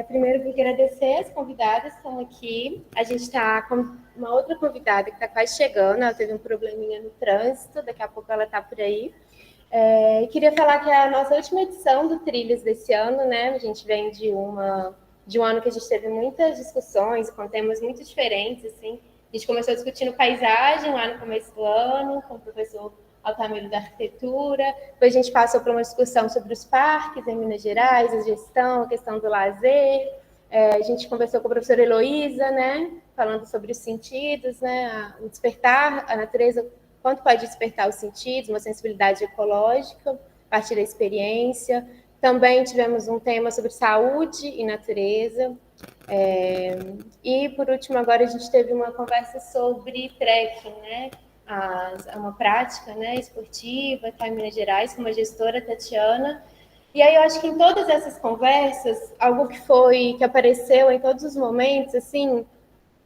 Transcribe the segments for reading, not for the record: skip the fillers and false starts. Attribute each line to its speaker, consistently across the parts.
Speaker 1: Primeiro, eu quero agradecer as convidadas que estão aqui. A gente está com uma outra convidada que está quase chegando, ela teve um probleminha no trânsito, daqui a pouco ela está por aí. Queria falar que é a nossa última edição do Trilhas desse ano, né? A gente vem de um ano que a gente teve muitas discussões com temas muito diferentes, assim. A gente começou discutindo paisagem lá no começo do ano, com o professor Altamiro da Arquitetura, depois a gente passou por uma discussão sobre os parques em Minas Gerais, a gestão, a questão do lazer, a gente conversou com a professora Heloísa, né, falando sobre os sentidos, né, o despertar, a natureza, quanto pode despertar os sentidos, uma sensibilidade ecológica, a partir da experiência. Também tivemos um tema sobre saúde e natureza. E, por último, agora a gente teve uma conversa sobre trekking, né? Uma prática, né, esportiva, aqui em Minas Gerais, com uma gestora, Tatiana. E aí eu acho que em todas essas conversas, algo que apareceu em todos os momentos, assim,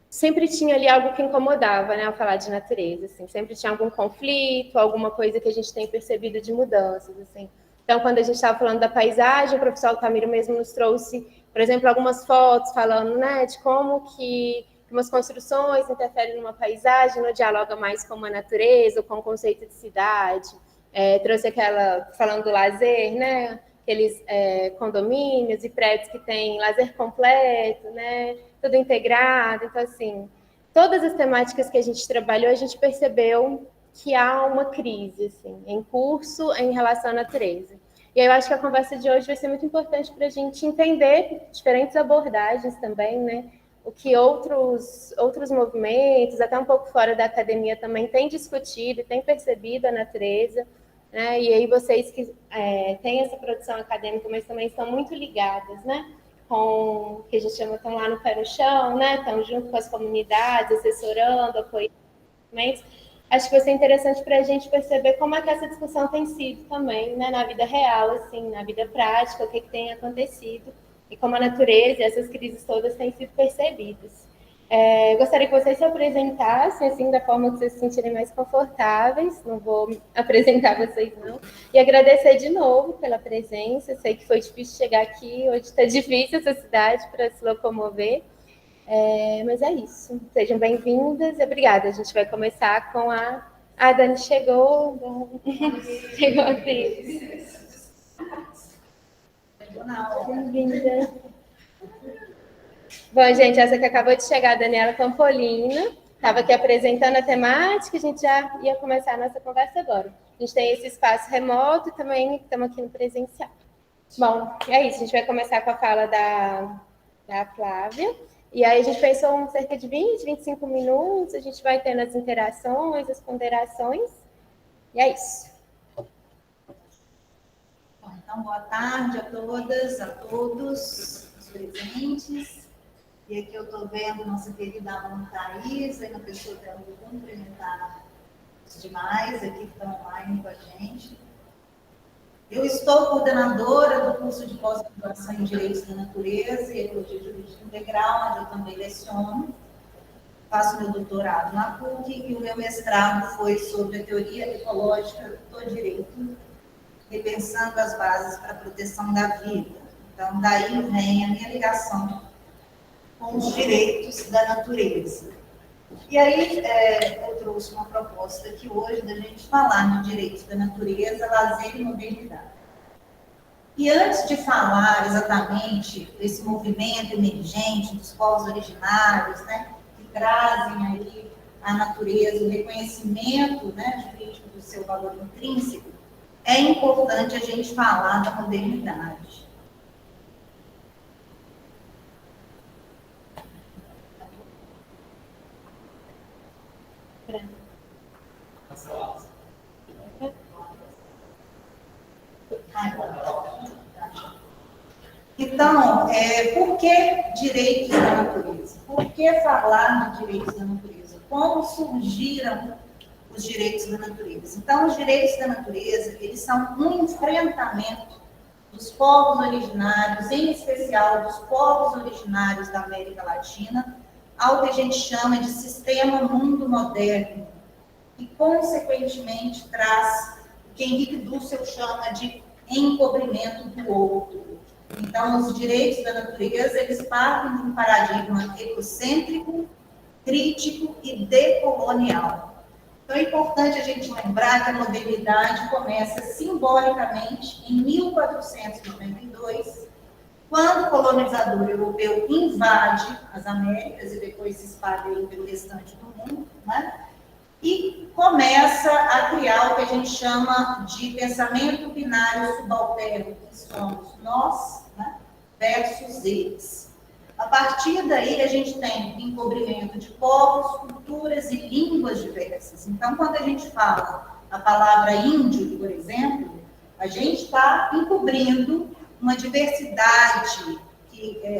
Speaker 1: sempre tinha ali algo que incomodava, né, ao falar de natureza, assim, sempre tinha algum conflito, alguma coisa que a gente tem percebido de mudanças, assim. Então, quando a gente estava falando da paisagem, o professor Altamiro mesmo nos trouxe, por exemplo, algumas fotos falando, né, de como que umas construções interferem numa paisagem, não dialoga mais com a natureza, ou com o conceito de cidade. Trouxe aquela, falando do lazer, né, aqueles condomínios e prédios que têm lazer completo, né, tudo integrado. Então, assim, todas as temáticas que a gente trabalhou, a gente percebeu que há uma crise, assim, em curso em relação à natureza. E aí eu acho que a conversa de hoje vai ser muito importante para a gente entender diferentes abordagens também, né? O que outros movimentos, até um pouco fora da academia, também têm discutido e têm percebido a natureza. Né? E aí vocês que têm essa produção acadêmica, mas também estão muito ligadas, né? Com o que a gente chama, estão lá no pé no chão, né? Estão junto com as comunidades, assessorando, apoiando. Acho que vai ser interessante para a gente perceber como é que essa discussão tem sido também, né? Na vida real, assim, na vida prática, o que tem acontecido e como a natureza e essas crises todas têm sido percebidas. Gostaria que vocês se apresentassem, assim, da forma que vocês se sentirem mais confortáveis. Não vou apresentar vocês, não. E agradecer de novo pela presença. Sei que foi difícil chegar aqui. Hoje está difícil essa cidade para se locomover. Mas é isso. Sejam bem-vindas e obrigada. A gente vai começar com a... A Dani chegou. Chegou a Cris. Bem-vinda. Bom, gente, essa que acabou de chegar, a Daniela Campolina, estava aqui apresentando a temática, a gente já ia começar a nossa conversa agora. A gente tem esse espaço remoto e também estamos aqui no presencial. Bom, é isso, a gente vai começar com a fala da Flávia, e aí a gente pensou cerca de 20, 25 minutos, a gente vai tendo as interações, as ponderações, e é isso.
Speaker 2: Bom, então, boa tarde a todas, a todos os presentes. E aqui eu estou vendo nossa querida aluna Thaisa, na pessoa dela, vou cumprimentar os demais aqui que estão online com a gente. Eu estou coordenadora do curso de pós-graduação em Direitos da Natureza e Ecologia Jurídica Integral, onde eu também leciono. Faço meu doutorado na PUC e o meu mestrado foi sobre a teoria ecológica do direito, repensando as bases para a proteção da vida. Então, daí vem a minha ligação com os direitos da natureza. E aí, eu trouxe uma proposta aqui hoje da gente falar de direitos da natureza, lazer e modernidade. E antes de falar exatamente desse movimento emergente dos povos originários, né, que trazem aí a natureza, o reconhecimento, né, jurídico do seu valor intrínseco, é importante a gente falar da modernidade. Então, por que direitos da natureza? Por que falar de direitos da natureza? Como surgiram os direitos da natureza? Então, os direitos da natureza, eles são um enfrentamento dos povos originários, em especial dos povos originários da América Latina, ao que a gente chama de sistema mundo moderno, e, consequentemente, traz o que Henrique Dussel chama de encobrimento do outro. Então, os direitos da natureza, eles partem de um paradigma ecocêntrico, crítico e decolonial. Então, é importante a gente lembrar que a modernidade começa simbolicamente em 1492, quando o colonizador europeu invade as Américas e depois se espalha pelo restante do mundo, né? E começa a criar o que a gente chama de pensamento binário subalterno, que somos nós, né, versus eles. A partir daí, a gente tem encobrimento de povos, culturas e línguas diversas. Então, quando a gente fala a palavra índio, por exemplo, a gente está encobrindo uma diversidade,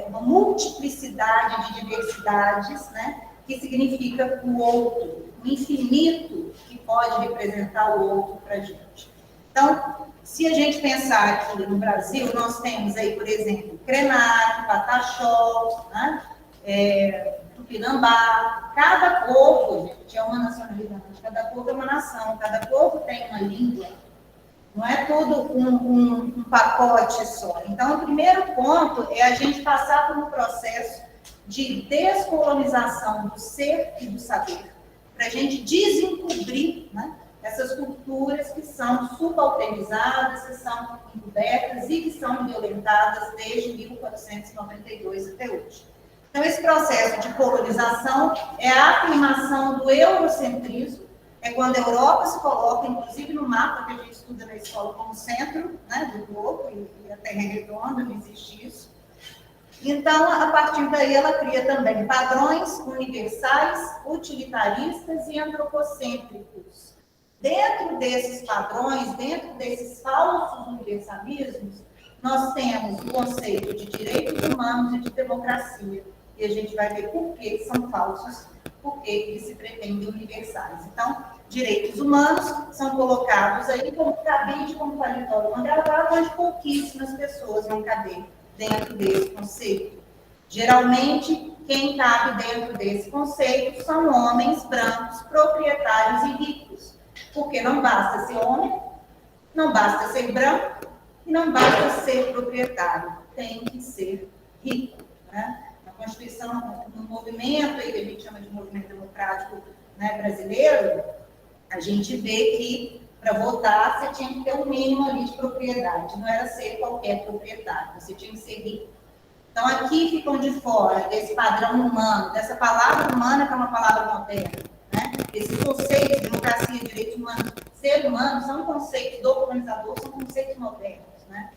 Speaker 2: uma multiplicidade de diversidades, né, que significa o outro, o infinito que pode representar o outro para a gente. Então, se a gente pensar aqui no Brasil, nós temos aí, por exemplo, Krenak, Pataxó, né, Tupinambá. Cada povo, gente, é uma nacionalidade, cada povo é uma nação, cada povo tem uma língua. Não é tudo um pacote só. Então, o primeiro ponto é a gente passar por um processo de descolonização do ser e do saber, para a gente desencobrir, né, essas culturas que são subalternizadas, que são encobertas e que são violentadas desde 1492 até hoje. Então, esse processo de colonização é a afirmação do eurocentrismo, é quando a Europa se coloca, inclusive no mapa que a gente estuda na escola, como centro, né, do globo, e a Terra é redonda, não existe isso. Então, a partir daí, ela cria também padrões universais, utilitaristas e antropocêntricos. Dentro desses padrões, dentro desses falsos universalismos, nós temos o conceito de direitos humanos e de democracia. E a gente vai ver por que são falsos, por que eles se pretendem universais. Então, direitos humanos são colocados aí como cabide, como paletó, uma gravata, onde pouquíssimas pessoas vão caber dentro desse conceito. Geralmente, quem cabe dentro desse conceito são homens brancos, proprietários e ricos. Porque não basta ser homem, não basta ser branco e não basta ser proprietário. Tem que ser rico, né? Na Constituição, no movimento aí, que a gente chama de movimento democrático, né, brasileiro, a gente vê que para votar você tinha que ter um mínimo ali de propriedade. Não era ser qualquer proprietário, você tinha que ser rico. Então, aqui ficam de fora desse padrão humano, dessa palavra humana, que é uma palavra moderna, né? Esse conceito de democracia, direitos humanos, ser humano, são conceitos do colonizador, são conceitos modernos, né?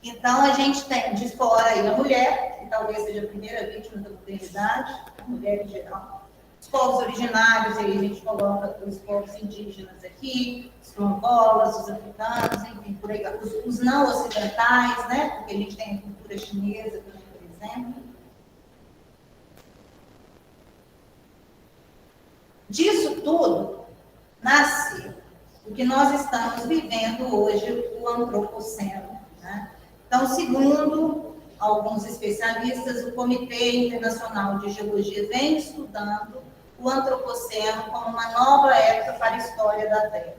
Speaker 2: Então, a gente tem de fora aí a mulher, que talvez seja a primeira vítima da modernidade, a mulher em geral. Os povos originários, aí a gente coloca os povos indígenas aqui, os quilombolas, os africanos, enfim, por aí, os não ocidentais, né? Porque a gente tem a cultura chinesa também, por exemplo. Disso tudo nasce o que nós estamos vivendo hoje, o antropoceno, né? Então, segundo alguns especialistas, o Comitê Internacional de Geologia vem estudando o antropoceno como uma nova época para a história da Terra.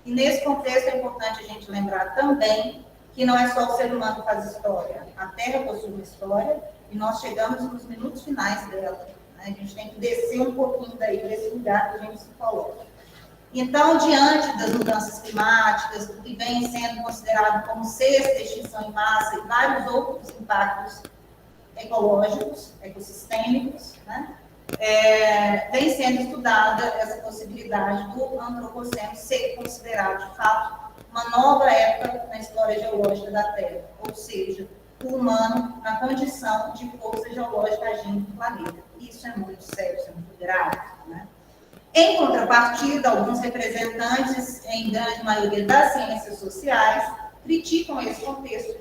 Speaker 2: E nesse contexto é importante a gente lembrar também que não é só o ser humano que faz história. A Terra possui uma história e nós chegamos nos minutos finais dela, né? A gente tem que descer um pouquinho daí, desse lugar que a gente se coloca. Então, diante das mudanças climáticas, do que vem sendo considerado como sexta extinção em massa e vários outros impactos ecológicos, ecossistêmicos, né? Vem sendo estudada essa possibilidade do antropoceno ser considerado, de fato, uma nova época na história geológica da Terra, ou seja, o humano na condição de força geológica agindo no planeta. Isso é muito sério, isso é muito grave, né? Em contrapartida, alguns representantes, em grande maioria das ciências sociais, criticam esse contexto,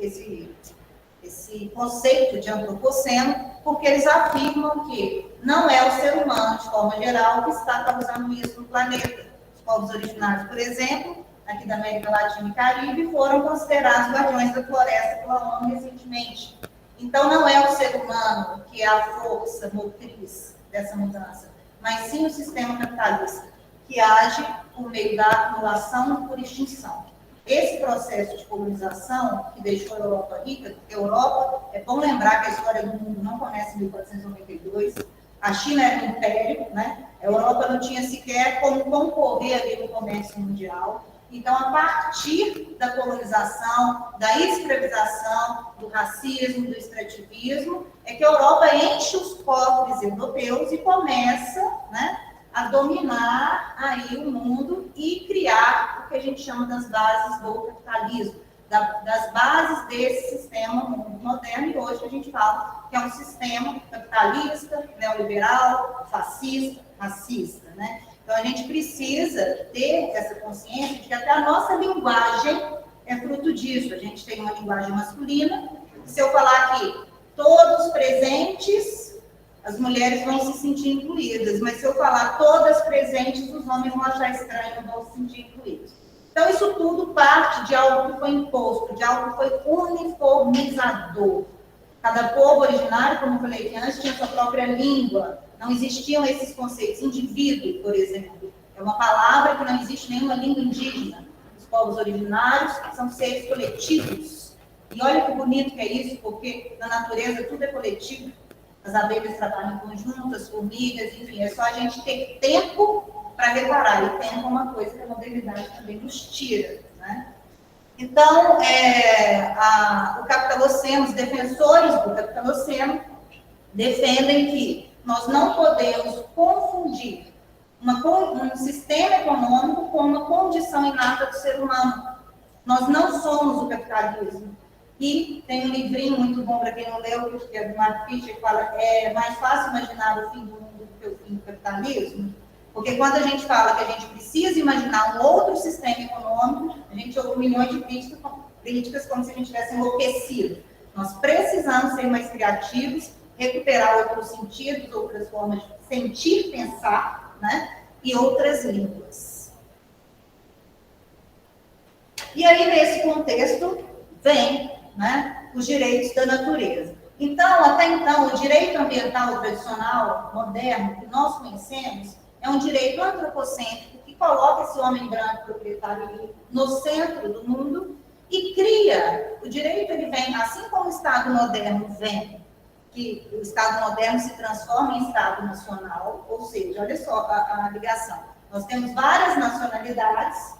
Speaker 2: esse conceito de antropoceno, porque eles afirmam que não é o ser humano, de forma geral, que está causando isso no planeta. Os povos originários, por exemplo, aqui da América Latina e Caribe, foram considerados guardiões da floresta pela ONU recentemente. Então, não é o ser humano que é a força motriz dessa mudança, mas sim o sistema capitalista, que age por meio da acumulação por extinção. esse processo de colonização que deixou a Europa rica, porque a Europa, é bom lembrar que a história do mundo não começa em 1492, a China era um império, né? A Europa não tinha sequer como concorrer ali no comércio mundial. Então, a partir da colonização, da escravização, do racismo, do extrativismo, é que a Europa enche os cofres europeus e começa, né, a dominar aí o mundo e criar o que a gente chama das bases do capitalismo, das bases desse sistema mundo moderno, e hoje a gente fala que é um sistema capitalista, neoliberal, fascista, racista, né? Então, a gente precisa ter essa consciência de que até a nossa linguagem é fruto disso. A gente tem uma linguagem masculina. Se eu falar aqui, todos presentes, as mulheres vão se sentir incluídas. Mas se eu falar todas presentes, os homens vão achar estranho, não vão se sentir incluídos. Então, isso tudo parte de algo que foi imposto, de algo que foi uniformizador. Cada povo originário, como eu falei aqui antes, tinha sua própria língua. Não existiam esses conceitos. Indivíduo, por exemplo, é uma palavra que não existe nenhuma língua indígena. Os povos originários são seres coletivos. E olha que bonito que é isso, porque na natureza tudo é coletivo. As abelhas trabalham em conjunto, as formigas, enfim, é só a gente ter tempo para reparar. E tempo é uma coisa que a modernidade também nos tira, né? Então, o capitaloceno, os defensores do capitaloceno defendem que nós não podemos confundir um sistema econômico com uma condição inata do ser humano. Nós não somos o capitalismo. E tem um livrinho muito bom para quem não leu, que é do Mark Fisher, que fala é mais fácil imaginar o fim do mundo do que o fim do capitalismo. Porque quando a gente fala que a gente precisa imaginar um outro sistema econômico, a gente ouve milhões de críticas como se a gente tivesse enlouquecido. Nós precisamos ser mais criativos, recuperar outros sentidos, outras formas de sentir, pensar, né? E outras línguas. E aí, nesse contexto, vem, né, os direitos da natureza. Então, até então, o direito ambiental tradicional, moderno, que nós conhecemos, é um direito antropocêntrico que coloca esse homem branco proprietário no centro do mundo e cria. O direito, ele vem, assim como o Estado moderno vem, que o Estado moderno se transforma em Estado nacional, ou seja, olha só a ligação. Nós temos várias nacionalidades,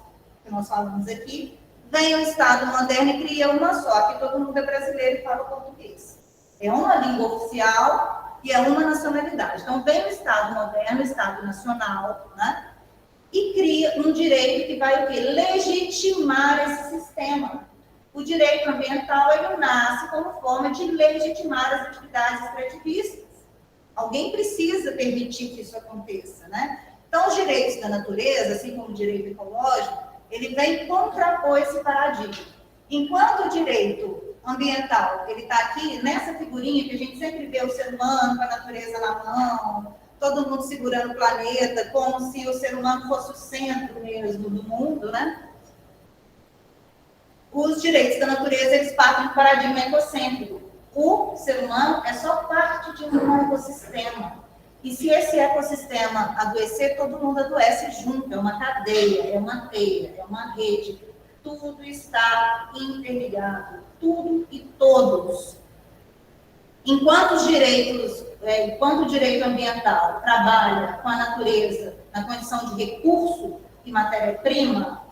Speaker 2: que nós falamos aqui, vem o Estado moderno e cria uma só, que todo mundo é brasileiro e fala português. É uma língua oficial e é uma nacionalidade. Então, vem o Estado moderno, o Estado nacional, né? E cria um direito que vai o quê? Legitimar esse sistema. O direito ambiental, ele nasce como forma de legitimar as atividades extrativistas. Alguém precisa permitir que isso aconteça, né? Então, os direitos da natureza, assim como o direito ecológico, ele vem contrapor esse paradigma. Enquanto o direito ambiental, ele está aqui nessa figurinha que a gente sempre vê o ser humano com a natureza na mão, todo mundo segurando o planeta, como se o ser humano fosse o centro mesmo do mundo, né? Os direitos da natureza, eles partem do paradigma ecocêntrico. O ser humano é só parte de um ecossistema. E se esse ecossistema adoecer, todo mundo adoece junto. É uma cadeia, é uma teia, é uma rede. Tudo está interligado. Tudo e todos. Enquanto o direito ambiental trabalha com a natureza na condição de recurso e matéria-prima,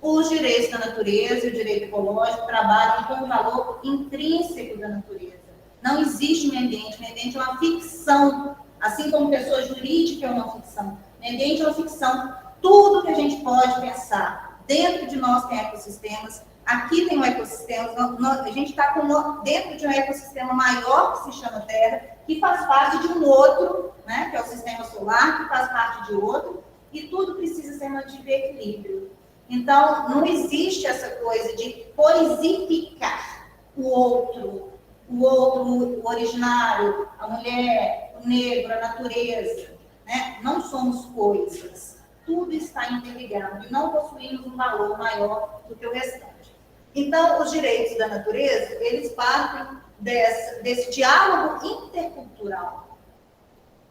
Speaker 2: os direitos da natureza e o direito ecológico trabalham com o valor intrínseco da natureza. Não existe meio ambiente. Meio ambiente é uma ficção, assim como pessoa jurídica é uma ficção. Meio ambiente é uma ficção. Tudo que a gente pode pensar, dentro de nós tem ecossistemas, aqui tem um ecossistema, a gente está dentro de um ecossistema maior que se chama Terra, que faz parte de um outro, né, que é o sistema solar, que faz parte de outro, e tudo precisa ser mantido em equilíbrio. Então, não existe essa coisa de coisificar o outro, o originário, a mulher, o negro, a natureza, né? Não somos coisas. Tudo está interligado e não possuímos um valor maior do que o restante. Então, os direitos da natureza, eles partem desse diálogo intercultural,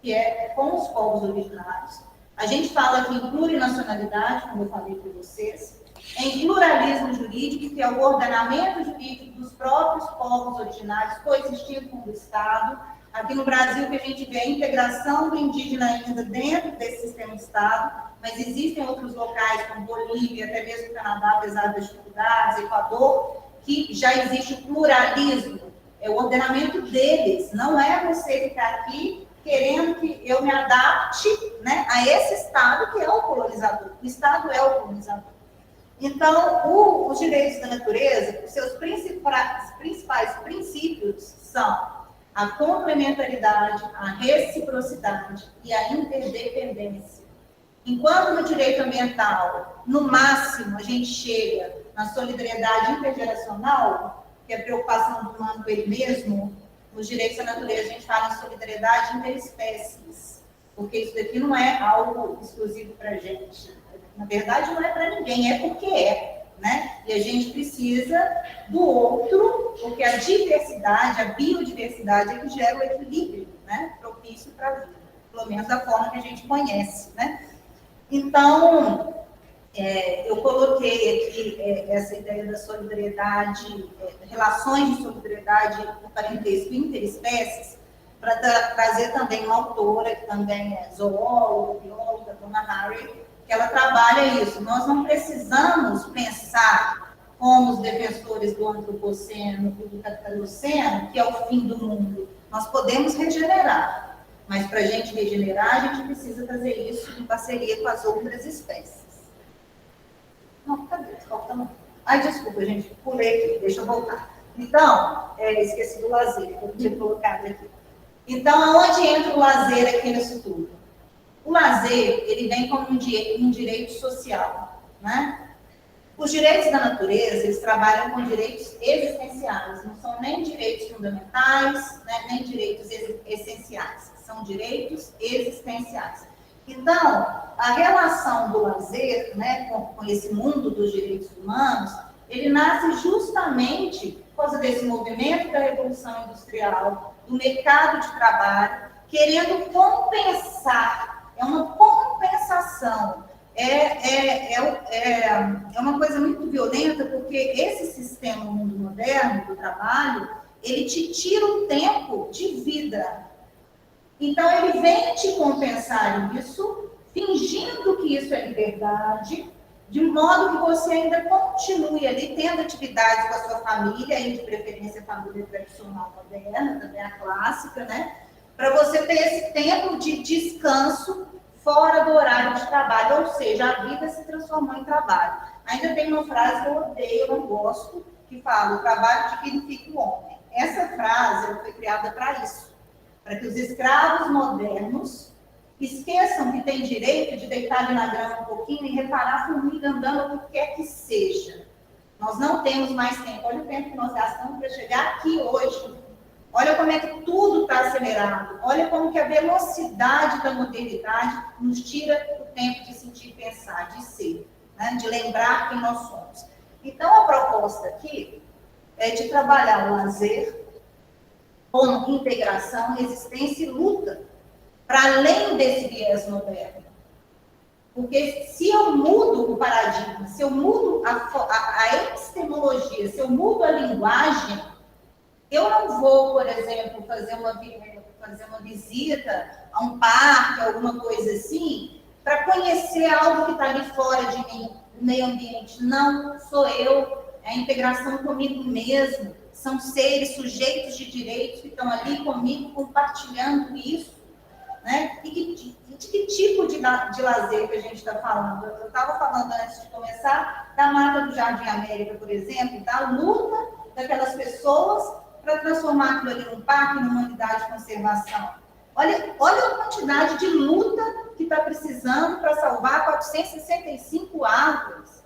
Speaker 2: que é com os povos originários. A gente fala aqui em plurinacionalidade, como eu falei para vocês, em pluralismo jurídico, que é o ordenamento jurídico dos próprios povos originários, coexistindo com o Estado. Aqui no Brasil, que a gente vê a integração do indígena ainda dentro desse sistema de Estado, mas existem outros locais, como Bolívia, até mesmo Canadá, apesar das dificuldades, Equador, que já existe o pluralismo, é o ordenamento deles, não é você ficar aqui querendo que eu me adapte, né, a esse Estado que é o colonizador. O Estado é o colonizador. Então, os direitos da natureza, os seus principais princípios são a complementaridade, a reciprocidade e a interdependência. Enquanto no direito ambiental, no máximo, a gente chega na solidariedade intergeracional, que é a preocupação do humano com ele mesmo, nos direitos da natureza a gente fala em solidariedade interespécies, porque isso daqui não é algo exclusivo para a gente. Na verdade, não é para ninguém, é porque é, né? E a gente precisa do outro, porque a diversidade, a biodiversidade é que gera o equilíbrio, né? Propício para a vida, pelo menos da forma que a gente conhece, né? Então, eu coloquei aqui essa ideia da solidariedade, relações de solidariedade no parentesco interespécies, para trazer também uma autora, que também é zoóloga, bióloga, Dona Harry, que ela trabalha isso. Nós não precisamos pensar como os defensores do antropoceno e do capitaloceno, que é o fim do mundo. Nós podemos regenerar, mas para a gente regenerar, a gente precisa fazer isso em parceria com as outras espécies. Não, cadê? Falta não. Ai, desculpa, gente, pulei aqui, deixa eu voltar. Então, esqueci do lazer, que eu tinha colocado aqui. Então, aonde entra o lazer aqui nisso tudo? O lazer, ele vem como um direito social, né? Os direitos da natureza, eles trabalham com direitos existenciais, não são nem direitos fundamentais, né, nem direitos essenciais, são direitos existenciais. Então, a relação do lazer, né, com esse mundo dos direitos humanos, ele nasce justamente por causa desse movimento da Revolução Industrial, do mercado de trabalho, querendo compensar. É uma compensação, é uma coisa muito violenta, porque esse sistema no mundo moderno do trabalho, ele te tira o tempo de vida. Então, ele vem te compensar isso, fingindo que isso é liberdade, de modo que você ainda continue ali tendo atividades com a sua família, aí de preferência a família tradicional moderna, também a clássica, né? Para você ter esse tempo de descanso fora do horário de trabalho, ou seja, a vida se transformou em trabalho. Ainda tem uma frase que eu odeio, eu não gosto, que fala: o trabalho dignifica o homem. Essa frase foi criada para isso, para que os escravos modernos esqueçam que têm direito de deitar ali na grama um pouquinho e reparar a formiga andando, o que quer que seja. Nós não temos mais tempo. Olha o tempo que nós gastamos para chegar aqui hoje. Olha como é que tudo está acelerado. Olha como que a velocidade da modernidade nos tira o tempo de sentir, pensar, de ser, né? De lembrar quem nós somos. Então, a proposta aqui é de trabalhar o lazer com integração, resistência e luta, para além desse viés moderno. Porque se eu mudo o paradigma, se eu mudo a epistemologia, se eu mudo a linguagem, eu não vou, por exemplo, fazer uma visita a um parque, alguma coisa assim, para conhecer algo que está ali fora de mim, do meio ambiente. Não, sou eu, é a integração comigo mesmo. São seres, sujeitos de direitos que estão ali comigo, compartilhando isso, né? E de que tipo de lazer que a gente está falando? Eu estava falando antes de começar da Mata do Jardim América, por exemplo, da luta daquelas pessoas para transformar aquilo ali num parque, numa unidade de conservação. Olha a quantidade de luta que está precisando para salvar 465 árvores.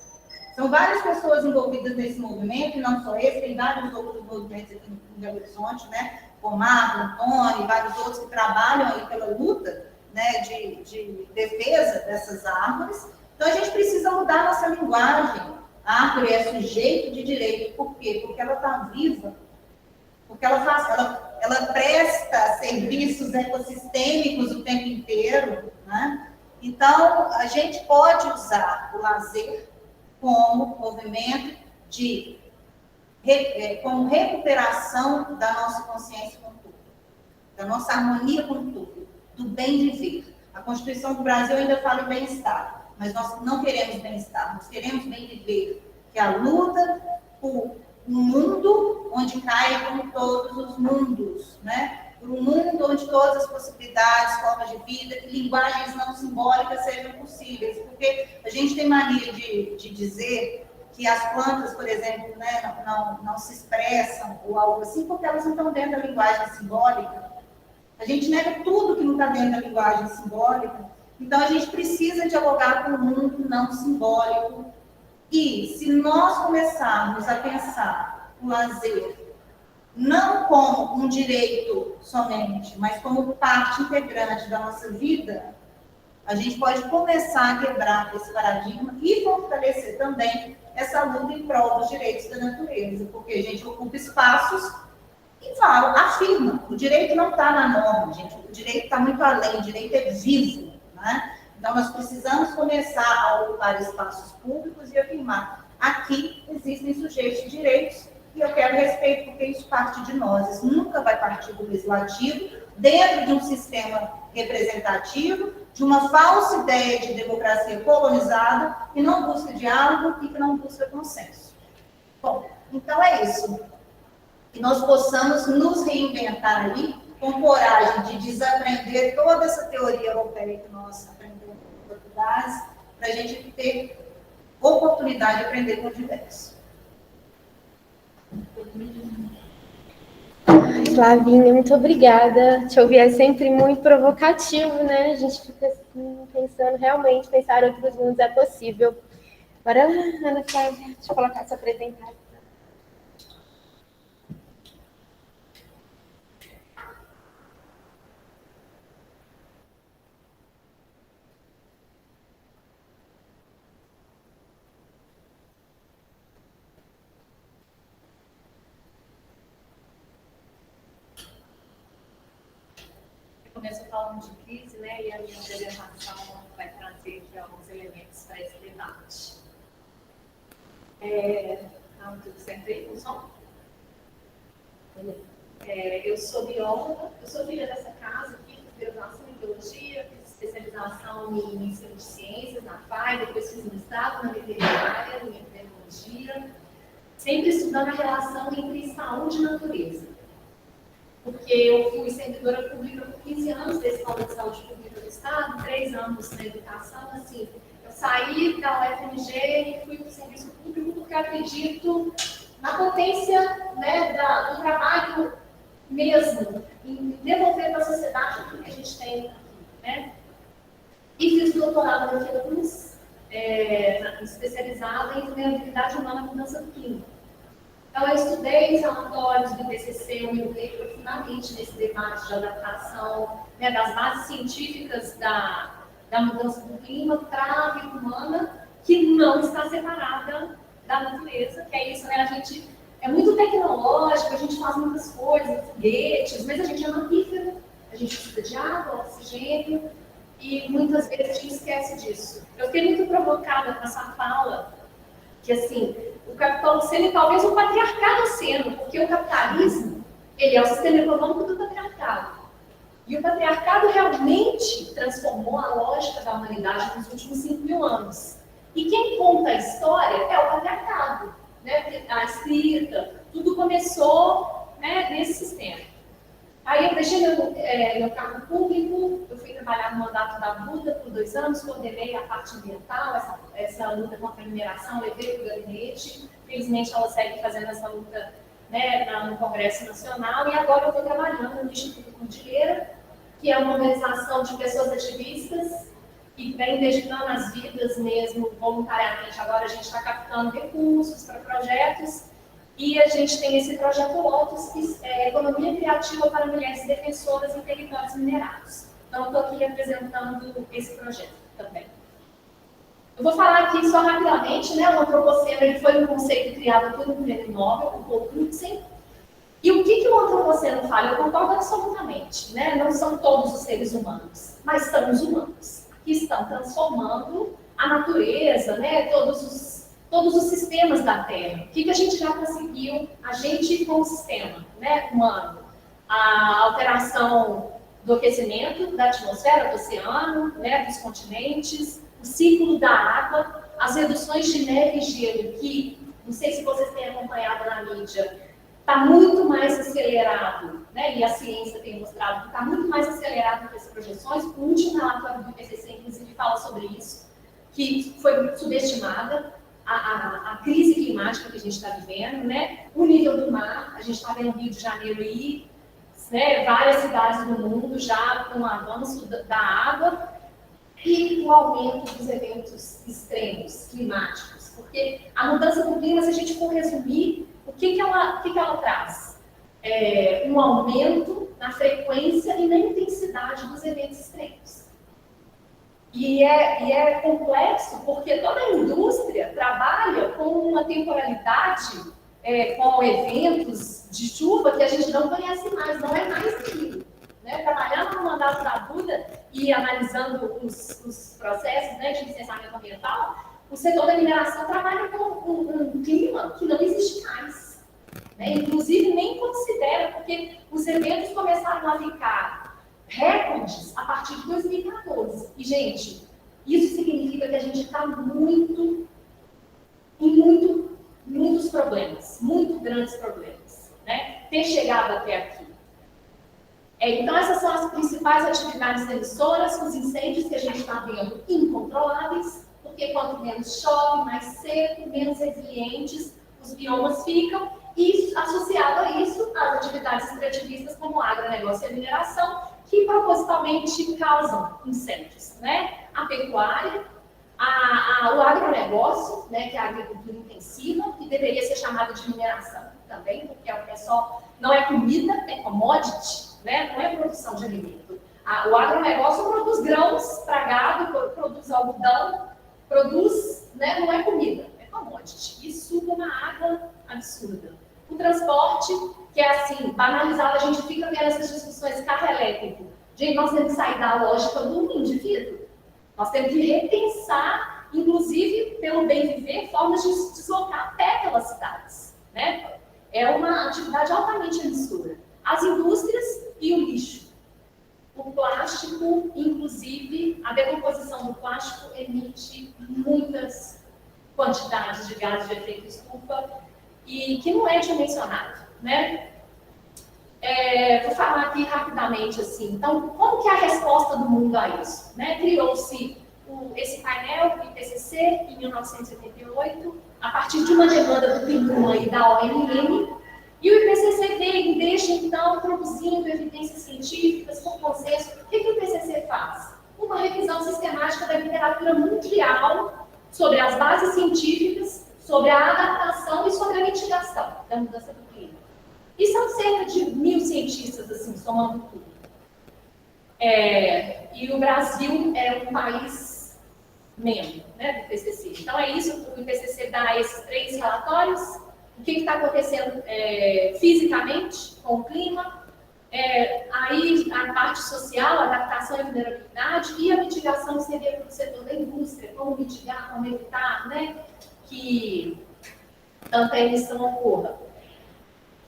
Speaker 2: São várias pessoas envolvidas nesse movimento, e não só esse, tem vários outros movimentos aqui no Belo Horizonte, né? Como Marco, Antônio e vários outros que trabalham aí pela luta, né, de defesa dessas árvores. Então, a gente precisa mudar a nossa linguagem. A árvore é sujeito de direito. Por quê? Porque ela está viva. Porque ela presta serviços ecossistêmicos o tempo inteiro, né? Então, a gente pode usar o lazer como movimento de como recuperação da nossa consciência com tudo, da nossa harmonia com tudo, do bem viver. A Constituição do Brasil ainda fala em bem-estar, mas nós não queremos bem-estar, nós queremos bem viver, que é a luta por um mundo onde caibam todos os mundos, né? Por um mundo onde todas as possibilidades, formas de vida e linguagens não simbólicas sejam possíveis, porque a gente tem mania de dizer que as plantas, por exemplo, né, não se expressam ou algo assim, porque elas não estão dentro da linguagem simbólica. A gente nega tudo que não está dentro da linguagem simbólica. Então, a gente precisa dialogar com o mundo não simbólico. E, se nós começarmos a pensar o lazer não como um direito somente, mas como parte integrante da nossa vida, a gente pode começar a quebrar esse paradigma e fortalecer também essa luta em prol dos direitos da natureza, porque a gente ocupa espaços e fala, afirma, o direito não está na norma, gente, o direito está muito além, o direito é vivo, né? Então, nós precisamos começar a ocupar espaços públicos e afirmar, aqui existem sujeitos de direitos e eu quero respeito, porque isso parte de nós, isso nunca vai partir do legislativo, dentro de um sistema representativo, de uma falsa ideia de democracia colonizada, que não busca diálogo e que não busca consenso. Bom, então é isso. Que nós possamos nos reinventar aí, com coragem de desaprender toda essa teoria europeia que nós aprendemos em faculdades, para a gente ter oportunidade de aprender com o diverso.
Speaker 1: Flavinha, muito obrigada. Te ouvir é sempre muito provocativo, né? A gente fica assim, pensando, realmente, pensar em outros mundos é possível. Agora, Ana Flávia, deixa eu colocar essa apresentação.
Speaker 3: Começo falando de crise, né? E a minha apresentação vai trazer aqui alguns elementos para esse debate. Tudo certo aí, com som? Eu sou bióloga, eu sou filha dessa casa aqui, fiz graduação em biologia, fiz especialização em ensino de ciências na FAI, depois fiz mestrado na veterinária, em epidemiologia, sempre estudando a relação entre saúde e natureza. Porque eu fui servidora pública por 15 anos da Escola de Saúde Pública do Estado, 3 anos na educação, assim, eu saí da UFMG e fui para o serviço público porque eu acredito na potência, né, do trabalho mesmo, em devolver para a sociedade tudo que a gente tem aqui, né? E fiz doutorado na Fiocruz, especializada em vulnerabilidade humana à mudança do clima. Então, eu estudei os relatórios do TCC, eu me envolvi profundamente nesse debate de adaptação, né, das bases científicas da mudança do clima para a vida humana, que não está separada da natureza, que é isso, né? A gente é muito tecnológico, a gente faz muitas coisas, foguetes, mas a gente é mamífero, a gente precisa de água, oxigênio, e muitas vezes a gente esquece disso. Eu fiquei muito provocada com essa fala, que assim, o capital sendo talvez um patriarcado sendo, porque o capitalismo, ele é o sistema econômico do patriarcado. E o patriarcado realmente transformou a lógica da humanidade nos últimos 5.000 anos. E quem conta a história é o patriarcado, né? A escrita, tudo começou, né, nesse sistema. Aí eu deixei meu cargo público, eu fui trabalhar no mandato da Buda por 2 anos, coordenei a parte ambiental, essa luta contra a mineração, levei para o gabinete. Felizmente ela segue fazendo essa luta, né, no Congresso Nacional, e agora eu estou trabalhando no Instituto Cordilheira, que é uma organização de pessoas ativistas que vem dedicando as vidas mesmo voluntariamente. Agora a gente está captando recursos para projetos. E a gente tem esse projeto Lotus, que é Economia Criativa para Mulheres Defensoras em Territórios Minerados. Então, estou aqui representando esse projeto também. Eu vou falar aqui só rapidamente, né? O antropoceno ele foi um conceito criado por um prêmio Nobel, o Paul Crutzen. E o que o antropoceno fala? Eu concordo absolutamente, né? Não são todos os seres humanos, mas são os humanos, que estão transformando a natureza, né? Todos todos os sistemas da Terra. O que a gente já conseguiu, a gente como sistema, né, humano? A alteração do aquecimento da atmosfera, do oceano, né, dos continentes, o ciclo da água, as reduções de neve e gelo, que, não sei se vocês têm acompanhado na mídia, está muito mais acelerado, né, e a ciência tem mostrado que está muito mais acelerado que as projeções. O último relatório do IPCC, inclusive, fala sobre isso, que foi subestimada a crise climática que a gente está vivendo, né, o nível do mar, a gente está vendo Rio de Janeiro aí, né, várias cidades do mundo já com o avanço da água e o aumento dos eventos extremos climáticos. Porque a mudança do clima, se a gente for resumir, o que ela traz? Um aumento na frequência e na intensidade dos eventos extremos. E é complexo porque toda a indústria trabalha com uma temporalidade, com eventos de chuva que a gente não conhece mais, não é mais aquilo. Né? Trabalhando no mandato da Buda e analisando os processos, né, de licenciamento ambiental, o setor da mineração trabalha com um clima que não existe mais. Né? Inclusive, nem considera, porque os eventos começaram a ficar recordes a partir de 2014. E, gente, isso significa que a gente está em muitos problemas, muito grandes problemas, né? Ter chegado até aqui. Então, essas são as principais atividades emissoras, os incêndios que a gente está vendo incontroláveis, porque quanto menos chove, mais seco, menos resilientes os biomas ficam, e associado a isso, as atividades extrativistas como agronegócio e a mineração, que propositalmente causam incêndios, né? A pecuária, o agronegócio, né, que é a agricultura intensiva, que deveria ser chamada de mineração também, porque não é comida, é commodity, né? Não é produção de alimento. O agronegócio produz grãos para gado, produz algodão, né, não é comida, é commodity. E suga uma água absurda. O transporte, que é assim, banalizado, a gente fica vendo essas discussões carro elétrico. Gente, nós temos que sair da lógica do indivíduo. Nós temos que repensar, inclusive, pelo bem viver, formas de se deslocar até aquelas cidades. Né? É uma atividade altamente emissora. As indústrias e o lixo. O plástico, inclusive, a decomposição do plástico emite muitas quantidades de gases de efeito estufa e que não é dimensionado, né? Vou falar aqui rapidamente assim. Então, como que é a resposta do mundo a isso? Né? Criou-se esse painel do IPCC em 1988, a partir de uma demanda do PNUD e da ONM, e o IPCC veio desde então produzindo evidências científicas por consenso. O que o IPCC faz? Uma revisão sistemática da literatura mundial sobre as bases científicas, sobre a adaptação e sobre a mitigação da mudança do clima. E são cerca de 1.000 cientistas, assim, somando tudo. E o Brasil é um país membro, né, do IPCC. Então é isso, o IPCC dá esses 3 relatórios. O que está acontecendo fisicamente com o clima, aí a parte social, a adaptação e vulnerabilidade, e a mitigação seria para o setor da indústria, como mitigar, como evitar, né, que tanta emissão ocorra.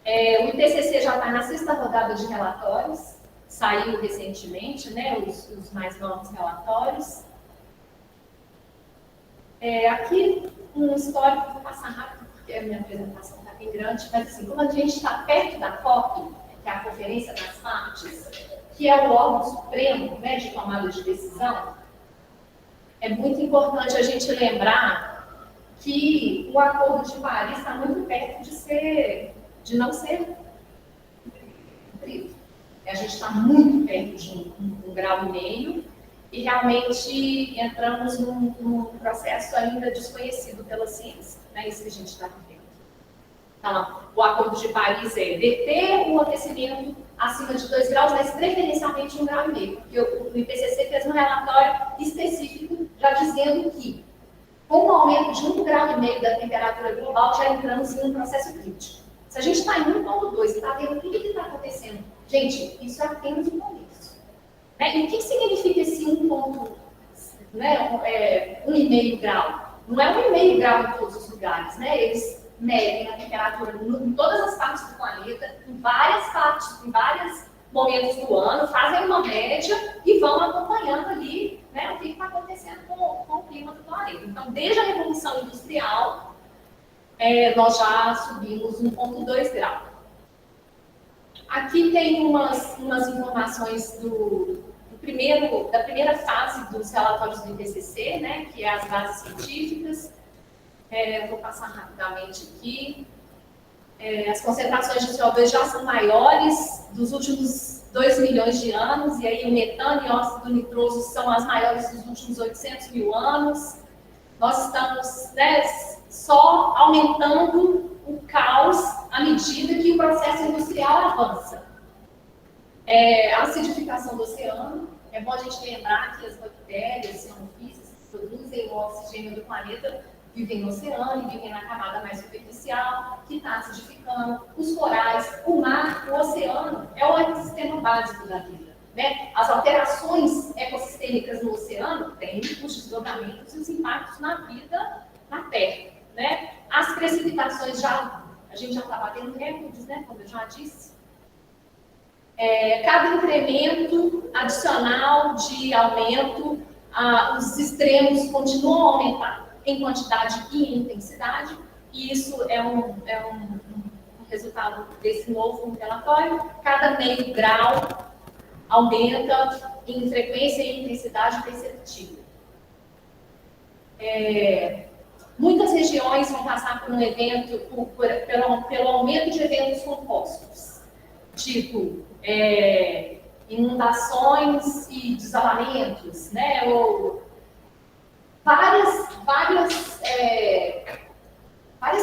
Speaker 3: O IPCC já está na 6ª rodada de relatórios, saiu recentemente, né, os mais novos relatórios. Aqui um histórico, vou passar rápido, porque a minha apresentação está bem grande, mas assim, como a gente está perto da COP, que é a Conferência das Partes, que é o órgão supremo, né, de tomada de decisão, é muito importante a gente lembrar que o Acordo de Paris está muito perto de não ser cumprido. A gente está muito perto de 1,5 grau, e realmente entramos num processo ainda desconhecido pela ciência. Não é isso que a gente está vivendo. Então, o Acordo de Paris é deter o aquecimento acima de 2 graus, mas preferencialmente 1,5 grau, porque o IPCC fez um relatório específico já dizendo que, com o aumento de 1,5 grau da temperatura global, já entramos em um processo crítico. Se a gente está em 1,2 e está vendo tudo que está acontecendo, gente, isso é apenas um começo. E o que significa esse 1,5 grau? Não é 1,5 grau em todos os lugares. lugares, né? Eles medem a temperatura em todas as partes do planeta, em várias partes, em vários momentos do ano, fazem uma média e vão acompanhando ali, né, o que está acontecendo com o clima do planeta. Então, desde a Revolução Industrial, nós já subimos 1,2 grau. Aqui tem umas informações da primeira fase dos relatórios do IPCC, né, que é as bases científicas. Vou passar rapidamente aqui. As concentrações de CO2 já são maiores dos últimos 2 milhões de anos, e aí o metano e óxido nitroso são as maiores dos últimos 800 mil anos. Nós estamos, né, só aumentando o caos à medida que o processo industrial avança. A acidificação do oceano, é bom a gente lembrar que as bactérias, cianofícias, que produzem o oxigênio do planeta, vivem no oceano, vivem na camada mais superficial, que está acidificando. Os corais, o mar, o oceano, é o ecossistema básico da vida, né? As alterações ecossistêmicas no oceano têm os desdobramentos e os impactos na vida na Terra, né? As precipitações a gente já está batendo recordes, né? Como eu já disse. Cada incremento adicional de aumento, os extremos continuam a aumentar em quantidade e em intensidade, e isso é um resultado desse novo relatório. Cada meio grau aumenta em frequência e intensidade perceptível. Muitas regiões vão passar por um evento, pelo aumento de eventos compostos, tipo inundações e desalamentos, né? Ou várias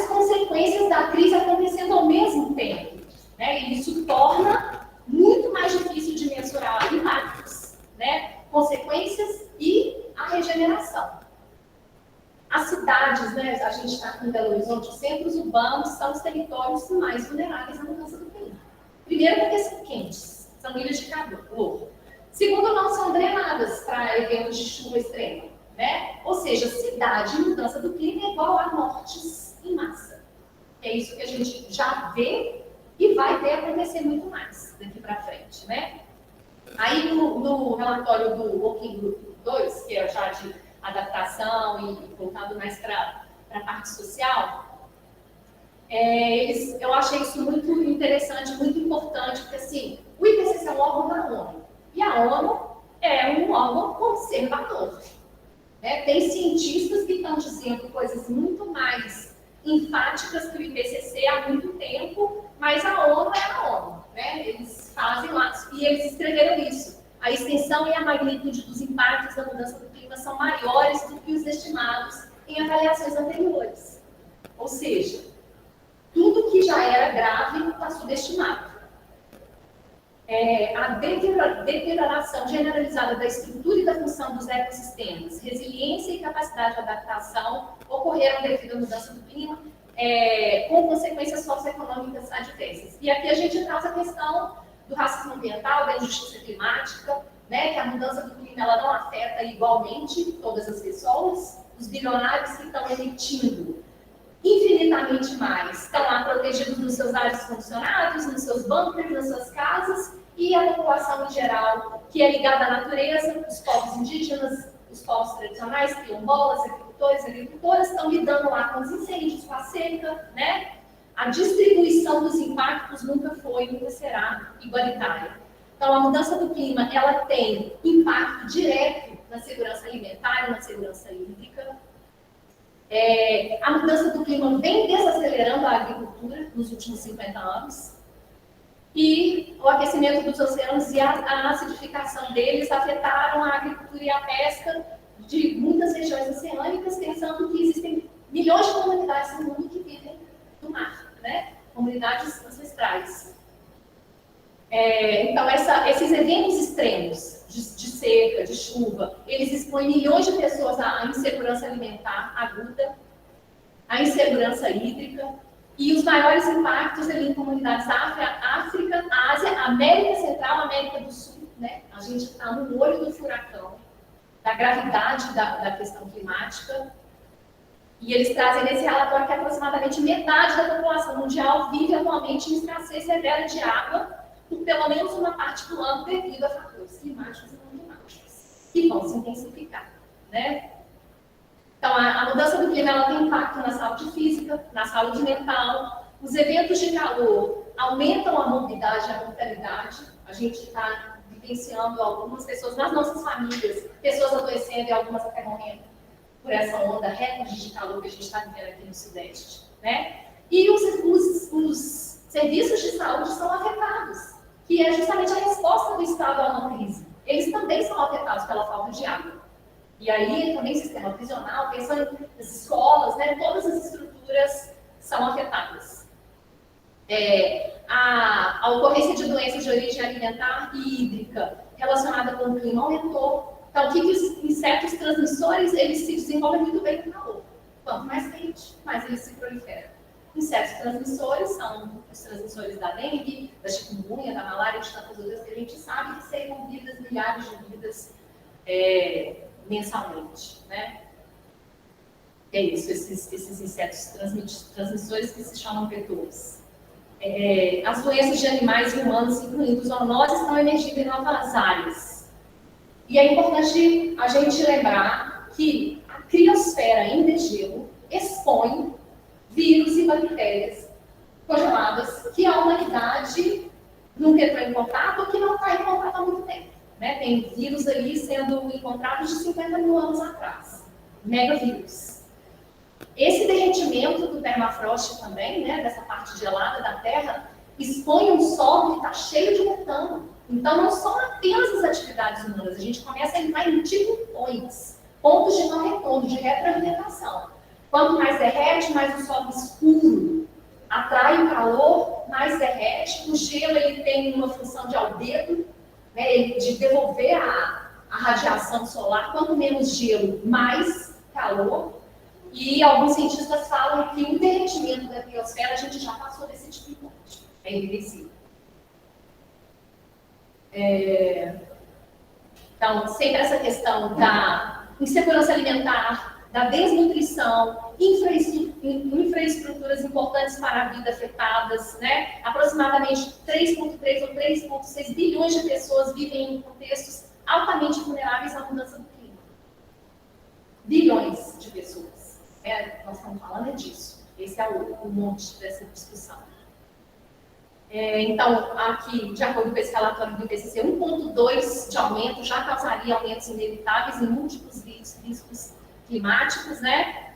Speaker 3: consequências da crise acontecendo ao mesmo tempo, né? E isso torna muito mais difícil de mensurar impactos, né? Consequências e a regeneração. As cidades, né? A gente está aqui em Belo Horizonte, os centros urbanos são os territórios mais vulneráveis à mudança do clima. Primeiro, porque são quentes, são ilhas de calor. Segundo, não são drenadas para eventos de chuva extrema, né? Ou seja, cidade e mudança do clima é igual a mortes em massa. É isso que a gente já vê e vai ver acontecer muito mais daqui para frente, né? Aí, no relatório do Working Group 2, que é já de adaptação e voltado mais para a parte social, eu achei isso muito interessante, muito importante, porque assim, o IPCC é um órgão da ONU, e a ONU é um órgão conservador. Né? Tem cientistas que estão dizendo coisas muito mais enfáticas que o IPCC há muito tempo, mas a ONU é a ONU. Né? Eles fazem lá, e eles escreveram isso. A extensão e a magnitude dos impactos da mudança do clima são maiores do que os estimados em avaliações anteriores. Ou seja, tudo que já era grave está subestimado. A deterioração generalizada da estrutura e da função dos ecossistemas, resiliência e capacidade de adaptação ocorreram devido à mudança do clima, com consequências socioeconômicas adversas. E aqui a gente traz a questão do racismo ambiental, da injustiça climática, né, que a mudança do clima ela não afeta igualmente todas as pessoas. Os bilionários que estão emitindo infinitamente mais estão lá protegidos nos seus ares condicionados, nos seus bunkers, nas suas casas, e a população em geral, que é ligada à natureza, os povos indígenas, os povos tradicionais, quilombolas, agricultoras, estão lidando lá com os incêndios, com a seca, né? A distribuição dos impactos nunca será igualitária. Então, a mudança do clima, ela tem impacto direto na segurança alimentar e na segurança hídrica. A mudança do clima vem desacelerando a agricultura nos últimos 50 anos. E o aquecimento dos oceanos e a acidificação deles afetaram a agricultura e a pesca de muitas regiões oceânicas, pensando que existem milhões de comunidades no mundo que vivem no mar, né? Comunidades ancestrais. Então, esses eventos extremos de seca, de chuva, eles expõem milhões de pessoas à insegurança alimentar aguda, à insegurança hídrica, e os maiores impactos ali em comunidades África, Ásia, América Central, América do Sul, né? A gente está no olho do furacão, da gravidade da questão climática. E eles trazem nesse relatório que aproximadamente metade da população mundial vive atualmente em escassez severa de água por pelo menos uma parte do ano devido a fatores climáticos e não climáticos, que vão se intensificar, né? Então, a mudança do clima ela tem impacto na saúde física, na saúde mental. Os eventos de calor aumentam a morbidade e a mortalidade. A gente está vivenciando algumas pessoas nas nossas famílias, pessoas adoecendo e algumas até morrendo por essa onda recorde de calor que a gente está vivendo aqui no Sudeste, né? E os serviços de saúde são afetados, que é justamente a resposta do Estado a uma crise. Eles também são afetados pela falta de água. E aí também o sistema prisional, pensando nas escolas, né? Todas as estruturas são afetadas. A ocorrência de doenças de origem alimentar e hídrica relacionada com o clima aumentou. Então, o que os insetos transmissores, eles se desenvolvem muito bem no calor. Quanto mais quente, mais eles se proliferam. Insetos transmissores são os transmissores da dengue, da chikungunya, da malária e de tantas outras que a gente sabe que ceifam vidas, milhares de vidas mensalmente, né? É isso, esses insetos transmissores que se chamam vetores. As doenças de animais e humanos, incluindo zoonoses, estão emergindo em novas áreas. E é importante a gente lembrar que a criosfera em degelo expõe vírus e bactérias congeladas que a humanidade nunca entrou em contato ou que não está em contato há muito tempo. Né? Tem vírus ali sendo encontrados de 50 mil anos atrás. Megavírus. Esse derretimento do permafrost também, né, dessa parte gelada da Terra, expõe um solo que está cheio de metano. Então, não são apenas as atividades humanas, a gente começa a entrar em tipping points, pontos de não retorno, de retroalimentação. Quanto mais derrete, mais o solo escuro atrai o calor, mais derrete. O gelo ele tem uma função de albedo, né, de devolver a radiação solar. Quanto menos gelo, mais calor. E alguns cientistas falam que o derretimento da criosfera, a gente já passou desse tipping point, é irreversível. Então, sempre essa questão da insegurança alimentar, da desnutrição, infraestruturas importantes para a vida afetadas, né? Aproximadamente 3,3 ou 3,6 bilhões de pessoas vivem em contextos altamente vulneráveis à mudança do clima. Bilhões de pessoas. Nós estamos falando disso. Esse é o monte dessa discussão. Então, aqui, de acordo com esse relatório do IPCC, 1,2 de aumento já causaria aumentos inevitáveis em múltiplos riscos climáticos, né?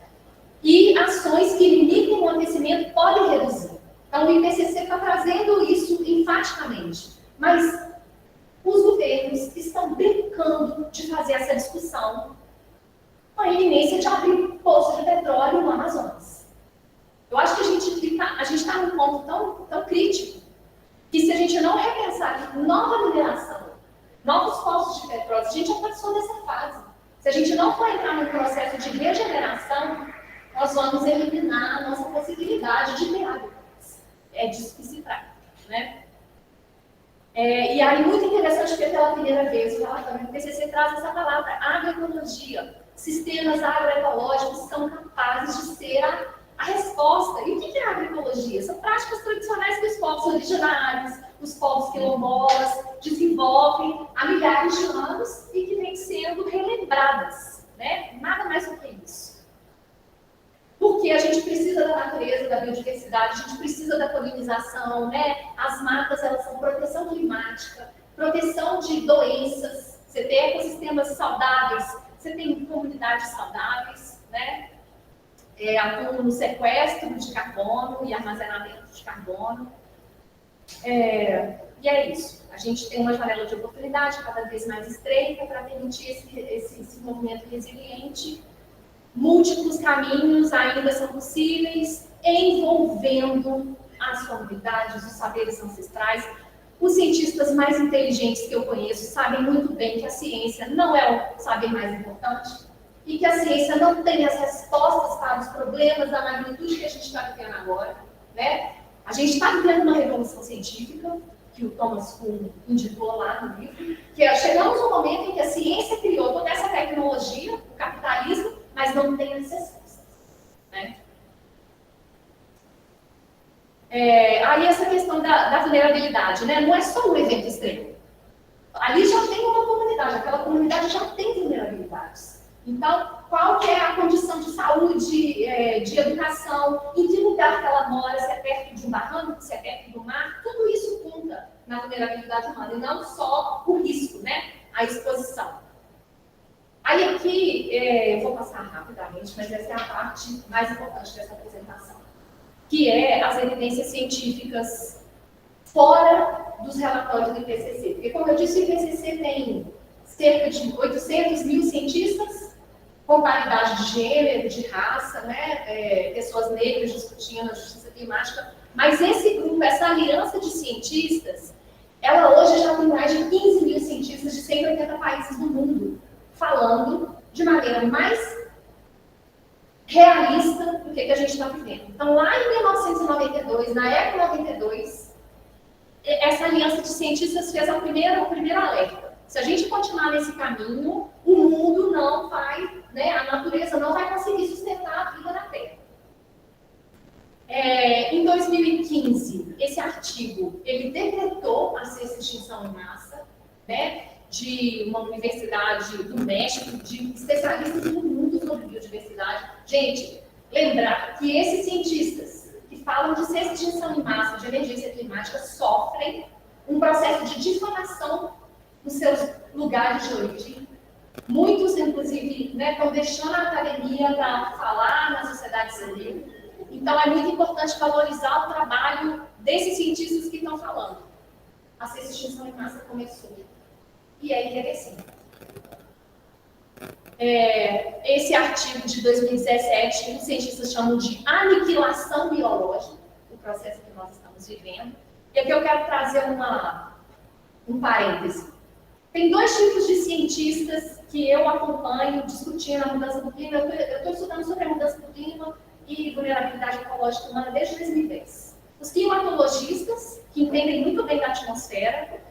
Speaker 3: E ações que limitem o aquecimento podem reduzir. Então, o IPCC está trazendo isso enfaticamente. Mas os governos estão brincando de fazer essa discussão com a iminência de abrir poço de petróleo no Amazonas. Eu acho que a gente está num ponto tão crítico que se a gente não repensar nova mineração, novos poços de petróleo, a gente já passou dessa fase. Se a gente não for entrar num processo de regeneração, nós vamos eliminar a nossa possibilidade de ter água. É disso que se trata, né? E aí, muito interessante porque pela primeira vez o relatório do IPCC traz essa palavra, agroecologia. Sistemas agroecológicos são capazes de ser a resposta. E o que é a agroecologia? São práticas tradicionais que os povos originários, os povos quilombolas desenvolvem há milhares de anos e que vêm sendo relembradas, né? Nada mais do que isso. Porque a gente precisa da natureza, da biodiversidade, a gente precisa da polinização, né? As matas, elas são proteção climática, proteção de doenças, você tem ecossistemas saudáveis, você tem comunidades saudáveis, né? Atuam no sequestro de carbono e armazenamento de carbono. E é isso. A gente tem uma janela de oportunidade cada vez mais estreita para permitir esse movimento resiliente. Múltiplos caminhos ainda são possíveis, envolvendo as comunidades, os saberes ancestrais. Os cientistas mais inteligentes que eu conheço sabem muito bem que a ciência não é o saber mais importante e que a ciência não tem as respostas para os problemas da magnitude que a gente está vivendo agora, né? A gente está vivendo uma revolução científica, que o Thomas Kuhn indicou lá no livro, que chegamos no momento em que a ciência criou toda essa tecnologia, o capitalismo, mas não tem as respostas. Aí essa questão da vulnerabilidade, né? Não é só um evento extremo. Ali já tem uma comunidade, aquela comunidade já tem vulnerabilidades. Então, qual que é a condição de saúde, de educação, em que lugar que ela mora, se é perto de um barranco, se é perto do mar, tudo isso conta na vulnerabilidade humana, e não só o risco, né? A exposição. Aí aqui, eu vou passar rapidamente, mas essa é a parte mais importante dessa apresentação, que é as evidências científicas fora dos relatórios do IPCC. Porque, como eu disse, o IPCC tem cerca de 800 mil cientistas, com paridade de gênero, de raça, né? Pessoas negras discutindo a justiça climática, mas esse grupo, essa aliança de cientistas, ela hoje já tem mais de 15 mil cientistas de 180 países do mundo, falando de maneira mais realista do que a gente está vivendo. Então, lá em 1992, na ECO 92, essa aliança de cientistas fez o primeiro alerta. Se a gente continuar nesse caminho, o mundo não vai, né, a natureza não vai conseguir sustentar a vida na Terra. Em 2015, esse artigo, ele decretou a sexta extinção em massa, né, de uma universidade do México, de especialistas do mundo sobre biodiversidade. Gente, lembrar que esses cientistas que falam de sexta extinção em massa, de emergência climática, sofrem um processo de difamação nos seus lugares de origem. Muitos, inclusive, né, estão deixando a academia para falar na sociedade civil. Então, é muito importante valorizar o trabalho desses cientistas que estão falando. A sexta extinção em massa começou. E é irreversível. Esse artigo de 2017, os cientistas chamam de aniquilação biológica, o processo que nós estamos vivendo. E aqui eu quero trazer um parêntese. Tem dois tipos de cientistas que eu acompanho discutindo a mudança do clima. Eu estou estudando sobre a mudança do clima e vulnerabilidade ecológica humana desde 2010. Os climatologistas, que entendem muito bem da atmosfera,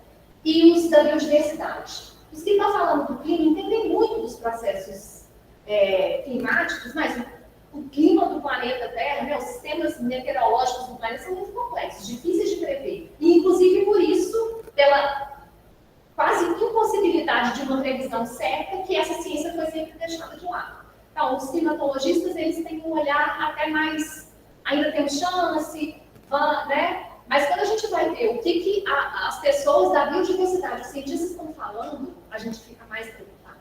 Speaker 3: e os da biodiversidade. Os que estão falando do clima entendem muito dos processos climáticos, mas o clima do planeta Terra, né, os sistemas meteorológicos do planeta são muito complexos, difíceis de prever. E, inclusive, por isso, pela quase impossibilidade de uma previsão certa, que essa ciência foi sempre deixada de lado. Então, os climatologistas, eles têm um olhar até mais, ainda tem chance, né? Mas quando a gente vai ver o que as pessoas da biodiversidade, os cientistas estão falando, a gente fica mais preocupado.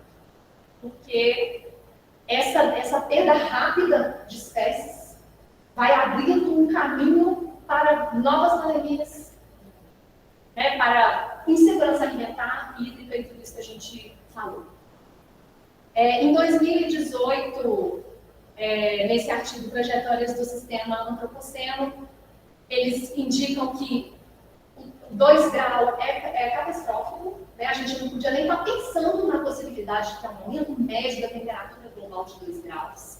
Speaker 3: Porque essa perda rápida de espécies vai abrindo um caminho para novas pandemias, né, para insegurança alimentar, hídrica e tudo isso que a gente falou. Em 2018, nesse artigo Trajetórias do Sistema Antropoceno, eles indicam que 2 graus é catastrófico, né? A gente não podia nem estar pensando na possibilidade de um aumento médio da temperatura global de 2 graus.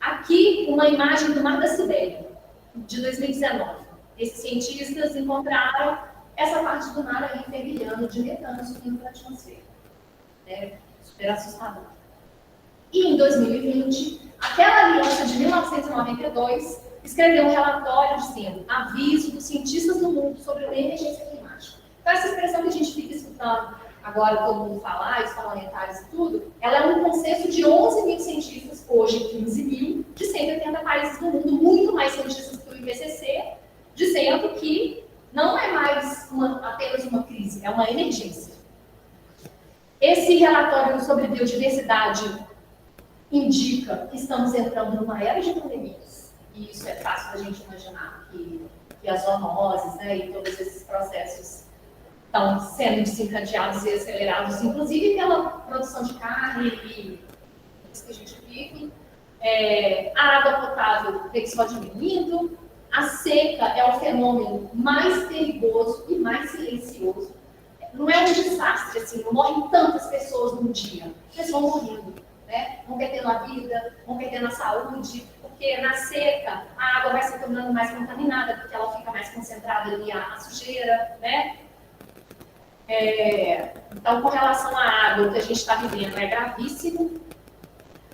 Speaker 3: Aqui, uma imagem do Mar da Sibéria, de 2019. Esses cientistas encontraram essa parte do mar ali fervilhando de metano subindo para a atmosfera. Super assustador. E em 2020, aquela aliança de 1992 escreveu um relatório dizendo aviso dos cientistas do mundo sobre uma emergência climática. Então, essa expressão que a gente fica escutando agora todo mundo falar, os parlamentares e tudo, ela é um consenso de 11 mil cientistas, hoje 15 mil, de 180 países do mundo, muito mais cientistas que o IPCC, dizendo que não é mais apenas uma crise, é uma emergência. Esse relatório sobre biodiversidade indica que estamos entrando numa era de pandemias. E isso é fácil da gente imaginar, que as zoonoses, né, e todos esses processos estão sendo desencadeados e acelerados, inclusive pela produção de carne e isso que a gente vive. A água potável vem só diminuindo, a seca é o fenômeno mais perigoso e mais silencioso. Não é um desastre, assim, não morrem tantas pessoas num dia, eles vão morrendo, né? Vão perdendo a vida, vão perdendo a saúde, porque na seca a água vai se tornando mais contaminada, porque ela fica mais concentrada ali a sujeira, né? Então, com relação à água, o que a gente está vivendo é gravíssimo.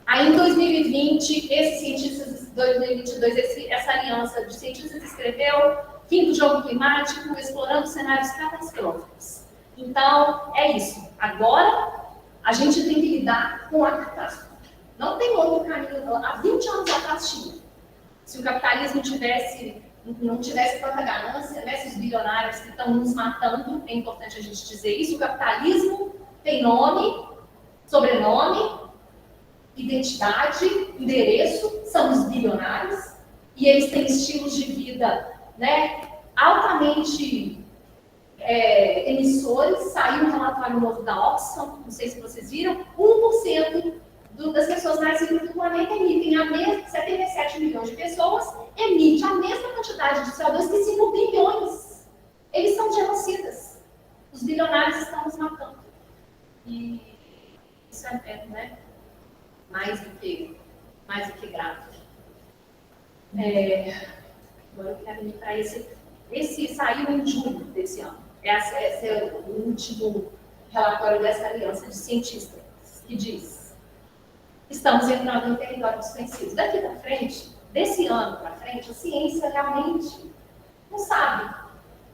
Speaker 3: Aí, em 2020, esses cientistas 2022, essa aliança de cientistas escreveu Fim do Jogo Climático, explorando cenários catastróficos. Então, é isso. Agora, a gente tem que lidar com a catástrofe. Não tem outro caminho. Há 20 anos atrás tinha. Se o capitalismo não tivesse tanta ganância, né, esses bilionários que estão nos matando, é importante a gente dizer isso, o capitalismo tem nome, sobrenome, identidade, endereço, são os bilionários, e eles têm estilos de vida, né, altamente emissores. Saiu um relatório novo da Oxfam, não sei se vocês viram, 1% das pessoas mais ricas do planeta emitem a mesma, 77 milhões de pessoas emite a mesma quantidade de CO2 que 5 bilhões. Eles são genocidas. Os bilionários estão nos matando. E isso né, mais do que grave. Agora eu quero ir para esse saiu em julho desse ano. Esse é o último relatório dessa aliança de cientistas, que diz: estamos entrando em território desconhecido. Daqui para frente, desse ano para frente, a ciência realmente não sabe.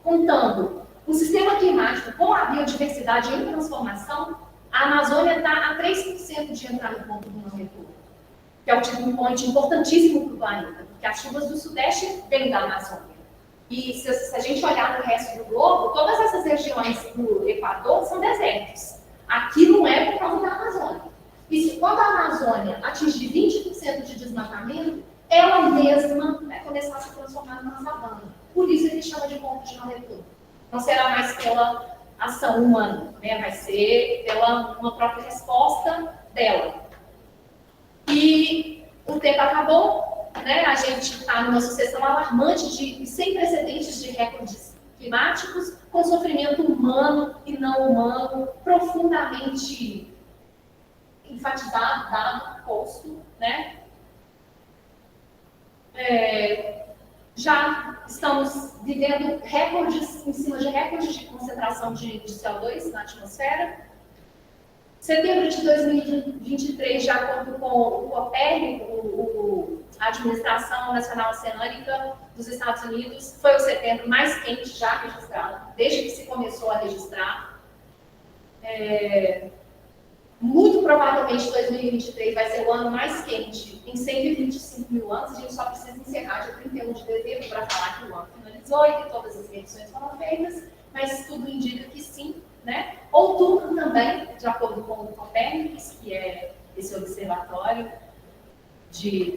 Speaker 3: Contando o sistema climático com a biodiversidade em transformação, a Amazônia está a 3% de entrar no ponto do não retorno, que é um tipping point importantíssimo para o planeta, porque as chuvas do Sudeste vêm da Amazônia. E se a gente olhar no resto do globo, todas essas regiões do Equador são desertos. Aqui não é por causa da Amazônia. E se quando a Amazônia atingir 20% de desmatamento, ela mesma vai começar a se transformar numa savana. Por isso ele chama de ponto de não retorno. Não será mais pela ação humana, né? Vai ser pela uma própria resposta dela. E o tempo acabou. Né? A gente está numa sucessão alarmante sem precedentes de recordes climáticos, com sofrimento humano e não humano profundamente enfatizado, dado, posto. Né? Já estamos vivendo recordes em cima de recordes de concentração de CO2 na atmosfera. Setembro de 2023, de acordo com o COPERN, a Administração Nacional Oceânica dos Estados Unidos, foi o setembro mais quente já registrado, desde que se começou a registrar. Muito provavelmente 2023 vai ser o ano mais quente em 125 mil anos. A gente só precisa encerrar dia 31 de dezembro para falar que o ano finalizou e que todas as medições foram feitas, mas tudo indica que sim. Né? Outubro também, de acordo com o Copérnicos, que é esse observatório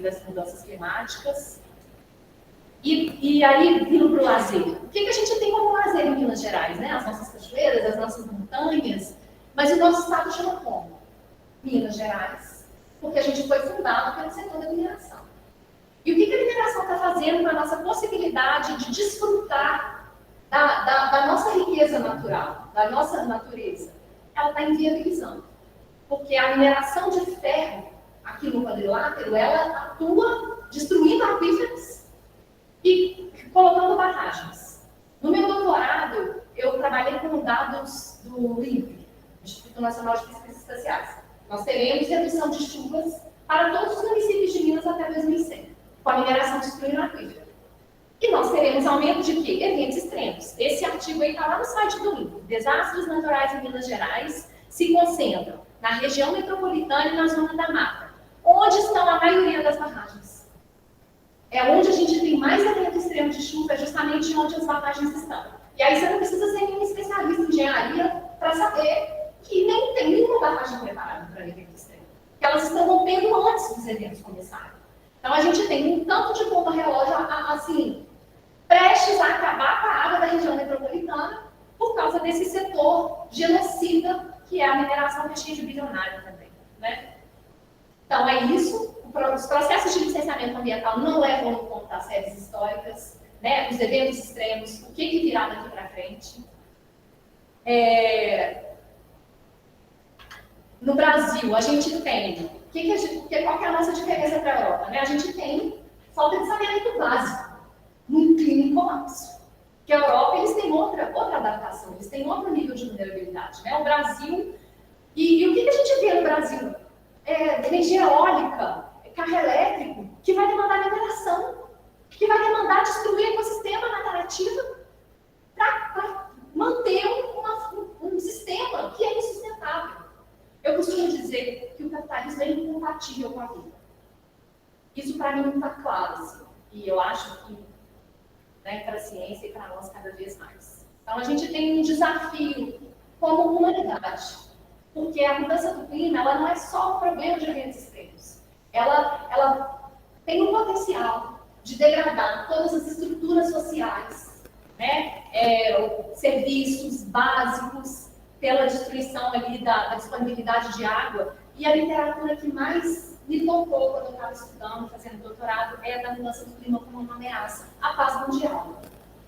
Speaker 3: das mudanças climáticas. E aí, vindo para o lazer. O que a gente tem como lazer em Minas Gerais? Né? As nossas cachoeiras, as nossas montanhas. Mas o nosso estado chama como? Minas Gerais. Porque a gente foi fundado pelo setor da mineração. E o que a mineração está fazendo para a nossa possibilidade de desfrutar da nossa riqueza natural, da nossa natureza? Ela está inviabilizando. Porque a mineração de ferro, aqui no quadrilátero, ela atua destruindo aquíferos e colocando barragens. No meu doutorado, eu trabalhei com dados do INPE, Instituto Nacional de Pesquisas Espaciais. Nós teremos redução de chuvas para todos os municípios de Minas até 2100, com a mineração destruindo aquífero. E nós teremos aumento de quê? Eventos extremos. Esse artigo aí está lá no site do INPE. Desastres naturais em Minas Gerais se concentram na região metropolitana e na zona da mata. Onde estão a maioria das barragens? É onde a gente tem mais evento extremo de chuva, é justamente onde as barragens estão. E aí você não precisa ser nenhum especialista em engenharia para saber que nem tem nenhuma barragem preparada para evento extremo. Porque elas estão rompendo antes dos eventos começarem. Então a gente tem um tanto de ponta-relógio, assim, prestes a acabar com a água da região metropolitana por causa desse setor genocida que é a mineração, que é cheia de bilionário também. Né? Então é isso. Os processos de licenciamento ambiental não levam em conta as séries históricas, né? Os eventos extremos, o que virá daqui para frente. No Brasil, a gente tem... qual que é a nossa diferença para a Europa? Né? A gente tem falta de saneamento básico, num clima em colapso. Porque a Europa, eles têm outra adaptação, eles têm outro nível de vulnerabilidade. Né? O Brasil... E o que a gente vê no Brasil? Energia eólica, carro elétrico. que vai demandar mineração, que vai demandar destruir o ecossistema na narrativa para manter um sistema que é insustentável. Eu costumo dizer que o capitalismo é incompatível com a vida. Isso para mim está claro, assim, e eu acho que, né, para a ciência e para nós cada vez mais. Então a gente tem um desafio como humanidade, porque a mudança do clima ela não é só um problema de eventos extremos. Ela tem um potencial de degradar todas as estruturas sociais, né? Serviços básicos, pela destruição ali da disponibilidade de água. E a literatura que mais me tocou quando eu estava estudando, fazendo doutorado, é a da mudança do clima como uma ameaça à paz mundial.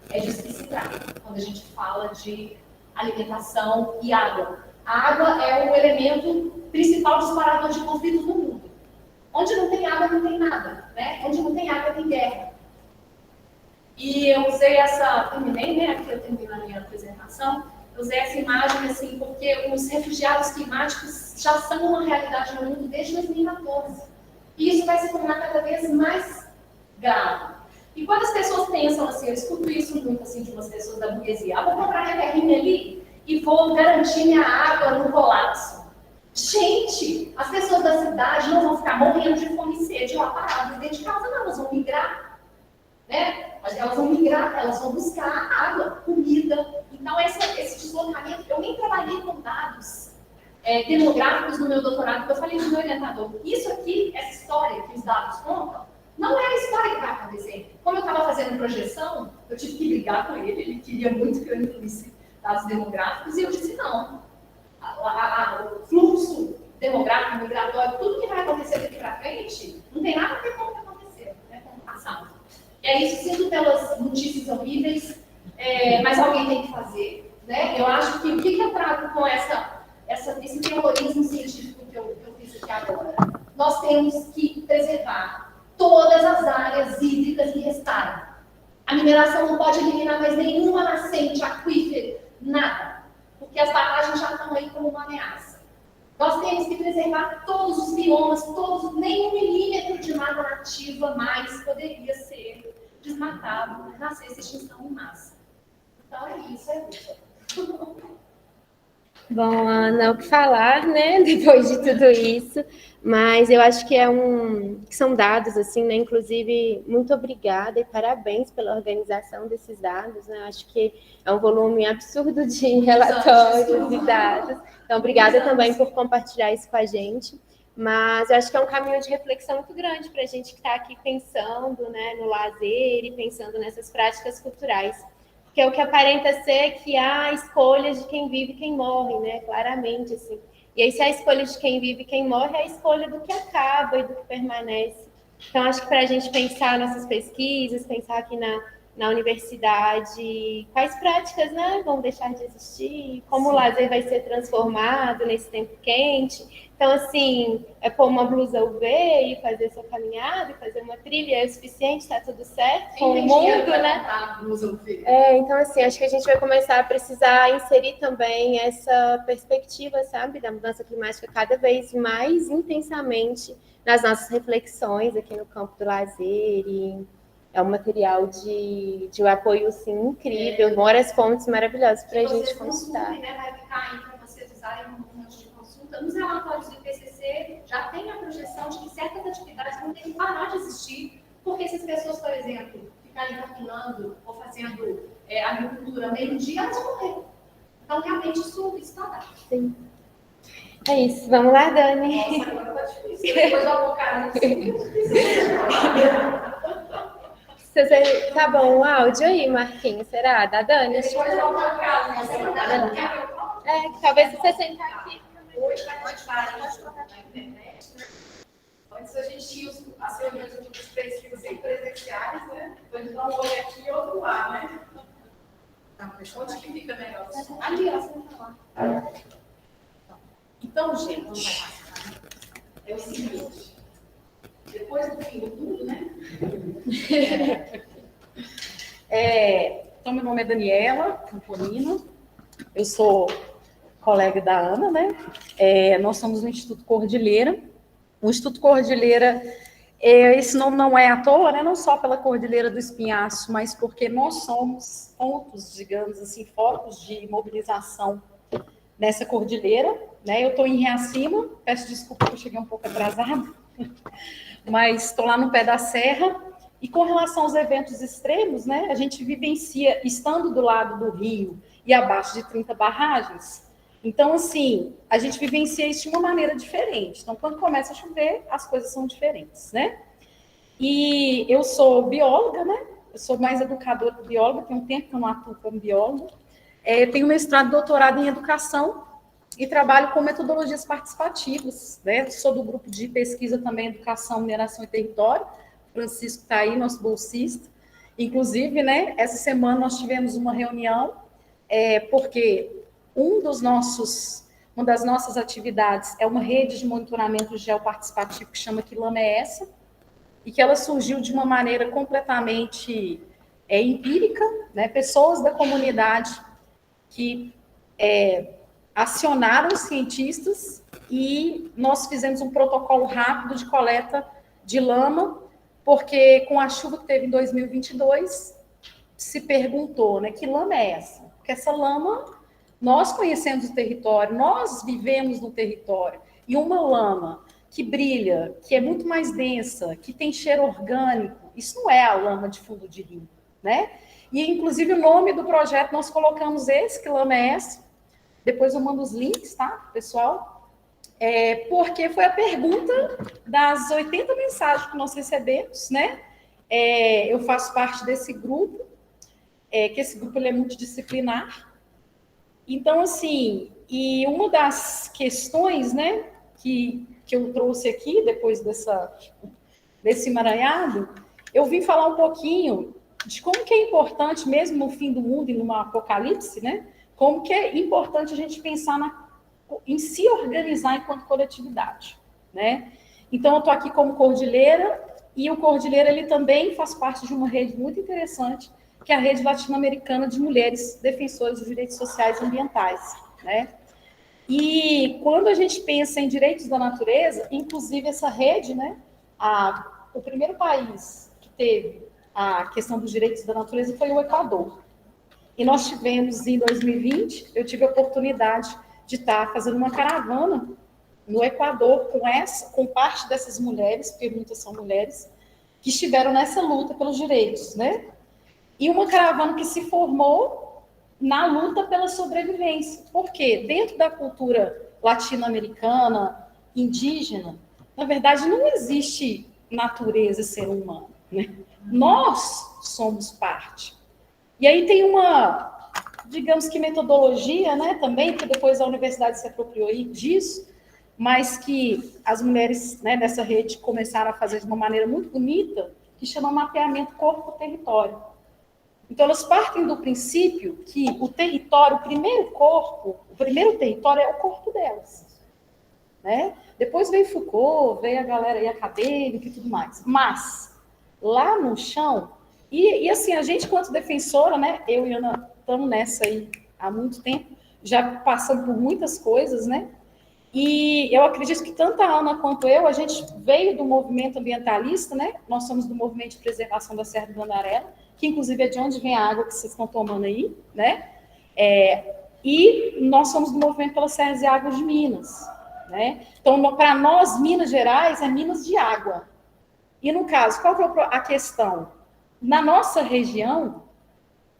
Speaker 3: É disso que se trata, quando a gente fala de alimentação e água. A água é o elemento principal disparador de conflitos no mundo. Onde não tem água, não tem nada, né? Onde não tem água, tem guerra. E eu usei terminei, né? Aqui eu termino a minha apresentação, eu usei essa imagem, assim, porque os refugiados climáticos já são uma realidade no mundo desde 2014. E isso vai se tornar cada vez mais grave. E quando as pessoas pensam assim, eu escuto isso muito assim de umas pessoas da burguesia, vou comprar minha terrinha ali e vou garantir minha água no colapso. Gente, as pessoas da cidade não vão ficar morrendo de fome e sede lá paradas dentro de casa, não, elas vão migrar, né? Elas vão migrar, elas vão buscar água, comida. Então, esse deslocamento, eu nem trabalhei com dados demográficos no meu doutorado, porque eu falei do meu orientador, isso aqui, essa história que os dados contam, não é a história que vai acontecer. Como eu estava fazendo projeção, eu tive que brigar com ele queria muito que eu incluísse dados demográficos, e eu disse não. O fluxo demográfico, migratório, tudo que vai acontecer daqui para frente, não tem nada a ver com o que aconteceu, né, com o passado. E é isso, sinto pelas notícias horríveis, mas alguém tem que fazer. Né? Eu acho que o que eu trago com esse terrorismo científico que eu fiz aqui agora? Nós temos que preservar todas as áreas hídricas que restaram. A mineração não pode eliminar mais nenhuma nascente, aquífero, nada. Porque as barragens já estão aí como uma ameaça. Nós temos que preservar todos os biomas, nem 1 milímetro de mata nativa mais poderia ser desmatado, nascer essa extinção em massa. Então é isso.
Speaker 1: Bom, Ana, o que falar, né, depois de tudo isso, mas eu acho que são dados, assim, né, inclusive, muito obrigada e parabéns pela organização desses dados, né, acho que é um volume absurdo de relatórios e dados, então obrigada também por compartilhar isso com a gente, mas eu acho que é um caminho de reflexão muito grande para a gente que está aqui pensando, né, no lazer e pensando nessas práticas culturais. Que é o que aparenta ser que há escolhas de quem vive e quem morre, né? Claramente, assim. E aí, se a escolha de quem vive e quem morre, é a escolha do que acaba e do que permanece. Então, acho que para a gente pensar nessas pesquisas, pensar aqui na universidade, quais práticas, né, vão deixar de existir, como o lazer vai ser transformado nesse tempo quente. Então, assim, pôr uma blusa UV e fazer sua caminhada, e fazer uma trilha é o suficiente, está tudo certo com o mundo, né? Então, assim, acho que a gente vai começar a precisar inserir também essa perspectiva, sabe, da mudança climática cada vez mais intensamente nas nossas reflexões aqui no campo do lazer, e é um material de apoio, assim, incrível, várias fontes maravilhosas para a gente consultar.
Speaker 3: Né, vai ficar aí para vocês usarem um monte de consulta. Nos relatórios do IPCC já tem a projeção de que certas atividades vão ter que parar de existir, porque se as pessoas, por exemplo, ficarem capinando ou fazendo agricultura meio-dia, elas vão morrer. Então, realmente, isso está lá.
Speaker 1: Sim. É isso. Vamos lá, Dani.
Speaker 3: Nossa, agora tá difícil. Depois do apocalipse.
Speaker 1: Tá bom, o áudio aí, Marquinhos, será? Da Dani?
Speaker 3: Depois do apocalipse.
Speaker 1: Talvez você sentar aqui.
Speaker 3: Hoje pode parar, pode colocar na internet, né? Antes a gente tinha as reuniões dos pesquisas sempre presenciais, né? Então a gente dá um olho aqui e outro lá, né? Onde que fica melhor? Ali, ó, você vai lá. Então, gente, é o seguinte. Depois do fim do tudo, né?
Speaker 4: Então, meu nome é Daniela Campolino, eu sou colega da Ana, né? Nós somos do Instituto Cordilheira. O Instituto Cordilheira Esse nome não é à toa, né? Não só pela Cordilheira do Espinhaço, mas porque nós somos pontos, digamos assim, focos de mobilização nessa cordilheira, né? Eu estou em Riacima, peço desculpa que eu cheguei um pouco atrasada, mas estou lá no pé da serra. E com relação aos eventos extremos, né? A gente vivencia, estando do lado do rio e abaixo de 30 barragens. Então, assim, a gente vivencia isso de uma maneira diferente. Então, quando começa a chover, as coisas são diferentes, né? E eu sou bióloga, né? Eu sou mais educadora que bióloga, tem um tempo que eu não atuo como bióloga. Eu tenho mestrado e doutorado em educação e trabalho com metodologias participativas, né? Sou do grupo de pesquisa também Educação, Mineração e Território. Francisco está aí, nosso bolsista. Inclusive, né, essa semana nós tivemos uma reunião, porque uma das nossas atividades é uma rede de monitoramento geoparticipativo que chama Quilama é Essa, e que ela surgiu de uma maneira completamente empírica, né? Pessoas da comunidade que acionaram os cientistas e nós fizemos um protocolo rápido de coleta de lama, porque com a chuva que teve em 2022, se perguntou, né, que lama é essa? Porque essa lama, nós conhecemos o território, nós vivemos no território, e uma lama que brilha, que é muito mais densa, que tem cheiro orgânico, isso não é a lama de fundo de rio, né? E, inclusive, o nome do projeto, nós colocamos esse, que lama é essa, depois eu mando os links, tá, pessoal? Porque foi a pergunta das 80 mensagens que nós recebemos, né? Eu faço parte desse grupo, que esse grupo ele é multidisciplinar. Então, assim, e uma das questões, né, que eu trouxe aqui, depois desse emaranhado, eu vim falar um pouquinho de como que é importante, mesmo no fim do mundo e numa apocalipse, né, como que é importante a gente pensar em se organizar enquanto coletividade, né? Então, eu estou aqui como Cordilheira, e o Cordilheira ele também faz parte de uma rede muito interessante, que é a Rede Latino-Americana de Mulheres Defensoras dos Direitos Sociais e Ambientais, né? E quando a gente pensa em direitos da natureza, inclusive essa rede, né? O primeiro país que teve a questão dos direitos da natureza foi o Equador. E nós tivemos, em 2020, eu tive a oportunidade de estar fazendo uma caravana no Equador com parte dessas mulheres, porque muitas são mulheres, que estiveram nessa luta pelos direitos, né? E uma caravana que se formou na luta pela sobrevivência. Por quê? Dentro da cultura latino-americana, indígena, na verdade, não existe natureza e ser humano, né? Nós somos parte. E aí tem uma, digamos que metodologia, né, também, que depois a universidade se apropriou disso, mas que as mulheres, né, dessa rede começaram a fazer de uma maneira muito bonita, que chama mapeamento corpo-território. Então, elas partem do princípio que o território, o primeiro território é o corpo delas, né? Depois veio Foucault, veio a galera aí acadêmica e tudo mais. Mas, lá no chão, e assim, a gente, quanto defensora, né, eu e Ana estamos nessa aí há muito tempo, já passando por muitas coisas, né? E eu acredito que tanto a Ana quanto eu, a gente veio do movimento ambientalista, né? Nós somos do movimento de preservação da Serra do Gandarela, que inclusive é de onde vem a água que vocês estão tomando aí, né? E nós somos do movimento pelas Serras e Águas de Minas, né? Então, para nós, Minas Gerais é Minas de água. E no caso, qual que é a questão? Na nossa região,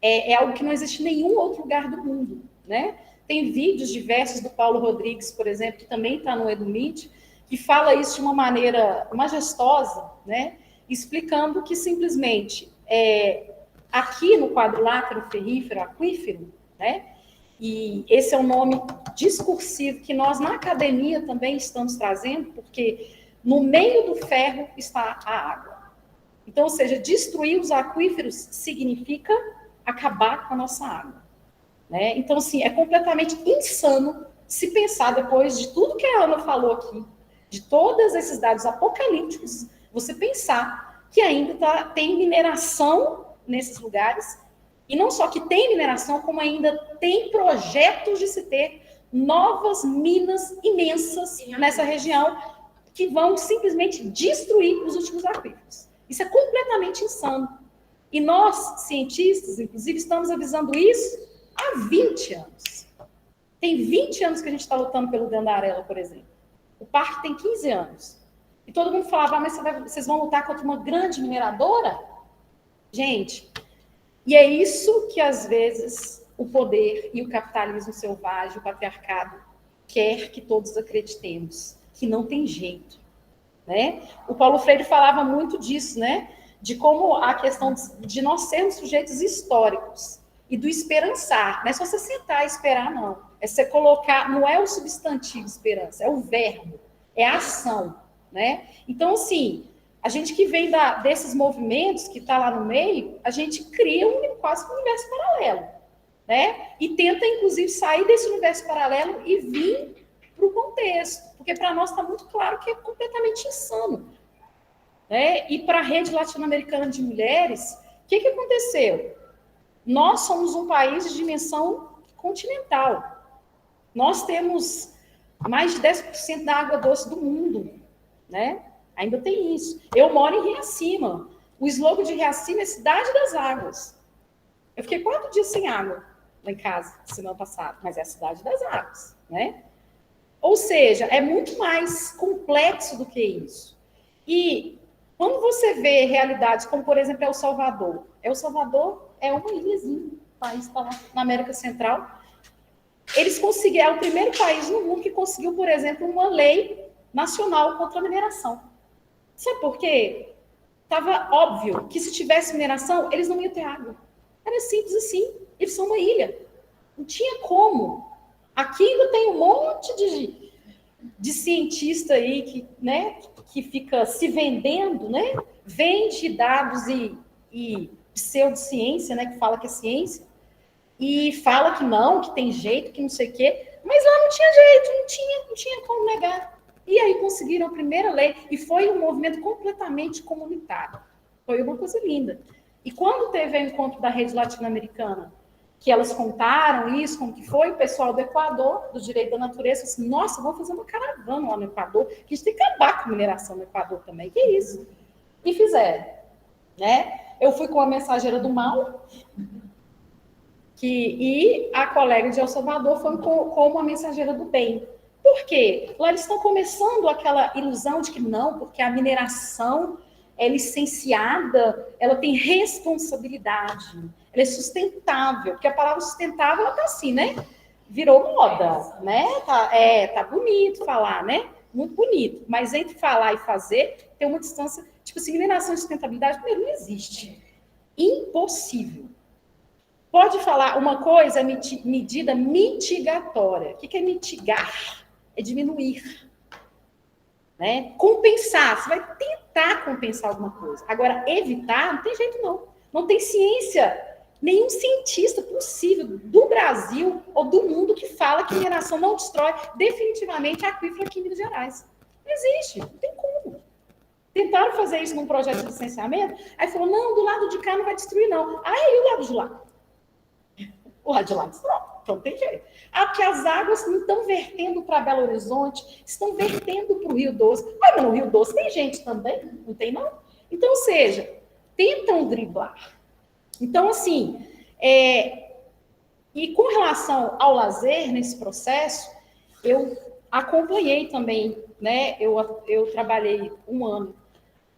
Speaker 4: é algo que não existe em nenhum outro lugar do mundo, né? Tem vídeos diversos do Paulo Rodrigues, por exemplo, que também está no EduMid, que fala isso de uma maneira majestosa, né? Explicando que simplesmente aqui no quadrilátero ferrífero, aquífero, né? E esse é um nome discursivo que nós na academia também estamos trazendo, porque no meio do ferro está a água. Então, ou seja, destruir os aquíferos significa acabar com a nossa água, né? Então, assim, é completamente insano se pensar depois de tudo que a Ana falou aqui, de todos esses dados apocalípticos, você pensar que ainda tem mineração nesses lugares, e não só que tem mineração, como ainda tem projetos de se ter novas minas imensas nessa região, que vão simplesmente destruir os últimos aquíferos. Isso é completamente insano. E nós, cientistas, inclusive, estamos avisando isso há 20 anos. Tem 20 anos que a gente está lutando pelo Gandarela, por exemplo. O parque tem 15 anos. E todo mundo falava, mas vocês vão lutar contra uma grande mineradora? Gente, e é isso que, às vezes, o poder e o capitalismo selvagem, o patriarcado, quer que todos acreditemos, que não tem jeito, né? O Paulo Freire falava muito disso, né? De como a questão de nós sermos sujeitos históricos e do esperançar. Não é só você sentar e esperar, não. É você colocar, não é o substantivo esperança, é o verbo, é a ação, né? Então, assim, a gente que vem desses movimentos que está lá no meio, a gente cria quase um universo paralelo, né? E tenta, inclusive, sair desse universo paralelo e vir para o contexto, porque para nós está muito claro que é completamente insano, né? E para a rede latino-americana de mulheres, o que aconteceu? Nós somos um país de dimensão continental. Nós temos mais de 10% da água doce do mundo, né? Ainda tem isso. Eu moro em Riacima. O slogan de Riacima é Cidade das Águas. Eu fiquei 4 dias sem água lá em casa, semana passada, mas é a Cidade das Águas, né? Ou seja, é muito mais complexo do que isso. E quando você vê realidades como, por exemplo, El Salvador. El Salvador é uma ilhazinha, o país está na América Central. Eles conseguiram, é o primeiro país no mundo que conseguiu, por exemplo, uma lei nacional contra a mineração. Sabe por quê? Estava óbvio que se tivesse mineração, eles não iam ter água. Era simples assim. Eles são uma ilha. Não tinha como. Aqui ainda tem um monte de cientista aí que, né, que fica se vendendo, né? Vende dados e pseudociência, né? Que fala que é ciência. E fala que não, que tem jeito, que não sei o quê. Mas lá não tinha jeito, não tinha como negar. E aí conseguiram a primeira lei, e foi um movimento completamente comunitário. Foi uma coisa linda. E quando teve o encontro da rede latino-americana, que elas contaram isso, como que foi, o pessoal do Equador, do direito da natureza, disse, nossa, vamos fazer uma caravana lá no Equador, que a gente tem que acabar com a mineração no Equador também, que isso? E fizeram, né? Eu fui com a mensageira do mal, e a colega de El Salvador foi com uma mensageira do bem. Por quê? Lá eles estão começando aquela ilusão de que não, porque a mineração é licenciada, ela tem responsabilidade, ela é sustentável, porque a palavra sustentável, ela tá assim, né? Virou moda, né? Tá bonito falar, né? Muito bonito, mas entre falar e fazer, tem uma distância, tipo assim, mineração e sustentabilidade, primeiro, não existe. Impossível. Pode falar, uma coisa é medida mitigatória. O que é mitigar? É diminuir. Né? Compensar, você vai tentar compensar alguma coisa. Agora, evitar, não tem jeito não. Não tem ciência, nenhum cientista possível do Brasil ou do mundo que fala que mineração não destrói definitivamente aquífero aqui em Minas Gerais. Não existe, não tem como. Tentaram fazer isso num projeto de licenciamento, aí falou, não, do lado de cá não vai destruir não. Aí o lado de lá? O lado de lá destrói. Então, tem jeito. Porque as águas não estão vertendo para Belo Horizonte, estão vertendo para o Rio Doce. Mas no Rio Doce tem gente também, não tem não? Então, ou seja, tentam driblar. Então, assim, e com relação ao lazer nesse processo, eu acompanhei também, né? Eu trabalhei 1 ano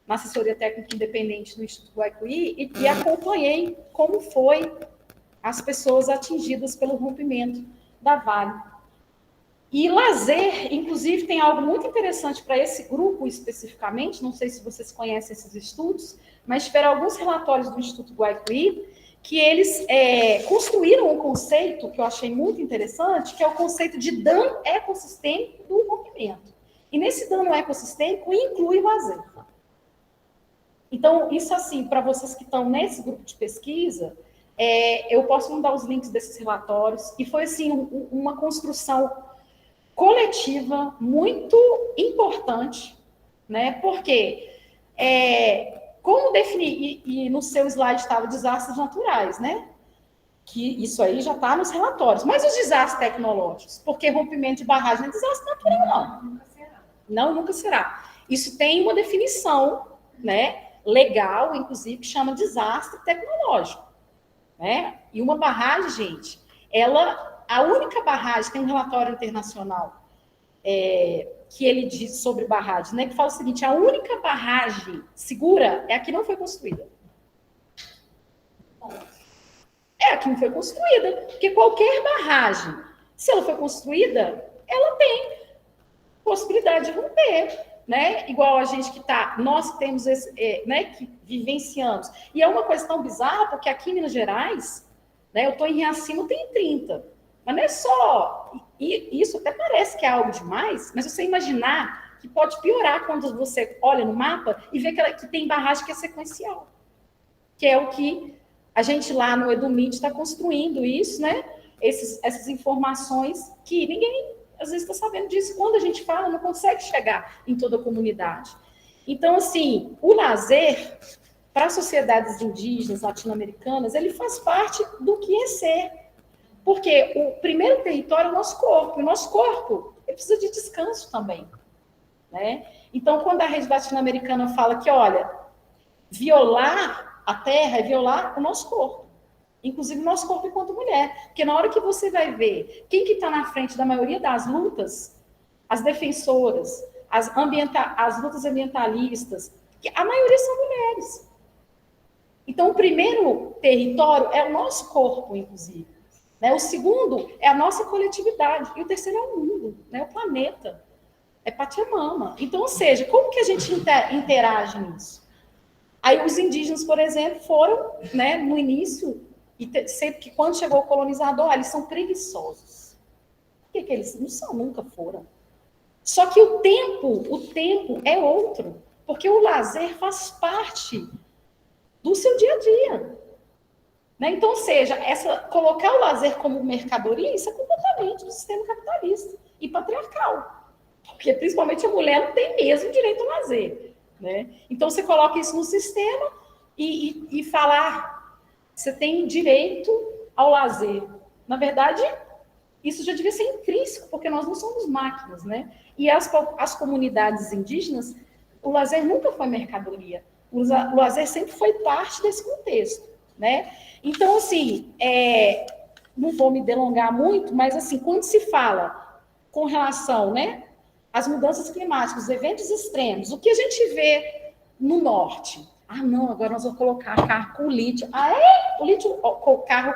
Speaker 4: na assessoria técnica independente no Instituto Guaicuí e acompanhei como foi as pessoas atingidas pelo rompimento da Vale. E lazer, inclusive, tem algo muito interessante para esse grupo especificamente, não sei se vocês conhecem esses estudos, mas tiveram alguns relatórios do Instituto Guaicuí que eles construíram um conceito que eu achei muito interessante, que é o conceito de dano ecossistêmico do rompimento. E nesse dano ecossistêmico inclui o lazer. Então, isso assim, para vocês que estão nesse grupo de pesquisa, eu posso mandar os links desses relatórios, e foi assim uma construção coletiva muito importante, né? Porque como definir, e no seu slide estava desastres naturais, né? Que isso aí já está nos relatórios, mas os desastres tecnológicos, porque rompimento de barragem não é desastre natural, não. Não, nunca será. Isso tem uma definição, né, legal, inclusive, que chama desastre tecnológico, né? E uma barragem, gente, a única barragem, tem um relatório internacional que ele diz sobre barragens, né, que fala o seguinte, a única barragem segura é a que não foi construída. É a que não foi construída, porque qualquer barragem, se ela foi construída, ela tem possibilidade de romper, né? Igual a gente que nós temos né, que vivenciamos. E é uma coisa tão bizarra, porque aqui em Minas Gerais, né, eu estou em Riacima, tem 30. Mas não é só, e isso até parece que é algo demais, mas você imaginar que pode piorar quando você olha no mapa e vê que tem barragem que é sequencial, que é o que a gente lá no EduMid está construindo isso, né? Essas informações que ninguém às vezes está sabendo disso. Quando a gente fala, não consegue chegar em toda a comunidade. Então, assim, o lazer, para as sociedades indígenas, latino-americanas, ele faz parte do que é ser. Porque o primeiro território é o nosso corpo. E o nosso corpo ele precisa de descanso também, né? Então, quando a rede latino-americana fala que, olha, violar a terra é violar o nosso corpo. Inclusive o nosso corpo enquanto mulher. Porque na hora que você vai ver quem que está na frente da maioria das lutas, as defensoras, as lutas ambientalistas, a maioria são mulheres. Então, o primeiro território é o nosso corpo, inclusive. Né? O segundo é a nossa coletividade. E o terceiro é o mundo, né? O planeta. É Pachamama. Então, ou seja, como que a gente interage nisso? Aí os indígenas, por exemplo, foram, né, no início, e sempre que quando chegou o colonizador, eles são preguiçosos. Por que eles não são? Nunca foram. Só que o tempo é outro, porque o lazer faz parte do seu dia a dia. Né? Então, ou seja, colocar o lazer como mercadoria, isso é completamente do sistema capitalista e patriarcal. Porque principalmente a mulher não tem mesmo direito ao lazer. Né? Então, você coloca isso no sistema e falar você tem direito ao lazer. Na verdade, isso já devia ser intrínseco, porque nós não somos máquinas, né? E as comunidades indígenas, o lazer nunca foi mercadoria. O lazer sempre foi parte desse contexto, né? Então, assim, não vou me delongar muito, mas, assim, quando se fala com relação, né, às mudanças climáticas, os eventos extremos, o que a gente vê no norte? Ah, não, agora nós vamos colocar carro com lítio. Ah, é? O lítio, com carro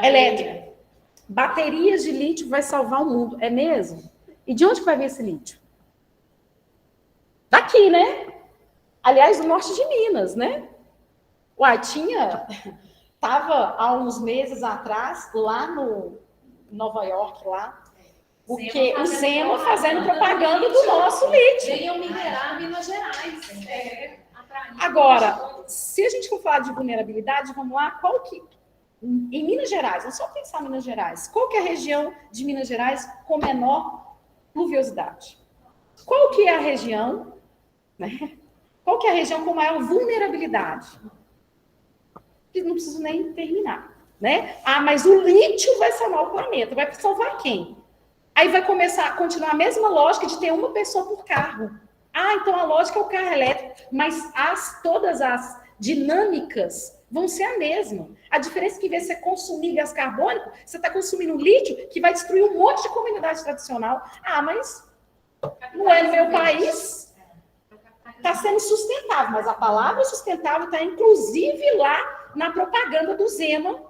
Speaker 4: elétrico. Baterias de lítio vai salvar o mundo. É mesmo? E de onde vai vir esse lítio? Daqui, né? Aliás, do norte de Minas, né? Uai, estava há uns meses atrás, lá no Nova York, lá, porque o Zema fazendo propaganda do nosso lítio.
Speaker 3: Venham minerar Minas Gerais.
Speaker 4: Agora, se a gente for falar de vulnerabilidade, vamos lá, em Minas Gerais, vamos só pensar em Minas Gerais, qual que é a região de Minas Gerais com menor pluviosidade? Qual que é a região, né? Qual que é a região com maior vulnerabilidade? Não preciso nem terminar, né? Ah, mas o lítio vai salvar o planeta, vai salvar quem? Aí vai começar a continuar a mesma lógica de ter uma pessoa por carro. Ah, então a lógica é o carro elétrico, mas todas as dinâmicas vão ser a mesma. A diferença é que, em vez de você consumir gás carbônico, você está consumindo lítio, que vai destruir um monte de comunidade tradicional. Ah, mas não é no meu país. Está sendo sustentável, mas a palavra sustentável está, inclusive, lá na propaganda do Zema,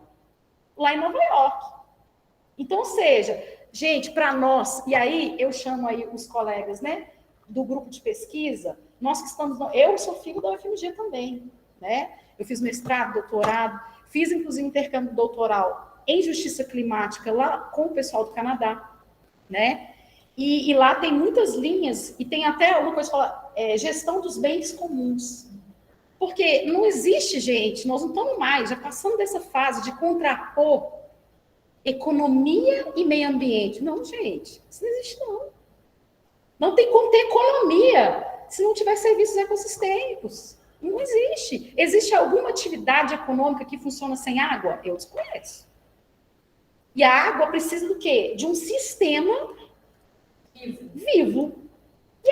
Speaker 4: lá em Nova York. Então, ou seja, gente, para nós, e aí eu chamo aí os colegas, né, do grupo de pesquisa, nós que estamos... Eu sou filho da UFMG também, né? Eu fiz mestrado, doutorado, fiz, inclusive, intercâmbio doutoral em justiça climática lá com o pessoal do Canadá, né? E lá tem muitas linhas, e tem até uma coisa que fala gestão dos bens comuns. Porque não existe, gente, nós não estamos mais, já passando dessa fase de contrapor economia e meio ambiente. Não, gente, isso não existe, não. Não tem como ter economia se não tiver serviços ecossistêmicos. Não existe. Existe alguma atividade econômica que funciona sem água? Eu desconheço. E a água precisa do quê? De um sistema vivo. E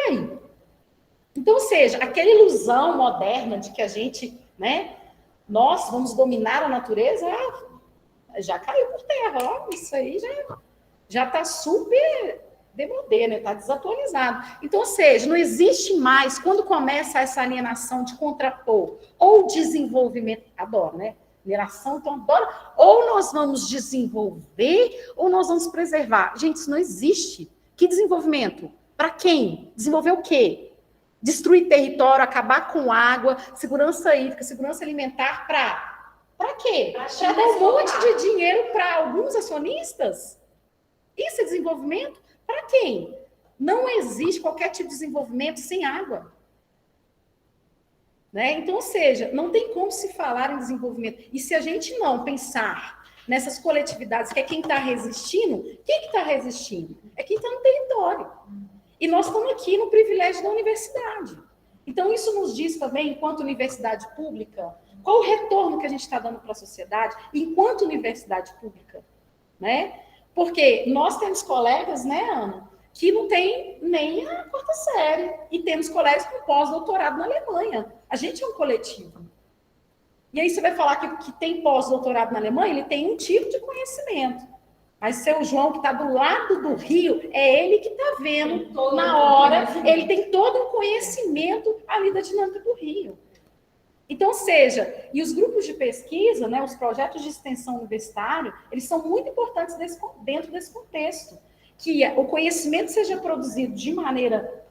Speaker 4: Então, ou seja, aquela ilusão moderna de que a gente, né, nós vamos dominar a natureza, já caiu por terra, ó, isso aí já está super demodê, né? Está desatualizado. Então, ou seja, não existe mais, quando começa essa alienação de contrapor ou desenvolvimento, adoro, né? Alienação, então adoro, ou nós vamos desenvolver ou nós vamos preservar. Gente, isso não existe. Que desenvolvimento? Para quem? Desenvolver o quê? Destruir território, acabar com água, segurança hídrica, segurança alimentar, para quê? Para dar um monte de dinheiro para alguns acionistas? Isso é desenvolvimento? Para quem? Não existe qualquer tipo de desenvolvimento sem água. Né? Então, ou seja, não tem como se falar em desenvolvimento. E se a gente não pensar nessas coletividades, que é quem está resistindo, quem que está resistindo? É quem está no território. E nós estamos aqui no privilégio da universidade. Então, isso nos diz também, enquanto universidade pública, qual o retorno que a gente está dando para a sociedade enquanto universidade pública, né? Porque nós temos colegas, né, Ana, que não tem nem a quarta série, e temos colegas com pós-doutorado na Alemanha. A gente é um coletivo. E aí você vai falar que tem pós-doutorado na Alemanha, ele tem um tipo de conhecimento. Mas seu João, que está do lado do rio, é ele que está vendo na hora, ele tem todo um conhecimento ali da dinâmica do rio. Então, ou seja, e os grupos de pesquisa, né, os projetos de extensão universitária, eles são muito importantes dentro desse contexto. Que o conhecimento seja produzido de maneira,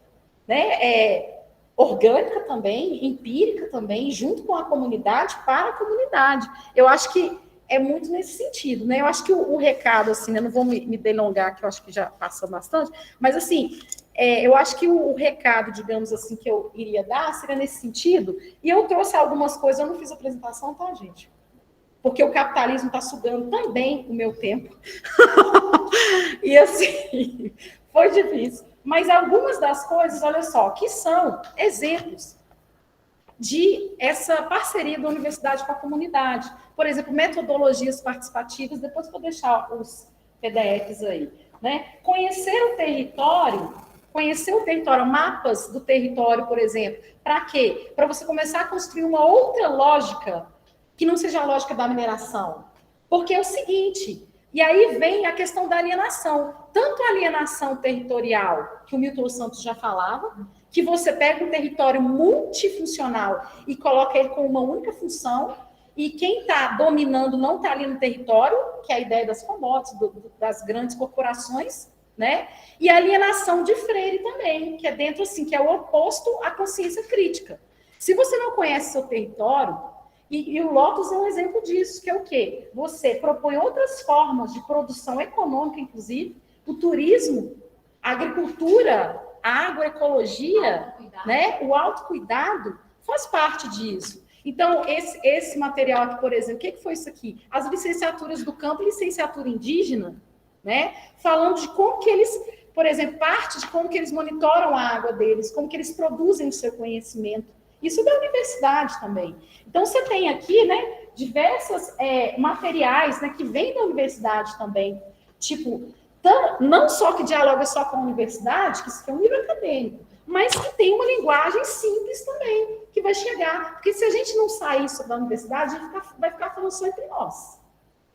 Speaker 4: né, orgânica também, empírica também, junto com a comunidade, para a comunidade. Eu acho que é muito nesse sentido, né? Eu acho que o recado, assim, né, não vou me delongar, que eu acho que já passa bastante, mas, assim, eu acho que o recado, digamos assim, que eu iria dar seria nesse sentido, e eu trouxe algumas coisas, eu não fiz apresentação, tá, gente? Porque o capitalismo está sugando também o meu tempo. E, assim, foi difícil. Mas algumas das coisas, olha só, que são exemplos de essa parceria da universidade com a comunidade. Por exemplo, metodologias participativas, depois vou deixar os PDFs aí, né? Conhecer o território, mapas do território, por exemplo. Para quê? Para você começar a construir uma outra lógica que não seja a lógica da mineração. Porque é o seguinte, e aí vem a questão da alienação. Tanto a alienação territorial, que o Milton Santos já falava, que você pega um território multifuncional e coloca ele com uma única função, e quem está dominando não está ali no território, que é a ideia das commodities, das grandes corporações, né? E a alienação de Freire também, que é dentro assim, que é o oposto à consciência crítica. Se você não conhece seu território, e o Lotus é um exemplo disso, que é o quê? Você propõe outras formas de produção econômica, inclusive, o turismo, a agricultura, a agroecologia, né? O autocuidado faz parte disso. Então, esse material aqui, por exemplo, o que foi isso aqui? As licenciaturas do campo, licenciatura indígena, né? Falando de como que eles, por exemplo, parte de como que eles monitoram a água deles, como que eles produzem o seu conhecimento. Isso da universidade também. Então, você tem aqui, né, diversos materiais, né, que vêm da universidade também. Tipo, não só que dialoga só com a universidade, que isso é um livro acadêmico, mas que tem uma linguagem simples também, que vai chegar. Porque se a gente não sair isso da universidade, a gente vai ficar falando só entre nós,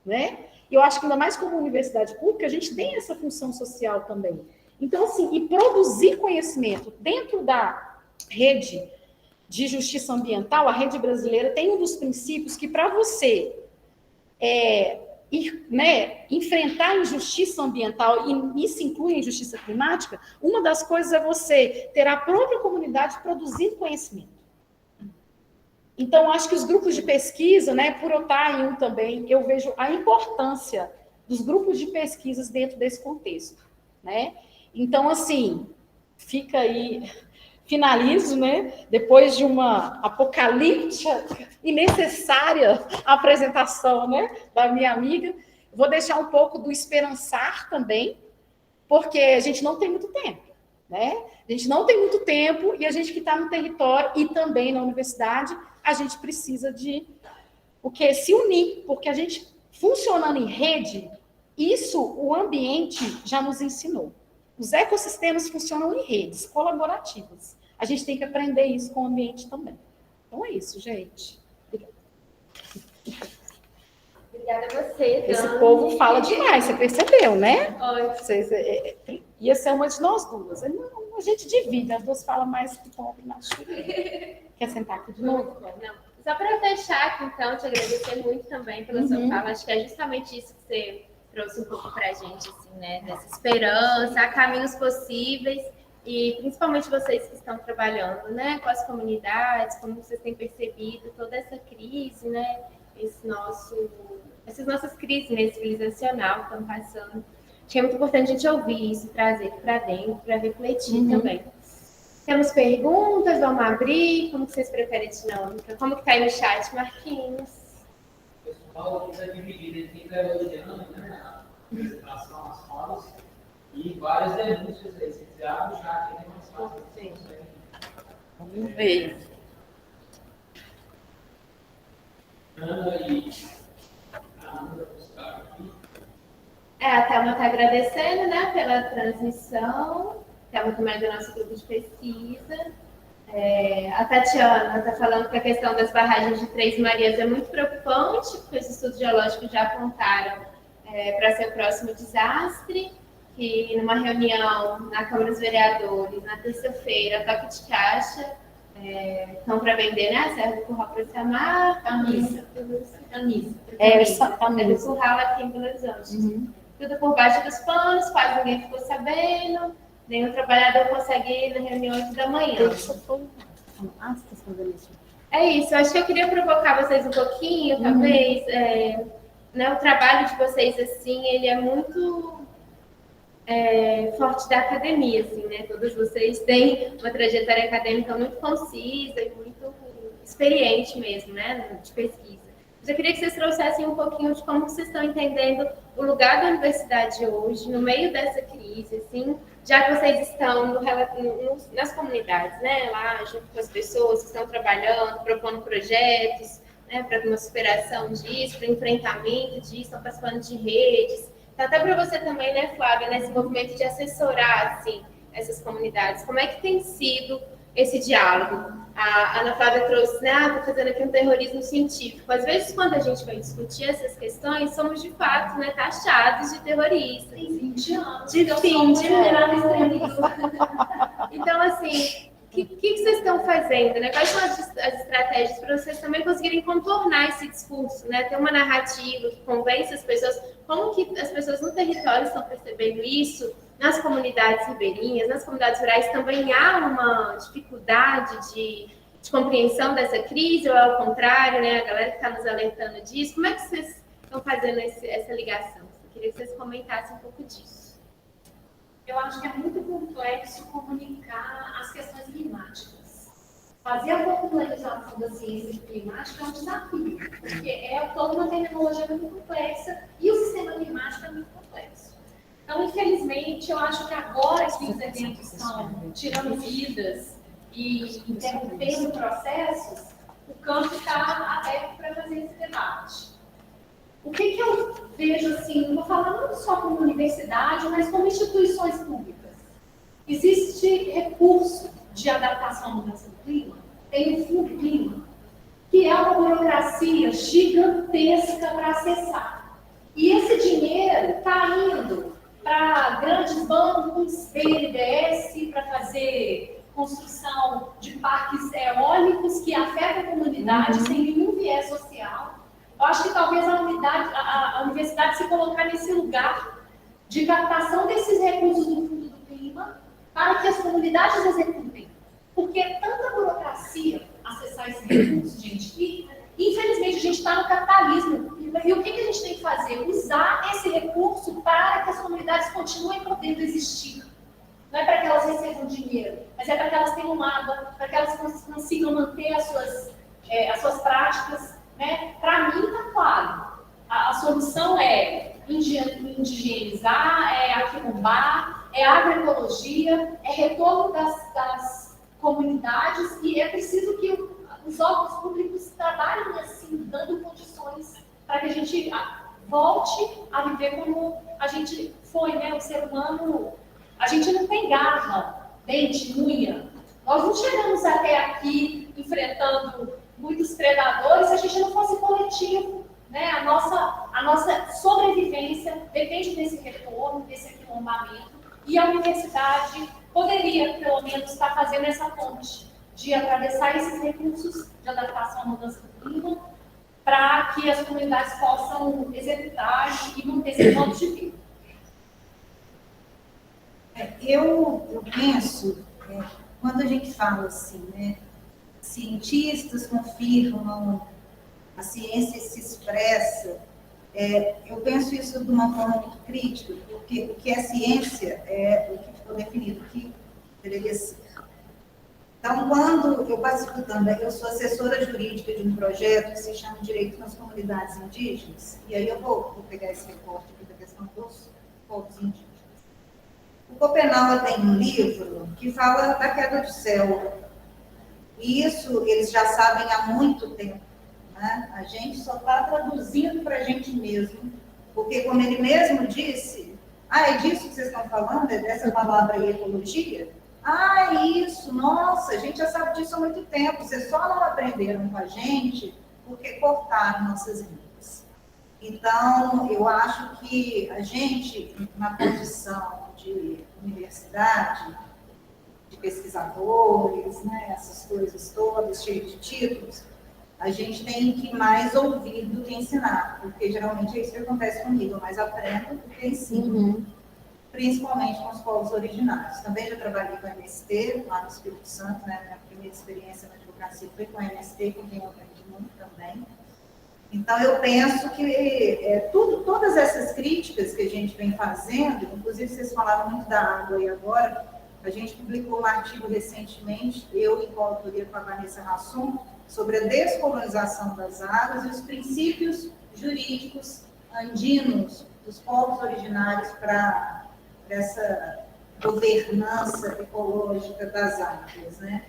Speaker 4: né? E eu acho que ainda mais como universidade pública, a gente tem essa função social também. Então, assim, e produzir conhecimento dentro da rede de justiça ambiental, a rede brasileira tem um dos princípios que, para você enfrentar a injustiça ambiental, e isso inclui a injustiça climática, uma das coisas é você ter a própria comunidade produzindo conhecimento. Então, acho que os grupos de pesquisa, né, por eu estar em um também, eu vejo a importância dos grupos de pesquisas dentro desse contexto, né? Então, assim, fica aí... Finalizo, né? Depois de uma apocalíptica e necessária apresentação, né, da minha amiga, vou deixar um pouco do esperançar também, porque a gente não tem muito tempo, né? A gente não tem muito tempo e a gente que está no território e também na universidade, a gente precisa de se unir, porque a gente funcionando em rede, isso o ambiente já nos ensinou. Os ecossistemas funcionam em redes colaborativas. a gente tem que aprender isso com o ambiente também. Então é isso, gente.
Speaker 1: Obrigada a você, Dani.
Speaker 4: Esse povo fala demais, você percebeu, né?
Speaker 1: Oi.
Speaker 4: Ia ser uma de nós duas. Não, a gente divide, as duas falam mais que pobre na chuva. Quer sentar aqui de novo?
Speaker 1: Não. Só para fechar aqui, então, te agradecer muito também pela sua fala. Acho que é justamente isso que você trouxe um pouco para a gente, assim, né? Dessa esperança, há caminhos possíveis. E principalmente vocês que estão trabalhando, né, com as comunidades, como vocês têm percebido toda essa crise, né, essas nossas crises, né, civilizacional que estão passando. Acho que é muito importante a gente ouvir isso, trazer para dentro, para refletir também. Temos perguntas, vamos abrir, como que vocês preferem a dinâmica? Como que está aí no chat, Marquinhos?
Speaker 5: O pessoal está dividido entre quem está elogiando, né, a apresentação, as falas, e várias denúncias aí. Se quiser, abre o chat aí, mais fácil.
Speaker 4: Vamos ver.
Speaker 5: Ana e a Ana buscaram aqui.
Speaker 1: A Thelma está agradecendo, né, pela transmissão. Thelma também é do nosso grupo de pesquisa. A Tatiana está falando que a questão das barragens de Três Marias é muito preocupante, porque os estudos geológicos já apontaram para ser o próximo desastre. Que numa reunião na Câmara dos Vereadores, na terça-feira, toque de caixa, estão para vender, né? A Serra do Curral para Samar, Anissa. É do Curral aqui em Belo Horizonte. Tudo por baixo dos panos, quase ninguém ficou sabendo, nenhum trabalhador consegue ir na reunião 8 da manhã. É isso, acho que eu queria provocar vocês um pouquinho, talvez. Né, o trabalho de vocês, assim, ele é muito forte da academia, assim, né? Todos vocês têm uma trajetória acadêmica muito concisa e muito experiente mesmo, né? De pesquisa. Mas eu queria que vocês trouxessem um pouquinho de como vocês estão entendendo o lugar da universidade hoje, no meio dessa crise, assim, já que vocês estão nas comunidades, né? Lá, junto com as pessoas que estão trabalhando, propondo projetos, né? Para uma superação disso, para enfrentamento disso, estão participando de redes. Até para você também, né, Flávia, nesse movimento de assessorar, assim, essas comunidades. Como é que tem sido esse diálogo? A Ana Flávia trouxe, né, estou fazendo aqui um terrorismo científico. Às vezes, quando a gente vai discutir essas questões, somos, de fato, né, taxados de terroristas.
Speaker 3: Tem 20 anos.
Speaker 1: De fim de
Speaker 3: mundo.
Speaker 1: Então, assim, o que vocês estão fazendo, né? Quais são as estratégias para vocês também conseguirem contornar esse discurso, né? Ter uma narrativa que convence as pessoas. Como que as pessoas no território estão percebendo isso? Nas comunidades ribeirinhas, nas comunidades rurais também há uma dificuldade de compreensão dessa crise, ou ao contrário, né? A galera que está nos alertando disso. Como é que vocês estão fazendo essa ligação? Eu queria que vocês comentassem um pouco disso.
Speaker 3: Eu acho que é muito complexo comunicar as questões climáticas. Fazer a popularização da ciência climática é um desafio, porque é toda uma tecnologia muito complexa e o sistema climático é muito complexo. Então, infelizmente, eu acho que agora que os eventos estão tirando vidas e interrompendo processos, o campo está aberto para fazer esse debate. O que eu vejo, assim, não vou falar não só como universidade, mas como instituições públicas. Existe recurso de adaptação à mudança do clima, tem o Fundo Clima, que é uma burocracia gigantesca para acessar. E esse dinheiro está indo para grandes bancos, BNDES, para fazer construção de parques eólicos que afetam a comunidade sem nenhum viés social. Eu acho que talvez a universidade se colocar nesse lugar de captação desses recursos do Fundo do Clima para que as comunidades executem. Porque é tanta burocracia acessar esses recursos, gente, que infelizmente a gente está no capitalismo. E o que a gente tem que fazer? Usar esse recurso para que as comunidades continuem podendo existir. Não é para que elas recebam dinheiro, mas é para que elas tenham água, para que elas consigam manter as suas práticas. Né? Para mim, está claro. A solução é indigenizar, é aquilombar, é agroecologia, é retorno das comunidades e é preciso que os órgãos públicos trabalhem assim, dando condições para que a gente volte a viver como a gente foi, né? O ser humano, a gente não tem garra, dente, unha, Nós não chegamos até aqui enfrentando muitos predadores se a gente não fosse coletivo, né? A nossa sobrevivência depende desse retorno, desse aquilombamento, e a universidade poderia, pelo menos, estar fazendo essa ponte de atravessar esses recursos de adaptação à mudança do clima, para que as comunidades possam executar e manter esse modo de vida.
Speaker 2: Eu penso, quando a gente fala assim, né, cientistas confirmam, a ciência se expressa, eu penso isso de uma forma muito crítica, porque o que é ciência é o que ficou definido, o que deveria ser. Então, quando eu participo também, eu sou assessora jurídica de um projeto que se chama Direito nas Comunidades Indígenas, e aí eu vou pegar esse recorte aqui da questão dos povos indígenas. O Copenhague tem um livro que fala da queda do céu. E isso eles já sabem há muito tempo, né? A gente só está traduzindo para a gente mesmo, porque, como ele mesmo disse, é disso que vocês estão falando, é dessa palavra aí, ecologia? Isso, nossa, a gente já sabe disso há muito tempo, vocês só não aprenderam com a gente porque cortaram nossas vidas. Então, eu acho que a gente, na condição de universidade, de pesquisadores, né, essas coisas todas, cheias de títulos, a gente tem que mais ouvir do que ensinar, porque geralmente é isso que acontece comigo, eu mais aprendo do que ensino, principalmente com os povos originários. Também já trabalhei com a MST, lá no Espírito Santo, né, minha primeira experiência na advocacia foi com a MST, com quem eu aprendi muito também. Então, eu penso que todas essas críticas que a gente vem fazendo, inclusive vocês falaram muito da água aí agora, a gente publicou um artigo recentemente, eu em coautoria com a Vanessa Hassum, sobre a descolonização das águas e os princípios jurídicos andinos dos povos originários para essa governança ecológica das águas, né?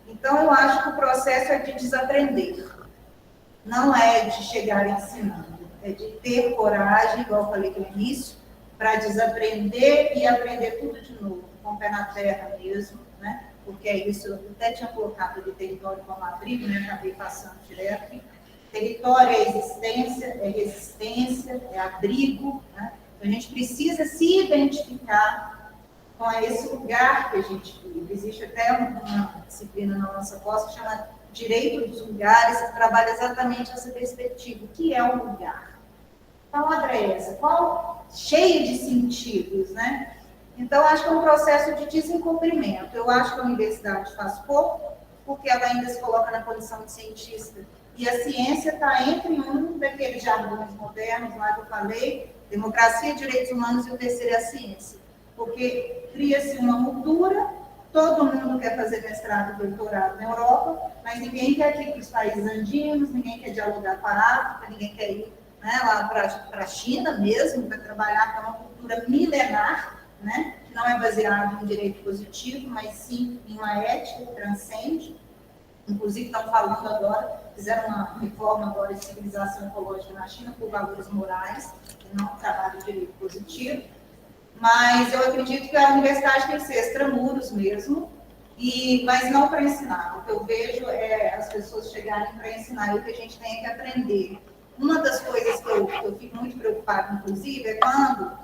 Speaker 2: Então, eu acho que o processo é de desaprender. Não é de chegar ensinando, é de ter coragem, igual eu falei no início, para desaprender e aprender tudo de novo, com o pé na terra mesmo, né? Porque é isso, eu até tinha colocado de território como abrigo, né? Acabei passando direto. Território é existência, é resistência, é abrigo, né? Então, a gente precisa se identificar com esse lugar que a gente vive. Existe até uma disciplina na nossa pós que chama Direito dos Lugares, que trabalha exatamente essa perspectiva. O que é um lugar? Qual palavra essa? Qual? Cheia de sentidos, né? Então, acho que é um processo de desenvolvimento. Eu acho que a universidade faz pouco, porque ela ainda se coloca na condição de cientista. E a ciência está entre um daqueles jargões modernos, lá que eu falei, democracia, direitos humanos e o terceiro é a ciência. Porque cria-se uma cultura, todo mundo quer fazer mestrado e doutorado na Europa, mas ninguém quer ir para os países andinos, ninguém quer dialogar com a África, ninguém quer ir, né, lá para a China mesmo, para trabalhar com uma cultura milenar, né, que não é baseada em direito positivo, mas sim em uma ética que transcende. Inclusive, estão falando agora, fizeram uma reforma agora de civilização ecológica na China por valores morais, e não trabalho de direito positivo. Mas eu acredito que a universidade tem que ser extramuros mesmo, mas não para ensinar. O que eu vejo é as pessoas chegarem para ensinar, e o que a gente tem que aprender. Uma das coisas que eu fico muito preocupada, inclusive, é quando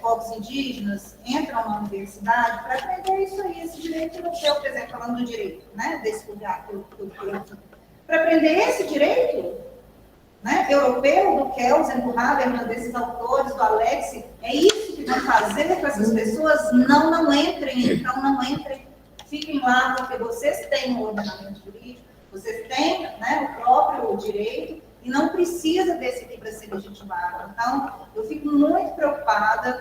Speaker 2: povos indígenas entram na universidade para aprender isso aí, esse direito europeu, por exemplo, falando do direito, né, desse lugar que eu para aprender esse direito, né, europeu, do Kelsen, do Habermas, desses autores, do Alex, é isso que vão fazer com essas pessoas? Não entrem, então não entrem, fiquem lá, porque vocês têm um ordenamento jurídico, vocês têm, né, o próprio direito, e não precisa desse aqui para ser legitimado. Então, eu fico muito preocupada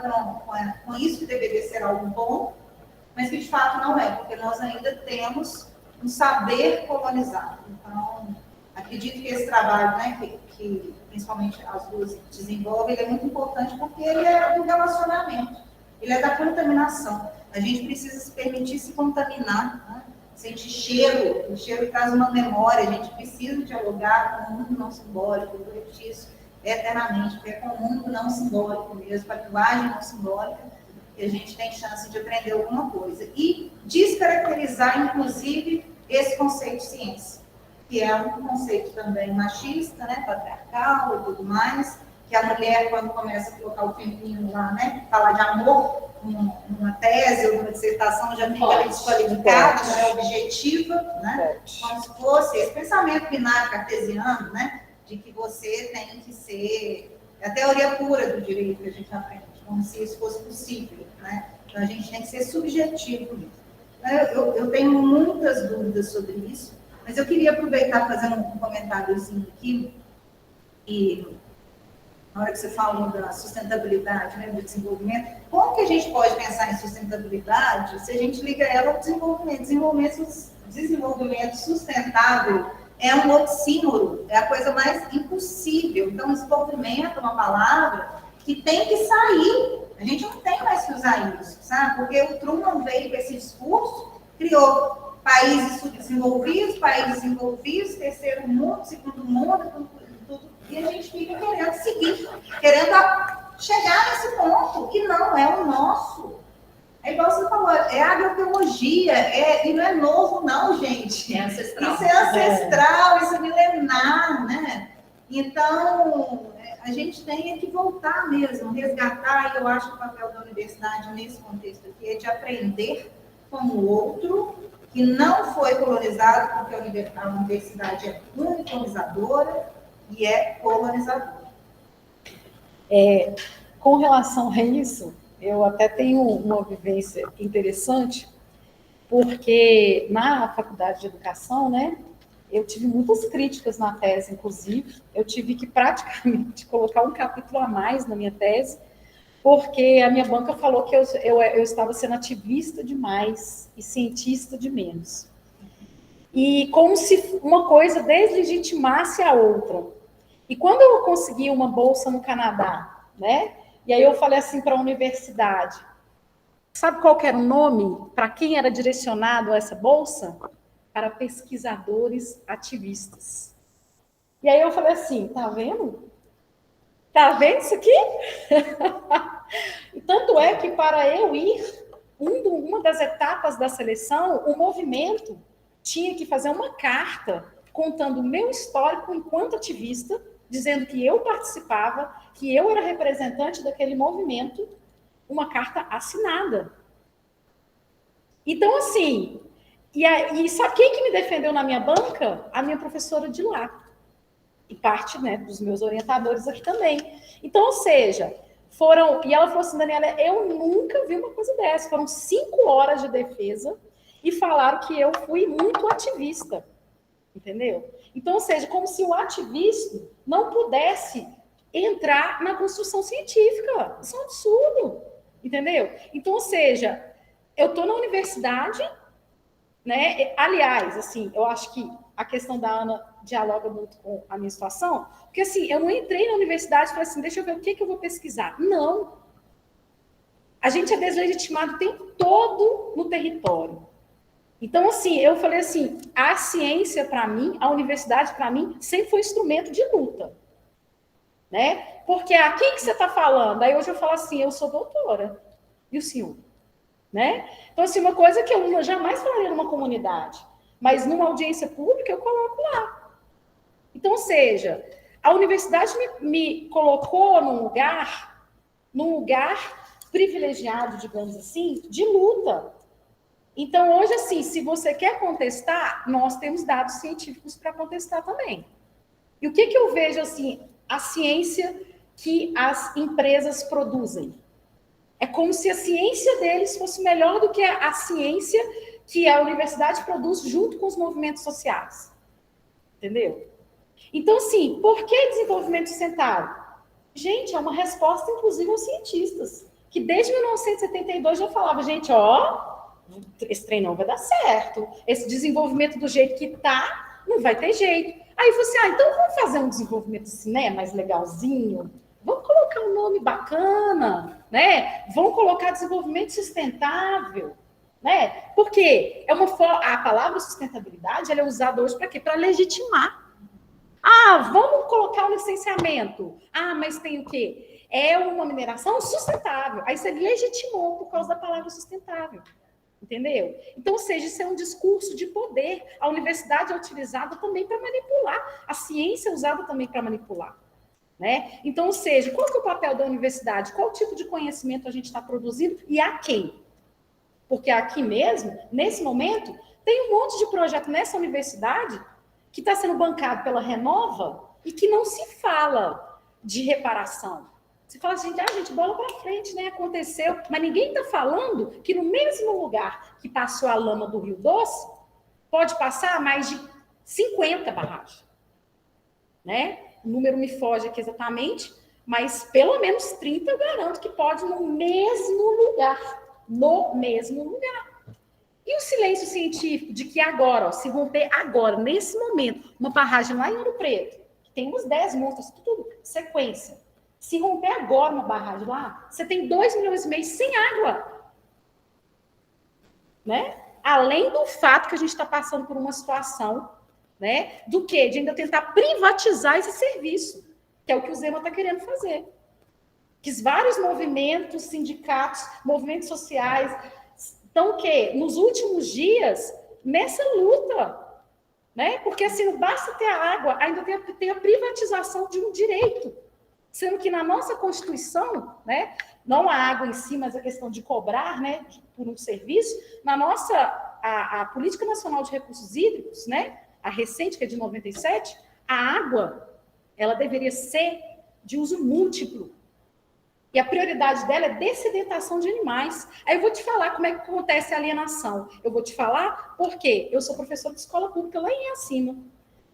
Speaker 2: com isso, que deveria ser algo bom, mas que de fato não é, porque nós ainda temos um saber colonizado. Então, acredito que esse trabalho, né, que principalmente as duas desenvolvem, ele é muito importante porque ele é do relacionamento, ele é da contaminação. A gente precisa se permitir se contaminar, né? Sentir cheiro, o cheiro traz uma memória, a gente precisa dialogar com o mundo não simbólico, eu repeti isso eternamente, porque é com o mundo não simbólico mesmo, com a linguagem não simbólica, que a gente tem chance de aprender alguma coisa. E descaracterizar utilizar, inclusive, esse conceito de ciência, que é um conceito também machista, né, patriarcal e tudo mais, que a mulher, quando começa a colocar o tempinho lá, né, falar de amor, numa tese ou numa dissertação, já fica ali desqualificada, não é objetiva, né, como se fosse esse pensamento binário cartesiano, né, de que você tem que ser a teoria pura do direito que a gente aprende, como se isso fosse possível, né, então a gente tem que ser subjetivo mesmo. Eu tenho muitas dúvidas sobre isso, mas eu queria aproveitar e fazer um comentáriozinho aqui, e na hora que você falou da sustentabilidade, né, do desenvolvimento, como que a gente pode pensar em sustentabilidade se a gente liga ela ao desenvolvimento? Desenvolvimento sustentável é um oxímoro, é a coisa mais impossível. Então, desenvolvimento é uma palavra que tem que sair. A gente não tem mais que usar isso, sabe? Porque o Truman veio com esse discurso, criou países subdesenvolvidos, países desenvolvidos, terceiro mundo, segundo mundo, tudo, e a gente fica querendo seguir, querendo chegar nesse ponto, que não é o nosso. É igual você falou, é agrobiologia, e não é novo não, gente.
Speaker 3: É ancestral.
Speaker 2: Isso é ancestral, isso é milenar, né? Então, a gente tem que voltar mesmo, resgatar, e eu acho que o papel da universidade nesse contexto aqui é de aprender com o outro, que não foi colonizado, porque a universidade é uniformizadora e é colonizadora.
Speaker 4: Com relação a isso, eu até tenho uma vivência interessante, porque na faculdade de educação, né, eu tive muitas críticas na tese, inclusive, eu tive que praticamente colocar um capítulo a mais na minha tese, porque a minha banca falou que eu estava sendo ativista demais e cientista de menos. E como se uma coisa deslegitimasse a outra. E quando eu consegui uma bolsa no Canadá, né? E aí eu falei assim para a universidade, sabe qual que era o nome para quem era direcionado essa bolsa? Para pesquisadores ativistas. E aí eu falei assim, tá vendo? Tá vendo isso aqui? E tanto é que para eu ir, uma das etapas da seleção, o movimento tinha que fazer uma carta contando o meu histórico enquanto ativista, dizendo que eu participava, que eu era representante daquele movimento, uma carta assinada. Então, assim, e sabe quem que me defendeu na minha banca? A minha professora de lá. E parte, né, dos meus orientadores aqui também. Então, ou seja, e ela falou assim, Daniela, eu nunca vi uma coisa dessa. Foram 5 horas de defesa e falaram que eu fui muito ativista. Entendeu? Então, ou seja, como se o ativismo não pudesse entrar na construção científica. Isso é um absurdo. Entendeu? Então, ou seja, eu estou na universidade, né? Aliás, assim, eu acho que a questão da Ana dialoga muito com a minha situação, porque assim, eu não entrei na universidade e falei assim, deixa eu ver o que eu vou pesquisar. Não. A gente é deslegitimado o tempo todo no território. Então, assim, eu falei assim, a ciência para mim, a universidade para mim, sempre foi instrumento de luta. Né? Porque a quem que você está falando? Aí hoje eu falo assim, eu sou doutora. E o senhor? Né? Então, assim, uma coisa que eu jamais falaria numa comunidade, mas numa audiência pública eu coloco lá. Então, ou seja, a universidade me colocou num lugar privilegiado, digamos assim, de luta. Então, hoje, assim, se você quer contestar, nós temos dados científicos para contestar também. E o que eu vejo, assim, a ciência que as empresas produzem? É como se a ciência deles fosse melhor do que a ciência que a universidade produz junto com os movimentos sociais. Entendeu? Então, assim, por que desenvolvimento sustentável? Gente, é uma resposta, inclusive, aos cientistas, que desde 1972 já falava, gente, esse trem não vai dar certo, esse desenvolvimento do jeito que tá, não vai ter jeito. Aí você, então vamos fazer um desenvolvimento assim, né, mais legalzinho? Vamos colocar um nome bacana, né? Vamos colocar desenvolvimento sustentável, né? Porque a palavra sustentabilidade ela é usada hoje para quê? Para legitimar. Vamos colocar um licenciamento. Mas tem o quê? É uma mineração sustentável. Aí você legitimou por causa da palavra sustentável. Entendeu? Então, ou seja, isso é um discurso de poder. A universidade é utilizada também para manipular. A ciência é usada também para manipular. Né? Então, ou seja, qual que é o papel da universidade? Qual tipo de conhecimento a gente está produzindo e a quem? Porque aqui mesmo, nesse momento, tem um monte de projeto nessa universidade que está sendo bancado pela Renova e que não se fala de reparação. Se fala assim, gente, bola para frente, né? Aconteceu. Mas ninguém está falando que no mesmo lugar que passou a lama do Rio Doce, pode passar mais de 50 barragens. Né? O número me foge aqui exatamente, mas pelo menos 30 eu garanto que pode no mesmo lugar. No mesmo lugar. E o silêncio científico de que agora, ó, se romper agora, nesse momento, uma barragem lá em Ouro Preto, que tem uns 10 monstros, tudo sequência. Se romper agora uma barragem lá, você tem 2,5 milhões sem água. Né? Além do fato que a gente está passando por uma situação, né, do quê? De ainda tentar privatizar esse serviço, que é o que o Zema está querendo fazer. Que vários movimentos, sindicatos, movimentos sociais, estão o quê? Nos últimos dias, nessa luta. Né? Porque assim, não basta ter a água, ainda tem a privatização de um direito. Sendo que na nossa Constituição, né, não a água em si, mas a questão de cobrar, né, por um serviço, na nossa, a Política Nacional de Recursos Hídricos, né, a recente, que é de 97, a água, ela deveria ser de uso múltiplo. E a prioridade dela é dessedentação de animais. Aí eu vou te falar como é que acontece a alienação. Eu vou te falar porque eu sou professora de escola pública lá em Acima.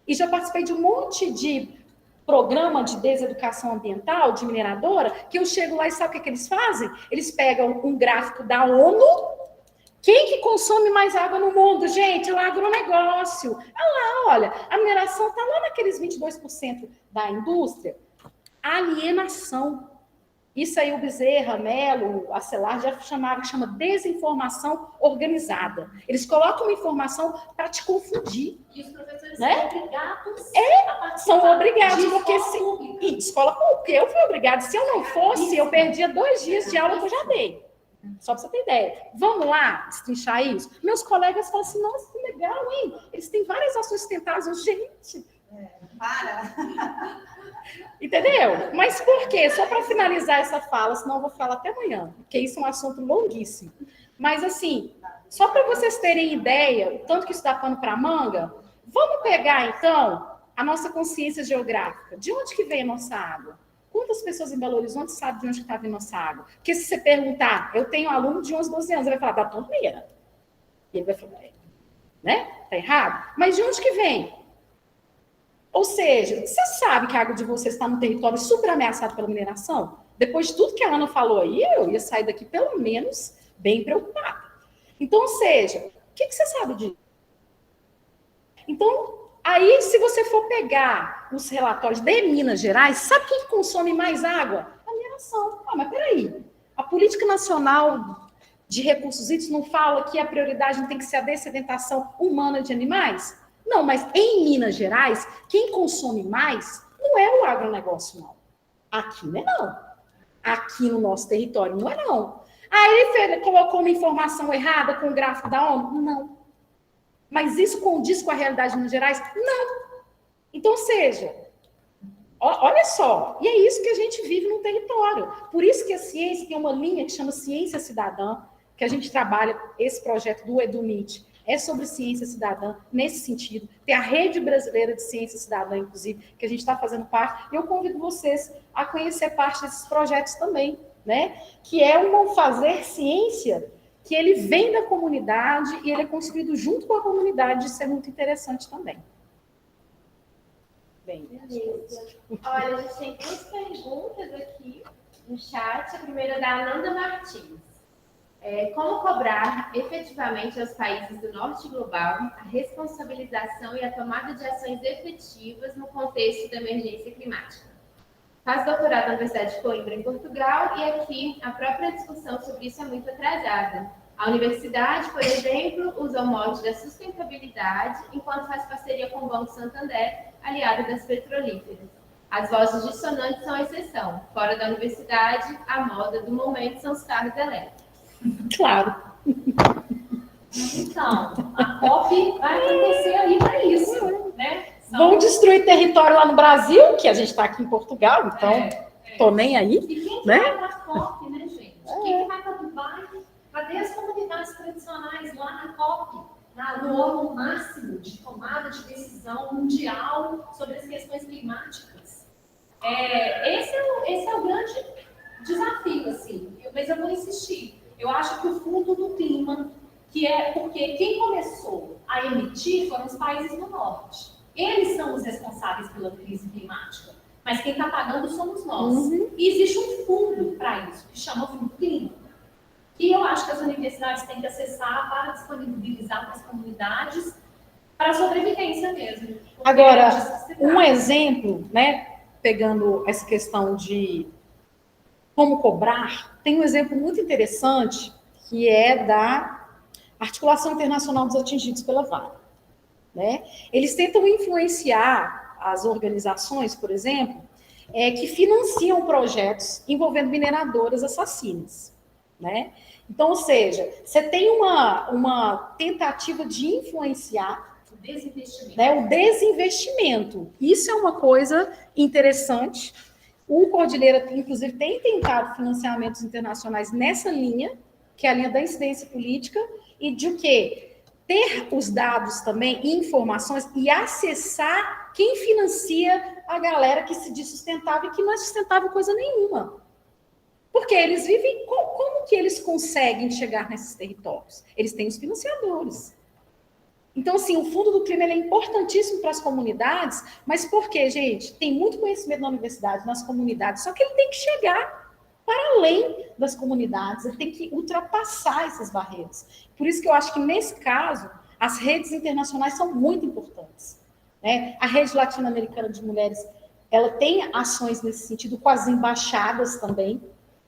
Speaker 4: E já participei de um monte de programa de deseducação ambiental, de mineradora, que eu chego lá e sabe o que eles fazem? Eles pegam um gráfico da ONU. Quem que consome mais água no mundo, gente? É o agronegócio. Ah lá, olha, a mineração está lá naqueles 22% da indústria. A alienação. Isso aí o Bezerra, Mello, a Celar já chama desinformação organizada. Eles colocam uma informação para te confundir.
Speaker 3: E os professores
Speaker 4: né?
Speaker 3: são obrigados
Speaker 4: a
Speaker 3: participar
Speaker 4: são obrigados,
Speaker 3: de
Speaker 4: porque
Speaker 3: escola pública.
Speaker 4: escola pública, eu fui obrigada. Se eu não fosse, eu perdia 2 dias de aula que eu já dei. Só para você ter ideia. Vamos lá destrinchar isso? Meus colegas falam assim, nossa, que legal, hein? Eles têm várias ações sustentáveis. Gente...
Speaker 2: Para!
Speaker 4: Entendeu? Mas por quê? Só para finalizar essa fala, senão eu vou falar até amanhã, porque isso é um assunto longuíssimo. Mas, assim, só para vocês terem ideia, o tanto que isso dá pano para manga, vamos pegar, então, a nossa consciência geográfica. De onde que vem a nossa água? Quantas pessoas em Belo Horizonte sabem de onde está vindo a nossa água? Porque se você perguntar, eu tenho um aluno de 11, 12 anos, ele vai falar da torneira. E ele vai falar, né? Tá errado? Mas de onde que vem? Ou seja, você sabe que a água de vocês está num território super ameaçado pela mineração? Depois de tudo que a Ana falou aí, eu ia sair daqui pelo menos bem preocupada. Então, ou seja, o que você sabe disso? Então, aí se você for pegar os relatórios de Minas Gerais, sabe quem consome mais água? A mineração. Ah, mas peraí, a Política Nacional de Recursos Hídricos não fala que a prioridade não tem que ser a dessedentação humana de animais? Não, mas em Minas Gerais, quem consome mais não é o agronegócio, não. Aqui não é, não. Aqui no nosso território não é, não. Aí ele colocou uma informação errada com o gráfico da ONU? Não. Mas isso condiz com a realidade de Minas Gerais? Não. Então, ou seja, olha só, e é isso que a gente vive no território. Por isso que a ciência tem uma linha que chama Ciência Cidadã, que a gente trabalha, esse projeto do EduNIT, é sobre ciência cidadã, nesse sentido. Tem a Rede Brasileira de Ciência Cidadã, inclusive, que a gente está fazendo parte. E eu convido vocês a conhecer parte desses projetos também, né? Que é um fazer ciência que ele vem da comunidade e ele é construído junto com a comunidade. Isso é muito interessante também. Bem,
Speaker 1: olha, a gente tem 2 perguntas aqui no chat. A primeira é da Ananda Martins. Como cobrar efetivamente aos países do norte global a responsabilização e a tomada de ações efetivas no contexto da emergência climática? Faz doutorado na Universidade de Coimbra, em Portugal, e aqui a própria discussão sobre isso é muito atrasada. A universidade, por exemplo, usa o mote da sustentabilidade, enquanto faz parceria com o Banco Santander, aliado das petrolíferas. As vozes dissonantes são a exceção. Fora da universidade, a moda do momento são os carros elétricos.
Speaker 4: Claro.
Speaker 3: Então, a COP vai acontecer aí para isso, né?
Speaker 4: Vão destruir território lá no Brasil, que a gente está aqui em Portugal, então tô nem aí.
Speaker 3: E quem
Speaker 4: né?
Speaker 3: vai para a COP, né, gente? Quem vai para Dubai? Cadê as comunidades tradicionais lá na COP? No órgão máximo de tomada de decisão mundial sobre as questões climáticas. Esse é o grande desafio, assim. Mas eu vou insistir. Eu acho que o fundo do clima, que é porque quem começou a emitir foram os países do norte. Eles são os responsáveis pela crise climática, mas quem está pagando somos nós. E existe um fundo para isso, que chama Fundo Clima, que eu acho que as universidades têm que acessar para disponibilizar para as comunidades, para a sobrevivência mesmo.
Speaker 4: Agora, um exemplo, né, pegando essa questão de como cobrar, tem um exemplo muito interessante, que é da Articulação Internacional dos Atingidos pela Vale. Né? Eles tentam influenciar as organizações, por exemplo, que financiam projetos envolvendo mineradoras assassinas. Né? Então, ou seja, você tem uma tentativa de influenciar o desinvestimento. Isso é uma coisa interessante. O Cordilheira, inclusive, tem tentado financiamentos internacionais nessa linha, que é a linha da incidência política, e de o quê? Ter os dados também, informações, e acessar quem financia a galera que se diz sustentável e que não é sustentável coisa nenhuma. Porque eles vivem... Como que eles conseguem chegar nesses territórios? Eles têm os financiadores. Então, assim, o Fundo do Clima ele é importantíssimo para as comunidades, mas por quê, gente? Tem muito conhecimento na universidade, nas comunidades, só que ele tem que chegar para além das comunidades, ele tem que ultrapassar essas barreiras. Por isso que eu acho que, nesse caso, as redes internacionais são muito importantes. Né? A Rede Latino-Americana de Mulheres, ela tem ações nesse sentido, com as embaixadas também.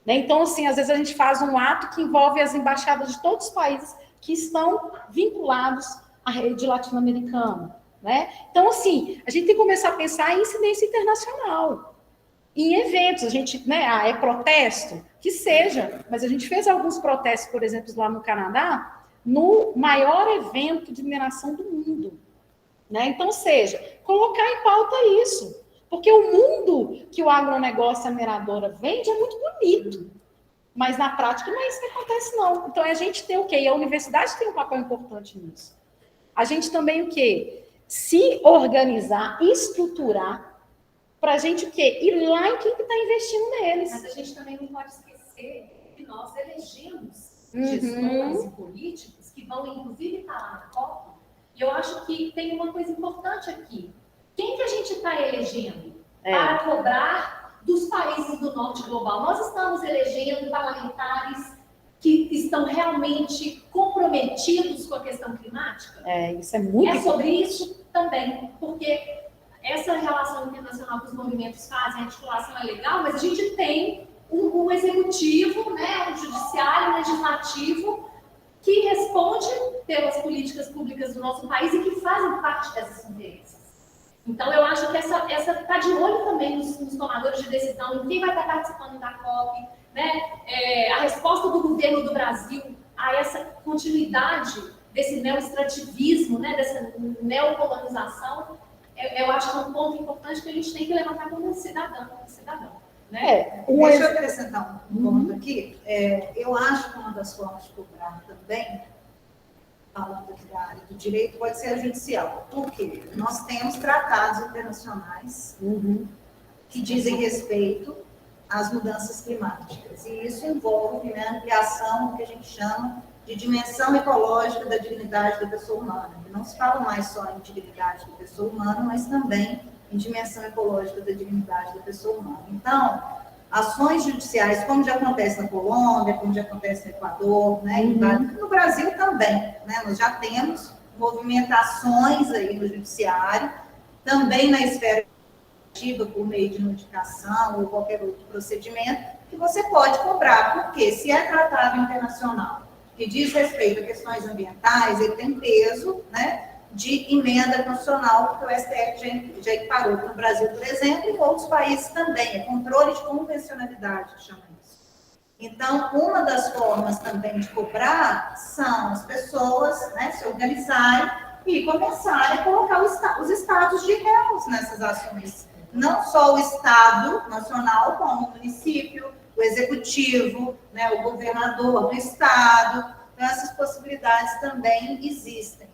Speaker 4: Né? Então, assim, às vezes a gente faz um ato que envolve as embaixadas de todos os países que estão vinculados à rede latino-americana. Né? Então, assim, a gente tem que começar a pensar em incidência internacional. Em eventos, a gente, né, é protesto, que seja, mas a gente fez alguns protestos, por exemplo, lá no Canadá, no maior evento de mineração do mundo. Né? Então, seja, colocar em pauta isso, porque o mundo que o agronegócio e a mineradora vende é muito bonito, mas na prática não é isso que acontece, não. Então, a gente tem o quê? E a universidade tem um papel importante nisso. A gente também o quê? Se organizar, estruturar, para a gente o quê? Ir lá em quem está investindo neles.
Speaker 3: Mas a gente também não pode esquecer que nós elegemos gestores e políticos que vão, inclusive, estar lá na COP. E eu acho que tem uma coisa importante aqui. Quem que a gente está elegendo para cobrar dos países do norte global? Nós estamos elegendo parlamentares que estão realmente comprometidos com a questão climática?
Speaker 4: Isso é muito importante.
Speaker 3: Sobre isso também, porque essa relação internacional que os movimentos fazem, a articulação é legal, mas a gente tem um executivo, né, um judiciário, um legislativo, que responde pelas políticas públicas do nosso país e que fazem parte dessas interesses. Então, eu acho que essa está de olho também nos tomadores de decisão, em quem vai estar participando da COP, né? A resposta do governo do Brasil a essa continuidade desse neoextrativismo, né, dessa neocolonização, eu acho que é um ponto importante que a gente tem que levantar como cidadão. Né?
Speaker 2: Deixa eu acrescentar um ponto aqui. Eu acho que uma das formas de cobrar também, falando aqui da área do direito, pode ser a judicial. Por quê? Nós temos tratados internacionais que dizem respeito às mudanças climáticas. E isso envolve, né, a ampliação do que a gente chama de dimensão ecológica da dignidade da pessoa humana. E não se fala mais só em dignidade da pessoa humana, mas também em dimensão ecológica da dignidade da pessoa humana. Então, ações judiciais, como já acontece na Colômbia, como já acontece no Equador, né, no Brasil também, né, nós já temos movimentações aí no judiciário, também na esfera ativa, por meio de notificação ou qualquer outro procedimento, que você pode cobrar, porque se é tratado internacional que diz respeito a questões ambientais, ele tem peso, né, de emenda constitucional, que o STF já equiparou no Brasil, por exemplo, e em outros países também. É controle de convencionalidade, que chama isso. Então, uma das formas também de cobrar são as pessoas, né, se organizarem e começarem a colocar os estados de réus nessas ações. Não só o Estado nacional, como o município, o executivo, né, o governador do Estado. Então, essas possibilidades também existem.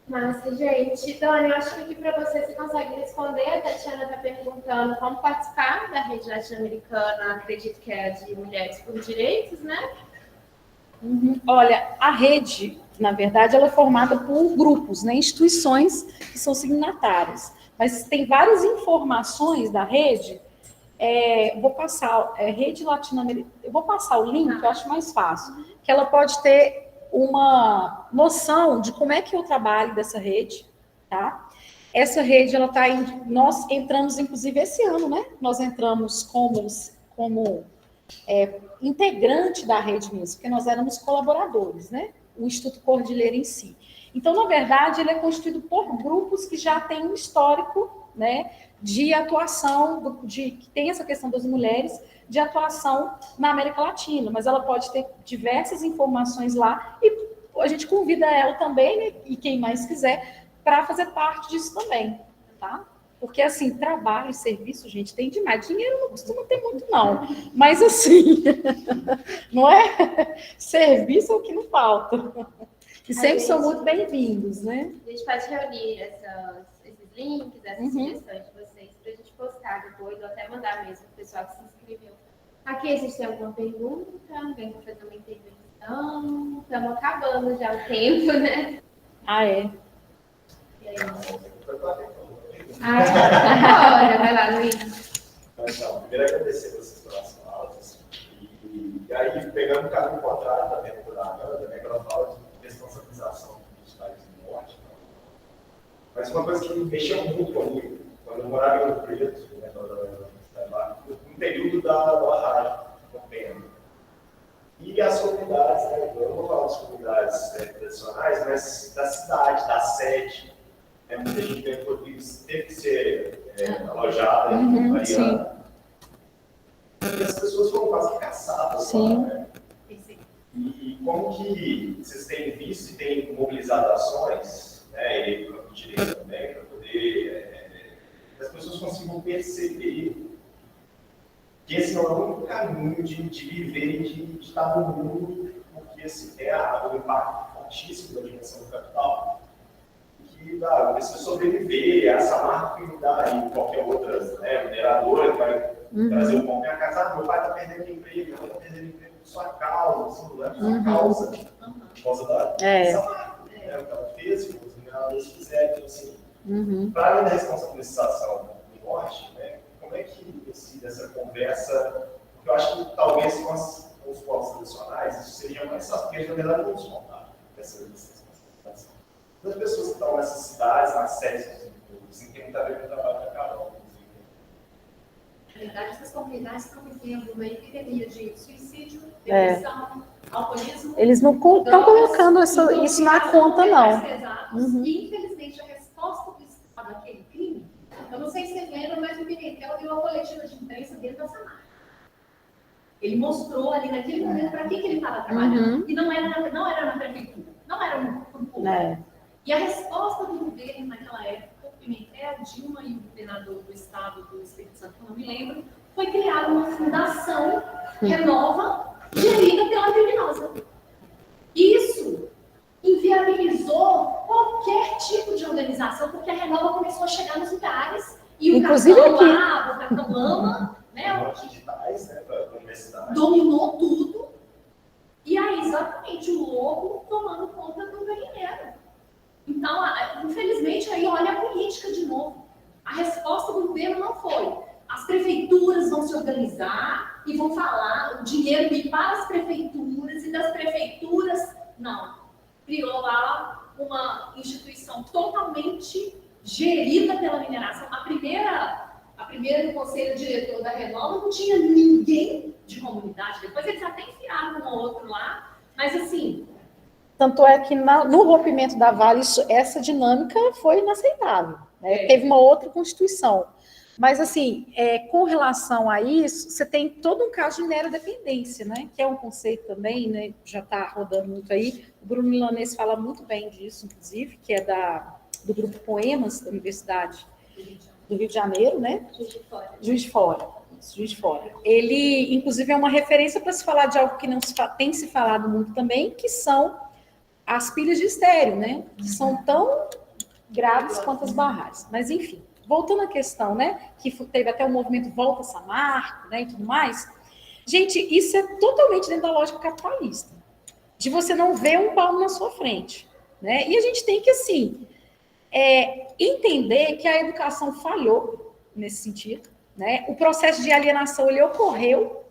Speaker 1: Massa, gente. Dona, eu acho que aqui para você consegue responder. A Tatiana está perguntando como participar da rede latino-americana. Acredito que é de Mulheres por Direitos, né?
Speaker 4: Olha, a rede, na verdade, ela é formada por grupos, né, instituições que são signatárias. Mas tem várias informações da rede. Vou passar rede latino-americana. Eu vou passar o link, que eu acho mais fácil. Que ela pode ter uma noção de como é que é o trabalho dessa rede, tá? Essa rede, ela está nós entramos, inclusive, esse ano, né? Nós entramos como integrante da rede mesmo, porque nós éramos colaboradores, né? O Instituto Cordilheira em si. Então, na verdade, ele é constituído por grupos que já têm um histórico, né, de atuação, que tem essa questão das mulheres, de atuação na América Latina, mas ela pode ter diversas informações lá e a gente convida ela também, né, e quem mais quiser, para fazer parte disso também, tá? Porque, assim, trabalho e serviço, gente, tem demais. Dinheiro não costuma ter muito, não. Mas, assim, não é? Serviço é o que não falta. E sempre são muito bem-vindos, né?
Speaker 1: A gente pode reunir esses links, essas sugestões de vocês, para a gente postar depois, ou até mandar mesmo para o pessoal que se inscreveu. Aqui, existe alguma pergunta? Alguém quer fazer uma intervenção? Estamos acabando já o tempo, né?
Speaker 4: Ah, é?
Speaker 1: E aí? Agora, vai lá, Luiz.
Speaker 6: Então, primeiro agradecer vocês pelas falas. E aí, pegando o caminho contrário da temporada, também aquela fala de responsabilização dos países do norte. Mas uma coisa que me mexeu muito comigo, quando eu morava em Ouro Preto, né, no período da rádio, no Pena. E as comunidades, né, eu não vou falar das comunidades tradicionais, mas da cidade, da sede. Muita gente teve que ser alojada, variada. E as pessoas foram quase caçadas.
Speaker 4: Sim.
Speaker 6: Lá, né? E como que vocês têm visto e têm mobilizado ações, né, e para o direito também, para poder que as pessoas consigam perceber que esse não é o único caminho de viver e de estar no mundo, porque esse tem um impacto fortíssimo da dimensão do capital. Que precisa sobreviver, essa marca que dá aí qualquer outra, né, mineradora que vai trazer o pão para casa. Meu pai está perdendo emprego, meu pai está perdendo emprego por sua causa, por sua causa, por causa dessa marca, né, o que ela fez, o que os mineradores fizeram. Então, assim, para além da responsabilização do norte, né, como é que essa conversa, porque eu acho que talvez com os povos tradicionais isso seria mais fácil, porque na verdade não são essa responsabilização. Das pessoas que estão nessas cidades, nas sedes dos clubes, em quem está vendo o trabalho da Carol,
Speaker 3: Na verdade, essas comunidades estão vivendo uma epidemia de suicídio, depressão, alcoolismo.
Speaker 4: Eles não estão colocando isso na conta, não.
Speaker 3: E, infelizmente, a resposta do Estado àquele crime, eu não sei se você lembra, mas o Pimentel deu uma coletiva de imprensa dentro da Samar. Ele mostrou ali naquele momento para que ele estava trabalhando. E não era na prefeitura, não era no público. E a resposta do governo naquela época, o Pimentel, Dilma e o governador do estado do Espírito Santo, que eu não me lembro, foi criada uma fundação Renova, gerida pela criminosa. Isso inviabilizou qualquer tipo de organização, porque a Renova começou a chegar nos lugares e o cartão Lama, né,
Speaker 6: digitais, né, para a universidade.
Speaker 3: Dominou tudo. E aí, exatamente, o lobo tomando conta do galinheiro. Então, infelizmente, aí olha a política de novo. A resposta do governo não foi: as prefeituras vão se organizar e vão falar o dinheiro ir para as prefeituras e das prefeituras. Não. Criou lá uma instituição totalmente gerida pela mineração. A primeira conselho diretor da Renova não tinha ninguém de comunidade. Depois eles até enfiaram um ou outro lá, mas assim...
Speaker 4: Tanto é que no rompimento da Vale, essa dinâmica foi inaceitável. Né? Teve uma outra constituição. Mas, assim, com relação a isso, você tem todo um caso de minerodependência, né? Que é um conceito também, né? Já está rodando muito aí. O Bruno Milanês fala muito bem disso, inclusive, que é do grupo Poemas, da Universidade do Rio de Janeiro, né? Juiz de Fora. Ele, inclusive, é uma referência para se falar de algo que não tem se falado muito também, que são as pilhas de estéreo, né? Que são tão graves quanto as barragens. Mas, enfim. Voltando à questão, né, que teve até o movimento Volta Samarco, né, e tudo mais, gente, isso é totalmente dentro da lógica capitalista, de você não ver um palmo na sua frente, né, e a gente tem que, assim, entender que a educação falhou nesse sentido, né, o processo de alienação, ele ocorreu,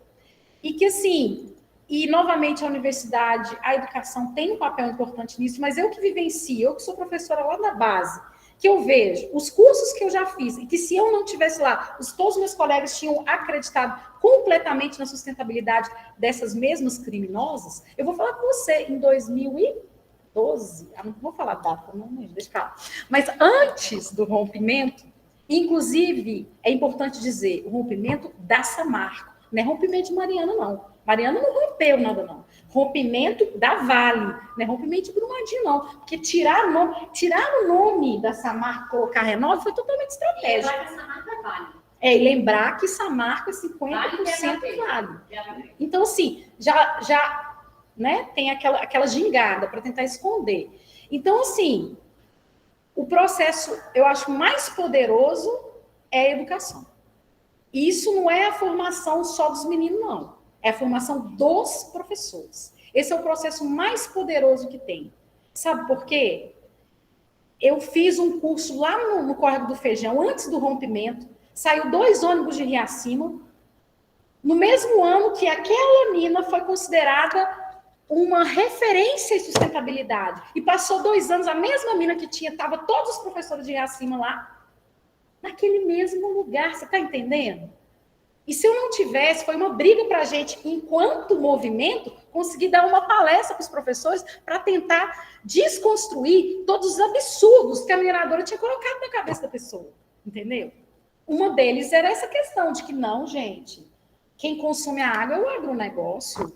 Speaker 4: e que, assim, e, novamente, a universidade, a educação tem um papel importante nisso, mas eu que vivencio, eu que sou professora lá na base, que eu vejo, os cursos que eu já fiz, e que se eu não tivesse lá, todos os meus colegas tinham acreditado completamente na sustentabilidade dessas mesmas criminosas, eu vou falar com você, em 2012, não vou falar data, não, deixa pra lá, mas antes do rompimento, inclusive, é importante dizer, o rompimento da Samarco, não é rompimento de Mariana, não. Mariana não rompeu nada, não. Rompimento da Vale, não é rompimento de Brumadinho, não. Porque tirar o nome da Samarco e colocar Renove foi totalmente estratégico.
Speaker 3: E lembrar que Samarco é Vale.
Speaker 4: E lembrar que Samarco é 50% Vale. Então, assim, já né, tem aquela gingada para tentar esconder. Então, assim, o processo, eu acho, mais poderoso é a educação. Isso não é a formação só dos meninos, não. É a formação dos professores. Esse é o processo mais poderoso que tem. Sabe por quê? Eu fiz um curso lá no Córrego do Feijão, antes do rompimento. Saiu 2 ônibus de Riacima. No mesmo ano que aquela mina foi considerada uma referência em sustentabilidade. E passou 2 anos, a mesma mina que estava todos os professores de Riacima lá, naquele mesmo lugar. Você está entendendo? E se eu não tivesse, foi uma briga para a gente, enquanto movimento, conseguir dar uma palestra para os professores para tentar desconstruir todos os absurdos que a mineradora tinha colocado na cabeça da pessoa. Entendeu? Uma deles era essa questão de que, não, gente, quem consome a água é o agronegócio.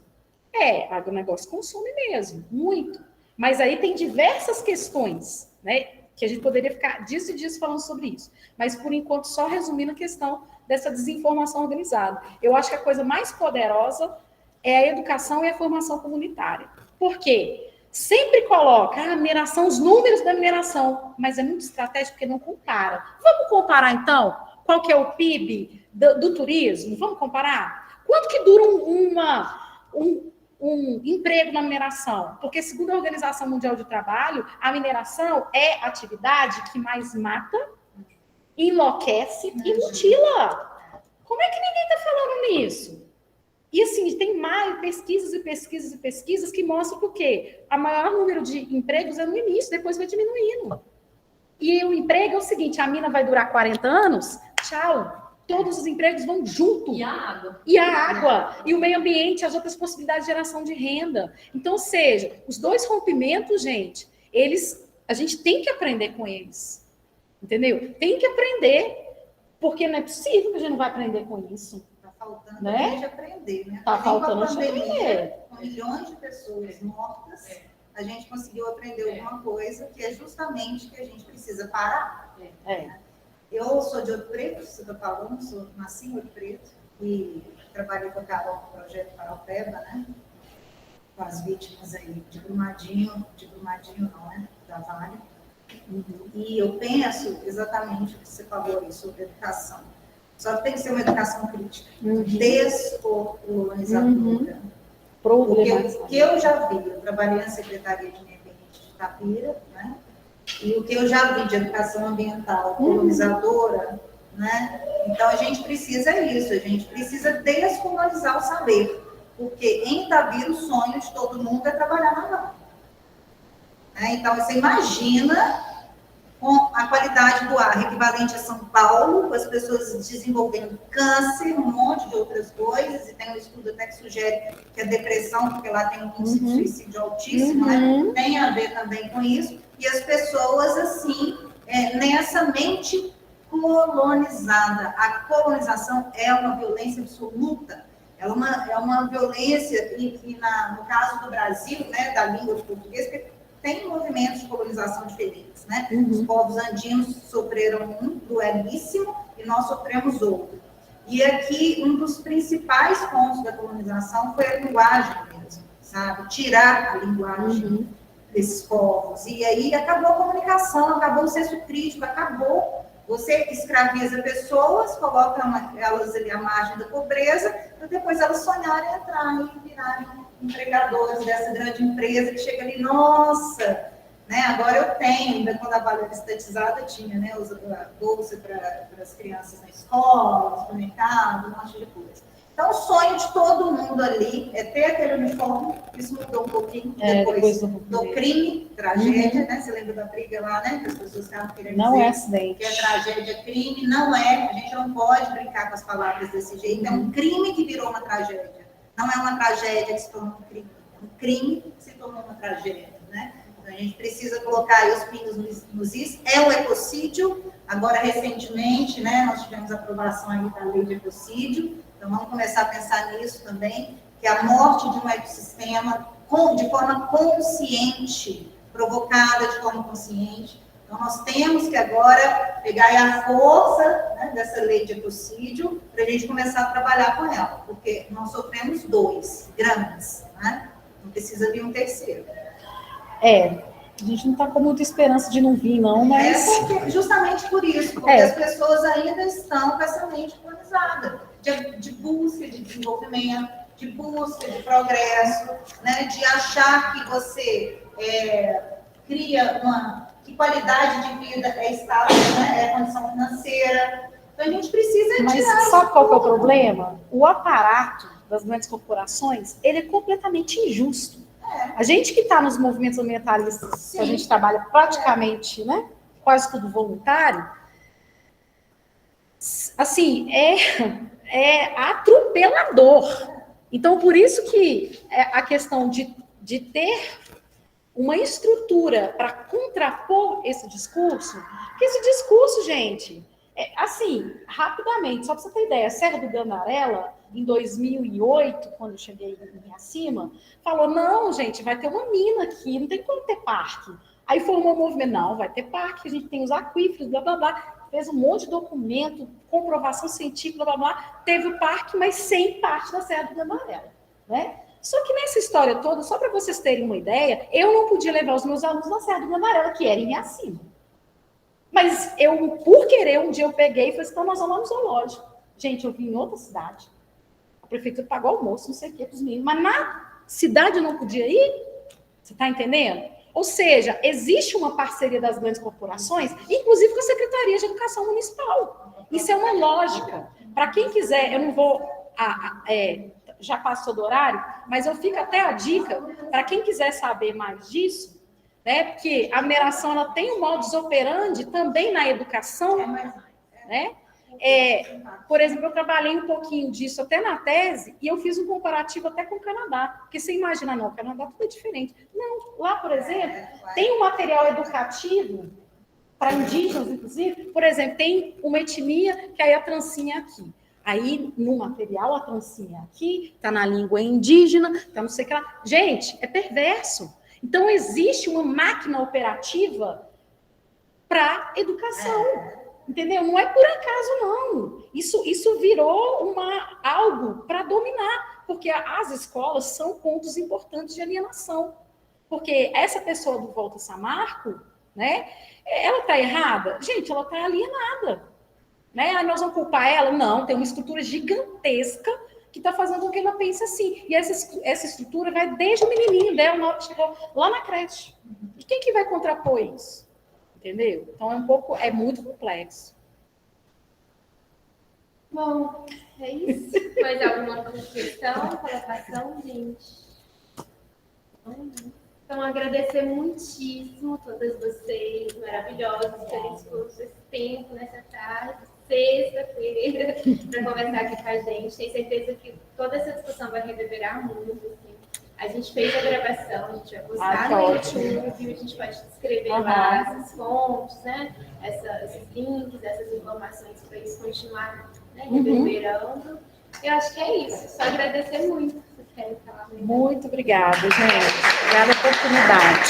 Speaker 4: Agronegócio consome mesmo, muito. Mas aí tem diversas questões, né? Que a gente poderia ficar dias e dias falando sobre isso. Mas, por enquanto, só resumindo a questão dessa desinformação organizada. Eu acho que a coisa mais poderosa é a educação e a formação comunitária. Por quê? Sempre coloca a mineração, os números da mineração, mas é muito estratégico porque não compara. Vamos comparar, então, qual que é o PIB do turismo? Vamos comparar? Quanto que dura um emprego na mineração? Porque, segundo a Organização Mundial do Trabalho, a mineração é a atividade que mais mata, enlouquece e mutila. Como é que ninguém está falando nisso? E, assim, tem mais pesquisas que mostram que o quê? A maior número de empregos é no início, depois vai diminuindo. E o emprego é o seguinte, a mina vai durar 40 anos, tchau. Todos os empregos vão junto.
Speaker 3: E a água.
Speaker 4: E a água, e o meio ambiente, as outras possibilidades de geração de renda. Então, ou seja, os 2 rompimentos, gente, a gente tem que aprender com eles. Entendeu? Tem que aprender, porque não é possível que a gente não vai aprender com isso.
Speaker 2: Está faltando
Speaker 4: né?
Speaker 2: a gente aprender, né?
Speaker 4: Está faltando
Speaker 2: a gente
Speaker 4: aprender.
Speaker 2: Com milhões de pessoas mortas, a gente conseguiu aprender alguma coisa que é justamente que a gente precisa parar. Eu sou de Ouro Preto, você está falando, nasci em Ouro Preto e trabalhei com a Carol no projeto Paraupeba, né? Com as vítimas aí de Brumadinho não, né? Da Vale. E eu penso exatamente o que você falou aí sobre educação. Só que tem que ser uma educação crítica, descolonizadora. Porque o que eu já vi, eu trabalhei na Secretaria de Meio Ambiente de Itapira, né? E o que eu já vi de educação ambiental colonizadora, né? Então a gente precisa a gente precisa descolonizar o saber, porque em Itabira o sonho de todo mundo é trabalhar na Vale. Então você imagina com a qualidade do ar equivalente a São Paulo, com as pessoas desenvolvendo câncer, um monte de outras coisas, e tem um estudo até que sugere que a depressão, porque lá tem um índice de suicídio altíssimo, né? Tem a ver também com isso, e as pessoas, assim, nessa mente colonizada. A colonização é uma violência absoluta. Ela é uma violência, no caso do Brasil, né, da língua portuguesa, porque tem movimentos de colonização diferentes, né? Os povos andinos sofreram um cruelíssimo e nós sofremos outro. E aqui, um dos principais pontos da colonização foi a linguagem mesmo, sabe? Tirar a linguagem desses povos. E aí acabou a comunicação, acabou o senso crítico, acabou. Você escraviza pessoas, coloca elas ali à margem da pobreza, para depois elas sonharem entrar e virarem empregadores dessa grande empresa que chega ali, nossa, né? Agora eu tenho, ainda quando a Vale era estatizada, tinha, né, a bolsa para as crianças na escola, supermercado, um monte de coisa. Então, o sonho de todo mundo ali é ter aquele uniforme. Isso mudou um pouquinho depois do crime, tragédia, né? Você lembra da briga lá, né? Que as pessoas estavam querendo
Speaker 4: Não
Speaker 2: dizer
Speaker 4: é acidente.
Speaker 2: que é tragédia, crime. Não é. A gente não pode brincar com as palavras desse jeito. É um crime que virou uma tragédia. Não é uma tragédia que se tornou um crime. É um crime que se tornou uma tragédia, né? Então, a gente precisa colocar aí os pingos nos is. É o ecocídio. Agora, recentemente, né? Nós tivemos a aprovação aí da lei de ecocídio. Então, vamos começar a pensar nisso também, que a morte de um ecossistema de forma consciente, provocada de forma consciente. Então, nós temos que agora pegar a força, né, dessa lei de ecocídio para a gente começar a trabalhar com ela, porque nós sofremos 2 grandes, né? Não precisa vir um terceiro.
Speaker 4: A gente não está com muita esperança de não vir, não, mas...
Speaker 2: Justamente por isso, porque as pessoas ainda estão com essa mente colonizada. De busca de desenvolvimento, de busca de progresso, né? De achar que você cria que qualidade de vida é status, né? É condição financeira. Então, a gente precisa tirar isso.
Speaker 4: Mas sabe qual que é o problema? O aparato das grandes corporações, ele é completamente injusto. A gente que está nos movimentos ambientalistas, que a gente trabalha praticamente, né? Quase tudo voluntário, assim, é atropelador. Então, por isso que a questão de ter uma estrutura para contrapor esse discurso, porque esse discurso, gente, assim, rapidamente, só para você ter ideia, Serra do Gandarela, em 2008, quando eu cheguei em Acima, falou, não, gente, vai ter uma mina aqui, não tem como ter parque. Aí formou um movimento, não, vai ter parque, a gente tem os aquíferos, blá, blá, blá. Fez um monte de documento, comprovação científica, blá, blá, blá. Teve o parque, mas sem parte da Serra do Gandarela, né? Só que nessa história toda, só para vocês terem uma ideia, eu não podia levar os meus alunos na Serra do Gandarela, que era em Acima. Mas eu, por querer, um dia eu peguei e falei assim, então nós vamos lá no zoológico. Gente, eu vim em outra cidade. A prefeitura pagou almoço, não sei o quê, para os meninos. Mas na cidade eu não podia ir? Você está entendendo? Ou seja, existe uma parceria das grandes corporações, inclusive com a Secretaria de Educação Municipal. Isso é uma lógica. Para quem quiser, eu não vou... já passou do horário, mas eu fico até a dica, para quem quiser saber mais disso, né? Porque a mineração ela tem um modus operandi também na educação, né? Por exemplo, eu trabalhei um pouquinho disso até na tese, e eu fiz um comparativo até com o Canadá, porque você imagina, não, o Canadá tudo é diferente. Não, lá, por exemplo, tem um material educativo para indígenas, inclusive, por exemplo, tem uma etnia que aí a trancinha é aqui. Aí, no material, a trancinha é aqui, está na língua indígena, está não sei o que lá. Gente, é perverso. Então, existe uma máquina operativa para educação. Entendeu? Não é por acaso, não. Isso virou algo para dominar, porque as escolas são pontos importantes de alienação. Porque essa pessoa do Volta Samarco, né, ela está errada? Gente, ela está alienada. Né? Aí nós vamos culpar ela? Não, tem uma estrutura gigantesca que está fazendo com que ela pense assim. E essa estrutura vai desde o menininho dela, na hora que chegou lá na creche. E quem que vai contrapor isso? Entendeu? Então é muito complexo.
Speaker 1: Bom, é isso. Mais alguma questão, colocação, gente? Então, agradecer muitíssimo todas vocês, maravilhosas, por discurso, esse tempo nessa tarde, sexta-feira, para conversar aqui com a gente. Tenho certeza que toda essa discussão vai reverberar muito, assim. A gente fez a gravação, a gente vai postar
Speaker 4: que
Speaker 1: no
Speaker 4: ótimo.
Speaker 1: YouTube, a gente pode escrever
Speaker 4: Aham.
Speaker 1: lá essas fontes, né? Esses links, essas informações para eles continuar, né, reverberando. Eu acho que é isso. Só agradecer muito. Vocês querem falar mesmo?
Speaker 4: Muito obrigada, gente. Obrigada pela oportunidade.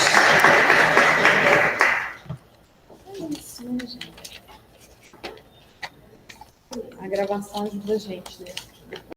Speaker 4: É isso, né, gente? A gravação ajuda a gente, né?